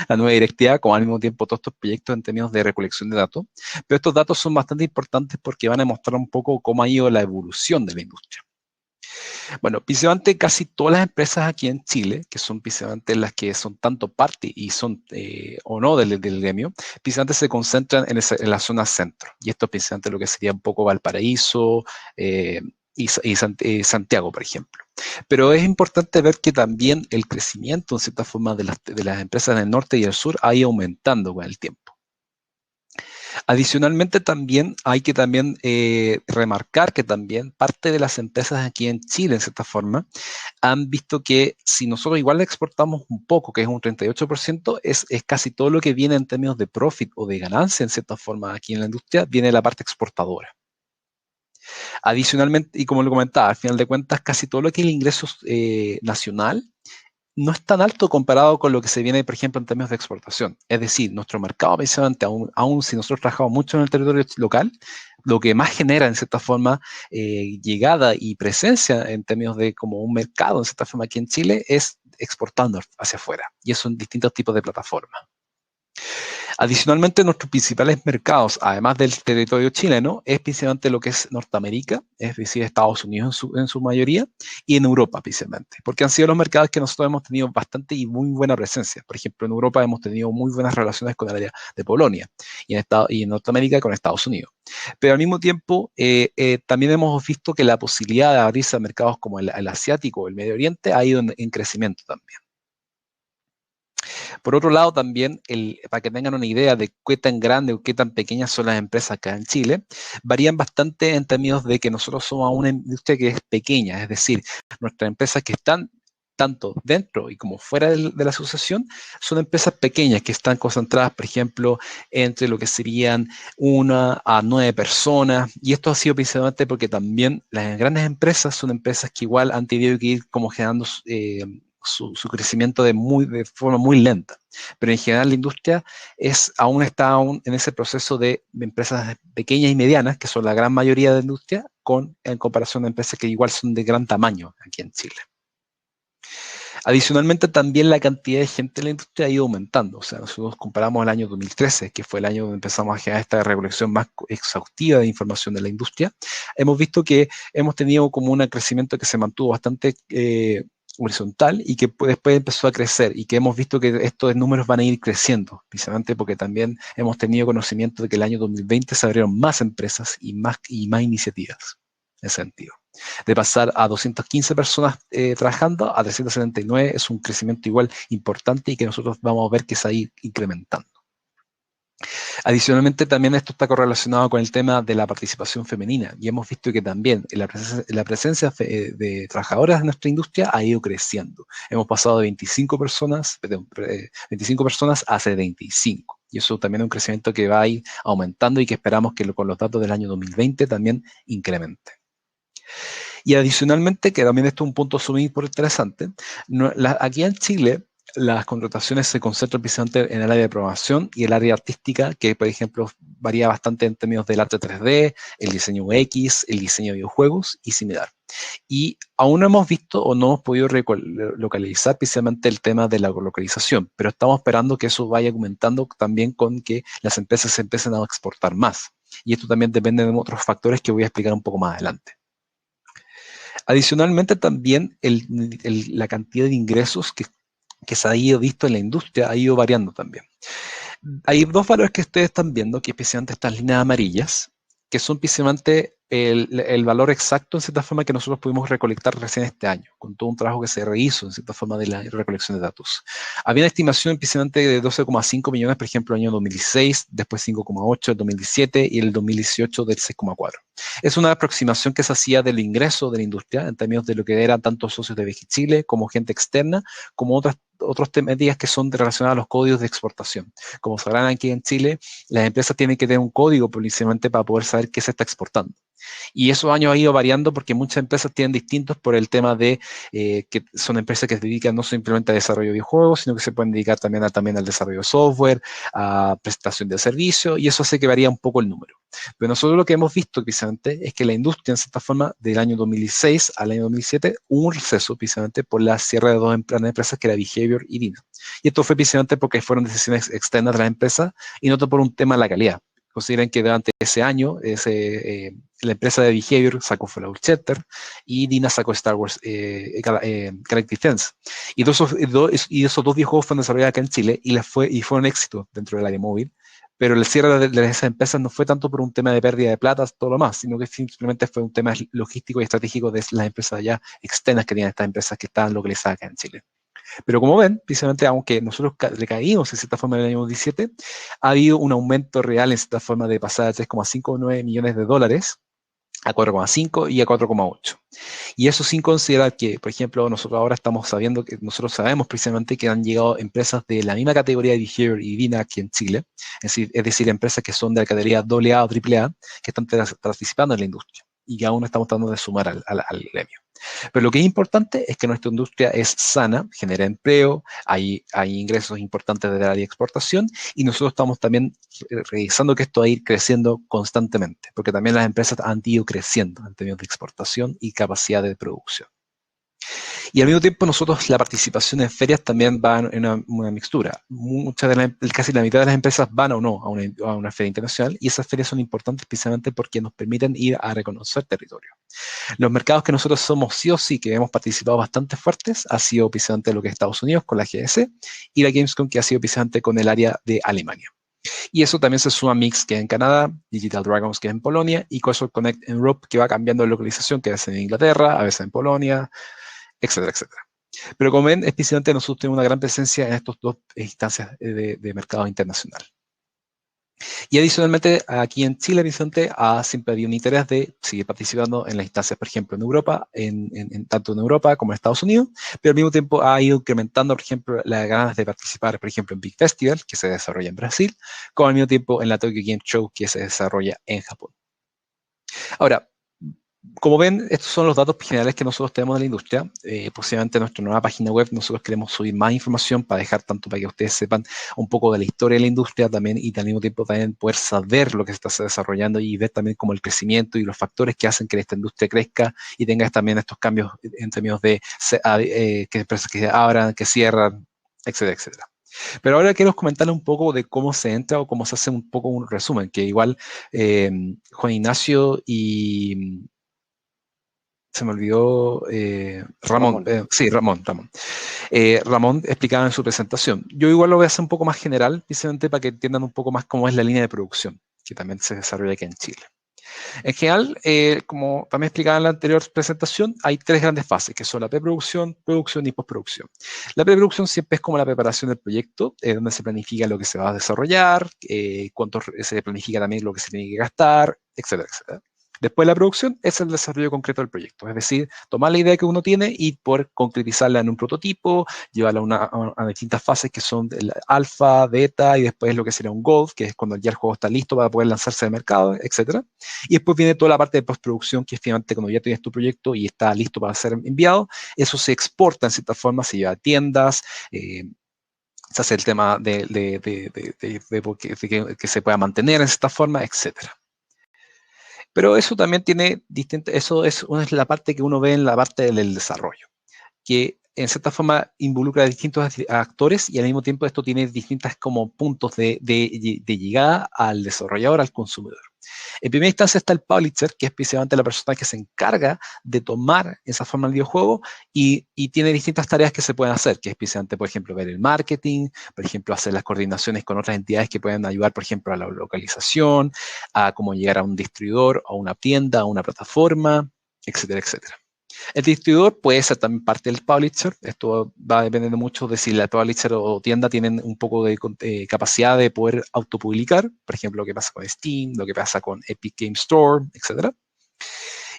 Speaker 4: la nueva directiva como al mismo tiempo todos estos proyectos en términos de recolección de datos. Pero estos datos son bastante importantes porque van a mostrar un poco cómo ha ido la evolución de la industria. Bueno, principalmente casi todas las empresas aquí en Chile, que son principalmente las que son tanto parte y son o no del gremio, principalmente se concentran en la zona centro. Y esto es principalmente lo que sería un poco Valparaíso y Santiago, por ejemplo. Pero es importante ver que también el crecimiento, en cierta forma, de las empresas en el norte y el sur ha ido aumentando con el tiempo. Adicionalmente, también hay que remarcar que también parte de las empresas aquí en Chile, en cierta forma, han visto que si nosotros igual exportamos un poco, que es un 38%, es casi todo lo que viene en términos de profit o de ganancia, en cierta forma, aquí en la industria, viene de la parte exportadora. Adicionalmente, y como lo comentaba, al final de cuentas, casi todo lo que es el ingreso nacional no es tan alto comparado con lo que se viene, por ejemplo, en términos de exportación. Es decir, nuestro mercado, precisamente, aún si nosotros trabajamos mucho en el territorio local, lo que más genera, en cierta forma, llegada y presencia en términos de como un mercado, en cierta forma, aquí en Chile, es exportando hacia afuera. Y eso en distintos tipos de plataformas. Adicionalmente, nuestros principales mercados, además del territorio chileno, es principalmente lo que es Norteamérica, es decir, Estados Unidos en su mayoría, y en Europa principalmente, porque han sido los mercados que nosotros hemos tenido bastante y muy buena presencia. Por ejemplo, en Europa hemos tenido muy buenas relaciones con el área de Polonia, y en Norteamérica con Estados Unidos. Pero al mismo tiempo, también hemos visto que la posibilidad de abrirse a mercados como el asiático o el Medio Oriente ha ido en crecimiento también. Por otro lado, también, para que tengan una idea de qué tan grande o qué tan pequeñas son las empresas acá en Chile, varían bastante en términos de que nosotros somos una industria que es pequeña, es decir, nuestras empresas que están tanto dentro y como fuera de la asociación, son empresas pequeñas que están concentradas, por ejemplo, entre lo que serían 1 a 9 personas, y esto ha sido principalmente porque también las grandes empresas son empresas que igual han tenido que ir como generando su crecimiento de forma muy lenta. Pero en general la industria aún está en ese proceso de empresas pequeñas y medianas, que son la gran mayoría de la industria, en comparación a empresas que igual son de gran tamaño aquí en Chile. Adicionalmente, también la cantidad de gente en la industria ha ido aumentando. O sea, nosotros comparamos el año 2013, que fue el año donde empezamos a generar esta recolección más exhaustiva de información de la industria. Hemos visto que hemos tenido como un crecimiento que se mantuvo bastante horizontal y que después empezó a crecer, y que hemos visto que estos números van a ir creciendo, precisamente porque también hemos tenido conocimiento de que el año 2020 se abrieron más empresas y más iniciativas en ese sentido. De pasar a 215 personas trabajando a 379 es un crecimiento igual importante y que nosotros vamos a ver que se va a ir incrementando. Adicionalmente, también esto está correlacionado con el tema de la participación femenina, y hemos visto que también la presencia de trabajadoras en nuestra industria ha ido creciendo. Hemos pasado de 25 personas a 25, y eso también es un crecimiento que va a ir aumentando y que esperamos que con los datos del año 2020 también incremente. Y adicionalmente, que también esto es un punto súper interesante, aquí en Chile las contrataciones se concentran precisamente en el área de programación y el área artística, que por ejemplo varía bastante en términos del arte 3D, el diseño UX, el diseño de videojuegos y similar. Y aún no hemos visto o no hemos podido localizar precisamente el tema de la localización, pero estamos esperando que eso vaya aumentando también con que las empresas se empiecen a exportar más. Y esto también depende de otros factores que voy a explicar un poco más adelante. Adicionalmente, también la cantidad de ingresos que se ha ido visto en la industria ha ido variando también. Hay dos valores que ustedes están viendo, que especialmente estas líneas amarillas, que son precisamente el valor exacto, en cierta forma, que nosotros pudimos recolectar recién este año, con todo un trabajo que se rehizo, en cierta forma, de la recolección de datos. Había una estimación precisamente de 12,5 millones, por ejemplo, el año 2016, después 5,8 el 2017 y el 2018 del 6,4. Es una aproximación que se hacía del ingreso de la industria en términos de lo que eran tanto socios de Vicky Chile como gente externa, como otras temáticas que son relacionadas a los códigos de exportación. Como sabrán, aquí en Chile, las empresas tienen que tener un código precisamente para poder saber qué se está exportando. Y esos años ha ido variando porque muchas empresas tienen distintos por el tema de que son empresas que se dedican no simplemente a desarrollo de videojuegos, sino que se pueden dedicar también al desarrollo de software, a prestación de servicios, y eso hace que varía un poco el número. Pero nosotros lo que hemos visto precisamente es que la industria, en cierta forma, del año 2016 al año 2007, hubo un receso precisamente por la cierre de dos empresas que era Behavior y Dina. Y esto fue precisamente porque fueron decisiones externas de las empresas y no por un tema de la calidad. Consideren que durante ese año la empresa de Behavior sacó Fallout Shelter y Dina sacó Star Wars Galactic Defense. Y esos dos videojuegos fueron desarrollados acá en Chile y fue un éxito dentro del área móvil. Pero el cierre de esas empresas no fue tanto por un tema de pérdida de plata, todo lo más, sino que simplemente fue un tema logístico y estratégico de las empresas allá externas que tenían estas empresas que estaban localizadas acá en Chile. Pero como ven, precisamente aunque nosotros le caímos en cierta forma en el año 2017, ha habido un aumento real en cierta forma de pasar de 3,59 millones de dólares a 4,5 y a 4,8. Y eso sin considerar que, por ejemplo, nosotros ahora nosotros sabemos precisamente que han llegado empresas de la misma categoría de Behavior y Dina aquí en Chile, es decir, empresas que son de la categoría AA o AAA, que están participando en la industria y que aún estamos tratando de sumar al gremio. Pero lo que es importante es que nuestra industria es sana, genera empleo, hay ingresos importantes del área de exportación y nosotros estamos también revisando que esto va a ir creciendo constantemente, porque también las empresas han ido creciendo en términos de exportación y capacidad de producción. Y al mismo tiempo nosotros la participación en ferias también va en una mixtura. Casi la mitad de las empresas van o no a una feria internacional y esas ferias son importantes precisamente porque nos permiten ir a reconocer territorio. Los mercados que nosotros somos sí o sí, que hemos participado bastante fuertes, ha sido precisamente lo que es Estados Unidos con la GS y la Gamescom, que ha sido precisamente con el área de Alemania. Y eso también se suma a Mix, que es en Canadá, Digital Dragons, que es en Polonia, y Console Connect en Europe, que va cambiando de localización, que es en Inglaterra, a veces en Polonia, etcétera, etcétera. Pero como ven, especialmente nosotros tenemos una gran presencia en estas dos instancias de mercado internacional. Y adicionalmente, aquí en Chile, Vicente, ha siempre habido un interés de seguir participando en las instancias, por ejemplo, en Europa, tanto en Europa como en Estados Unidos, pero al mismo tiempo ha ido incrementando, por ejemplo, las ganas de participar, por ejemplo, en Big Festival, que se desarrolla en Brasil, como al mismo tiempo en la Tokyo Game Show, que se desarrolla en Japón. Ahora, como ven, estos son los datos generales que nosotros tenemos de la industria. Posiblemente en nuestra nueva página web nosotros queremos subir más información para dejar tanto para que ustedes sepan un poco de la historia de la industria también y al mismo tiempo también poder saber lo que se está desarrollando y ver también como el crecimiento y los factores que hacen que esta industria crezca y tenga también estos cambios en términos de que empresas que abran, que cierran, etcétera, etcétera. Pero ahora quiero comentarles un poco de cómo se entra o cómo se hace un poco un resumen, que igual Juan Ignacio y... Se me olvidó Ramón. Sí, Ramón. Ramón explicaba en su presentación. Yo igual lo voy a hacer un poco más general, precisamente para que entiendan un poco más cómo es la línea de producción, que también se desarrolla aquí en Chile. En general, como también explicaba en la anterior presentación, hay tres grandes fases, que son la preproducción, producción y postproducción. La preproducción siempre es como la preparación del proyecto, donde se planifica lo que se va a desarrollar, cuánto se planifica también lo que se tiene que gastar, etcétera, etcétera. Después la producción es el desarrollo concreto del proyecto, es decir, tomar la idea que uno tiene y poder concretizarla en un prototipo, llevarla a distintas fases que son el alfa, beta y después lo que sería un gold, que es cuando ya el juego está listo para poder lanzarse al mercado, etc. Y después viene toda la parte de postproducción, que es finalmente cuando ya tienes tu proyecto y está listo para ser enviado, eso se exporta en cierta forma, se lleva a tiendas, se hace el tema de que se pueda mantener en cierta forma, etcétera. Pero eso también tiene eso es la parte que uno ve en la parte del desarrollo, que en cierta forma involucra a distintos actores y al mismo tiempo esto tiene distintas como puntos de llegada al desarrollador, al consumidor. En primera instancia está el publisher, que es precisamente la persona que se encarga de tomar esa forma el videojuego y tiene distintas tareas que se pueden hacer, que es precisamente, por ejemplo, ver el marketing, por ejemplo, hacer las coordinaciones con otras entidades que pueden ayudar, por ejemplo, a la localización, a cómo llegar a un distribuidor, a una tienda, a una plataforma, etcétera, etcétera. El distribuidor puede ser también parte del publisher. Esto va dependiendo mucho de si la publisher o tienda tienen un poco de capacidad de poder autopublicar. Por ejemplo, lo que pasa con Steam, lo que pasa con Epic Game Store, etc.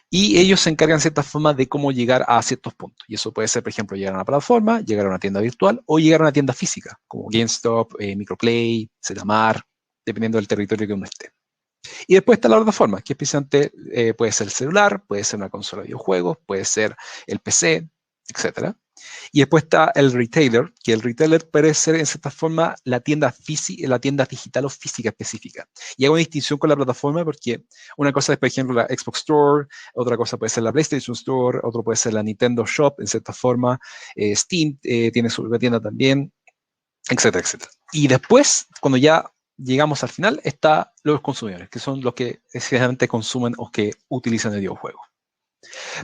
Speaker 4: Y ellos se encargan de ciertas formas de cómo llegar a ciertos puntos. Y eso puede ser, por ejemplo, llegar a una plataforma, llegar a una tienda virtual o llegar a una tienda física, como GameStop, Microplay, Zmart, dependiendo del territorio que uno esté. Y después está la plataforma, que es precisamente puede ser el celular, puede ser una consola de videojuegos, puede ser el PC, etc. Y después está el retailer, que el retailer puede ser en cierta forma la tienda digital o física específica. Y hago una distinción con la plataforma porque una cosa es, por ejemplo, la Xbox Store, otra cosa puede ser la PlayStation Store, otro puede ser la Nintendo Shop, en cierta forma. Steam tiene su propia tienda también, etcétera, etcétera. Y después, cuando ya llegamos al final, están los consumidores, que son los que esencialmente consumen o que utilizan el videojuego.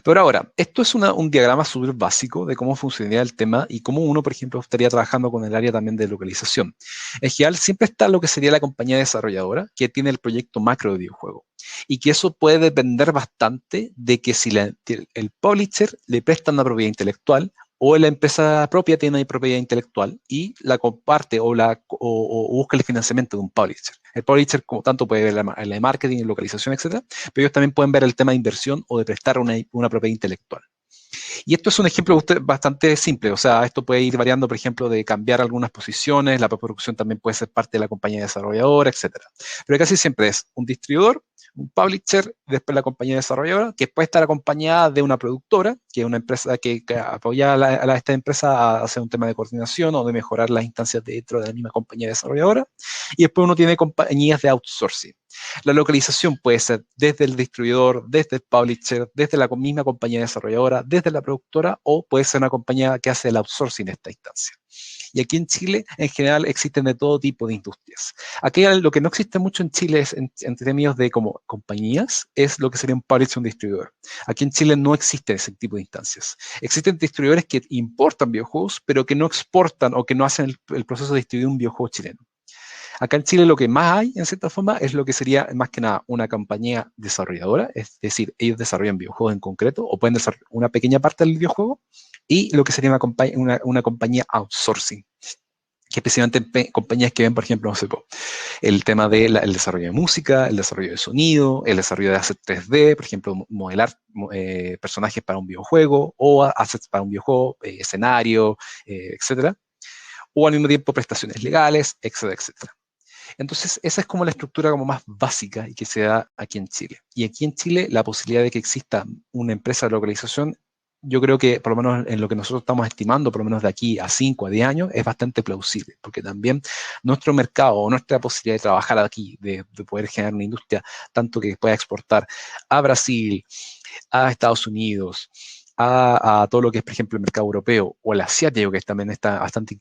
Speaker 4: Pero ahora, esto es un diagrama súper básico de cómo funcionaría el tema y cómo uno, por ejemplo, estaría trabajando con el área también de localización. En general, siempre está lo que sería la compañía desarrolladora, que tiene el proyecto macro de videojuego. Y que eso puede depender bastante de que si el publisher le presta una propiedad intelectual o la empresa propia tiene propiedad intelectual y la comparte o busca el financiamiento de un publisher. El publisher, como tanto, puede ver la de marketing, localización, etcétera, pero ellos también pueden ver el tema de inversión o de prestar una propiedad intelectual. Y esto es un ejemplo bastante simple, o sea, esto puede ir variando, por ejemplo, de cambiar algunas posiciones, la producción también puede ser parte de la compañía desarrolladora, etcétera. Pero casi siempre es un distribuidor, un publisher, después la compañía desarrolladora, que puede estar acompañada de una productora, que es una empresa que apoya a esta empresa a hacer un tema de coordinación o de mejorar las instancias dentro de la misma compañía desarrolladora. Y después uno tiene compañías de outsourcing. La localización puede ser desde el distribuidor, desde el publisher, desde la misma compañía desarrolladora, desde la productora, o puede ser una compañía que hace el outsourcing en esta instancia. Y aquí en Chile, en general, existen de todo tipo de industrias. Aquí lo que no existe mucho en Chile es, en términos de como compañías, es lo que sería un publisher o un distribuidor. Aquí en Chile no existe ese tipo de instancias. Existen distribuidores que importan videojuegos, pero que no exportan o que no hacen el proceso de distribuir un videojuego chileno. Acá en Chile lo que más hay, en cierta forma, es lo que sería más que nada una compañía desarrolladora, es decir, ellos desarrollan videojuegos en concreto o pueden desarrollar una pequeña parte del videojuego, y lo que sería una compañía outsourcing, que especialmente compañías que ven, por ejemplo, no sé, el tema del desarrollo de música, el desarrollo de sonido, el desarrollo de assets 3D, por ejemplo, modelar personajes para un videojuego o assets para un videojuego, escenario, etcétera, o al mismo tiempo prestaciones legales, etcétera, etcétera. Entonces, esa es como la estructura como más básica y que se da aquí en Chile. Y aquí en Chile, la posibilidad de que exista una empresa de localización, yo creo que por lo menos en lo que nosotros estamos estimando, por lo menos de aquí a 5 a 10 años, es bastante plausible, porque también nuestro mercado o nuestra posibilidad de trabajar aquí, de poder generar una industria tanto que pueda exportar a Brasil, a Estados Unidos, a todo lo que es, por ejemplo, el mercado europeo o el asiático, que también está bastante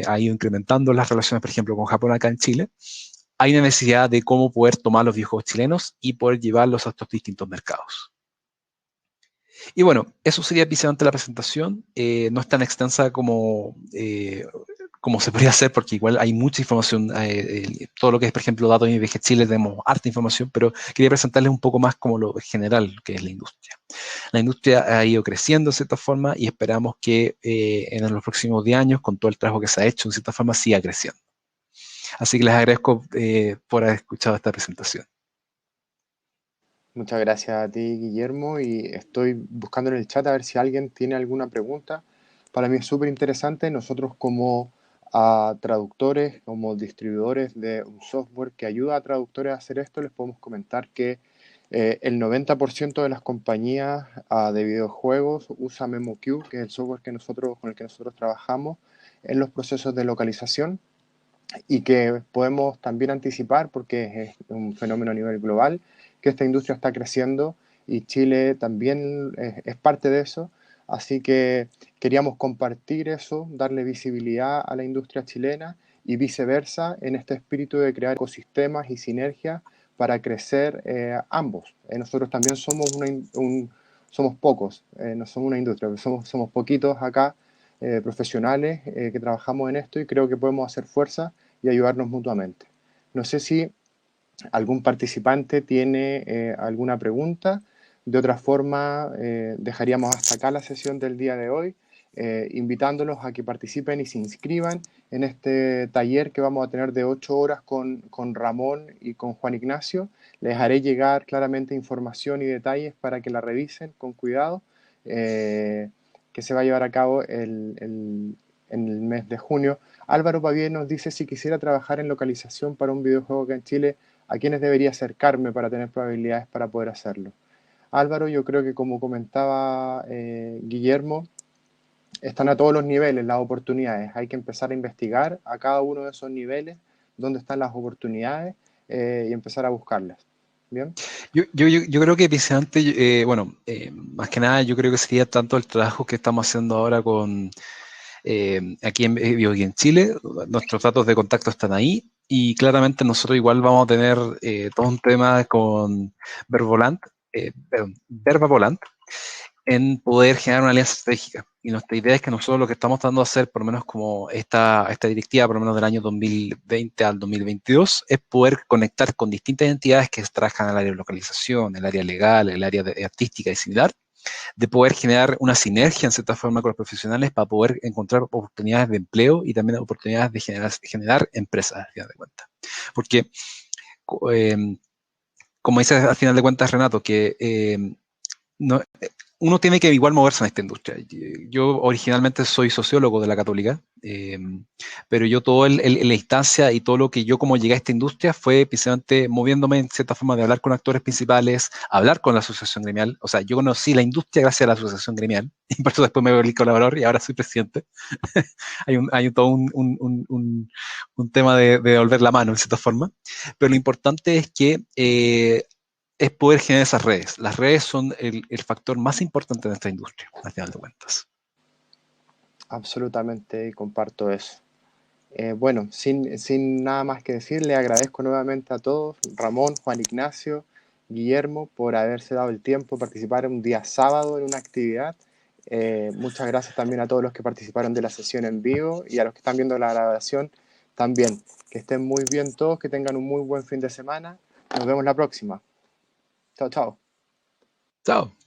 Speaker 4: ha ido incrementando las relaciones, por ejemplo, con Japón acá en Chile, hay una necesidad de cómo poder tomar los videojuegos chilenos y poder llevarlos a estos distintos mercados. Y bueno, eso sería precisamente la presentación. No es tan extensa como se podría hacer, porque igual hay mucha información. Todo lo que es, por ejemplo, datos de IBG Chile, tenemos harta información, pero quería presentarles un poco más como lo general que es la industria. La industria ha ido creciendo de cierta forma y esperamos que en los próximos 10 años, con todo el trabajo que se ha hecho, en cierta forma, siga creciendo. Así que les agradezco por haber escuchado esta presentación.
Speaker 1: Muchas gracias a ti, Guillermo, y estoy buscando en el chat a ver si alguien tiene alguna pregunta. Para mí es súper interesante. Nosotros como traductores, como distribuidores de un software que ayuda a traductores a hacer esto, les podemos comentar que el 90% de las compañías de videojuegos usa MemoQ, que es el software con el que nosotros trabajamos en los procesos de localización, y que podemos también anticipar, porque es un fenómeno a nivel global, que esta industria está creciendo y Chile también es parte de eso. Así que queríamos compartir eso, darle visibilidad a la industria chilena y viceversa en este espíritu de crear ecosistemas y sinergias para crecer ambos. Nosotros también somos, somos pocos, no somos una industria, somos poquitos acá, profesionales que trabajamos en esto y creo que podemos hacer fuerza y ayudarnos mutuamente. No sé si algún participante tiene alguna pregunta. De otra forma, dejaríamos hasta acá la sesión del día de hoy, invitándolos a que participen y se inscriban en este taller que vamos a tener de 8 horas con Ramón y con Juan Ignacio. Les haré llegar claramente información y detalles para que la revisen con cuidado, que se va a llevar a cabo en el mes de junio. Álvaro Pavía nos dice: si quisiera trabajar en localización para un videojuego acá en Chile, ¿a quiénes debería acercarme para tener probabilidades para poder hacerlo? Álvaro, yo creo que como comentaba Guillermo, están a todos los niveles las oportunidades. Hay que empezar a investigar a cada uno de esos niveles dónde están las oportunidades y empezar a buscarlas. ¿Bien?
Speaker 4: Yo creo que precisamente, más que nada, yo creo que sería tanto el trabajo que estamos haciendo ahora con aquí en Chile. Nuestros datos de contacto están ahí y claramente nosotros igual vamos a tener todo un tema con Verbavolant en poder generar una alianza estratégica. Y nuestra idea es que nosotros lo que estamos tratando de hacer, por lo menos como esta directiva, por lo menos del año 2020 al 2022, es poder conectar con distintas entidades que trabajan en el área de localización, el área legal, el área artística y similar, de poder generar una sinergia en cierta forma con los profesionales para poder encontrar oportunidades de empleo y también oportunidades de generar empresas, al final de cuentas. Porque, como dices al final de cuentas, Renato, que no, uno tiene que igual moverse en esta industria. Yo originalmente soy sociólogo de la Católica, pero yo todo la instancia y todo lo que yo como llegué a esta industria fue precisamente moviéndome en cierta forma de hablar con actores principales, hablar con la asociación gremial. O sea, yo conocí la industria gracias a la asociación gremial y por eso después me volví colaborador y ahora soy presidente. hay todo un tema de devolver la mano en cierta forma, pero lo importante es que es poder generar esas redes. Las redes son el factor más importante de nuestra industria, al final de cuentas.
Speaker 1: Absolutamente, y comparto eso. Bueno, sin nada más que decir, le agradezco nuevamente a todos, Ramón, Juan Ignacio, Guillermo, por haberse dado el tiempo, participar un día sábado en una actividad. Muchas gracias también a todos los que participaron de la sesión en vivo y a los que están viendo la grabación también. Que estén muy bien todos, que tengan un muy buen fin de semana. Nos vemos la próxima. Chao, chao.
Speaker 4: Chao.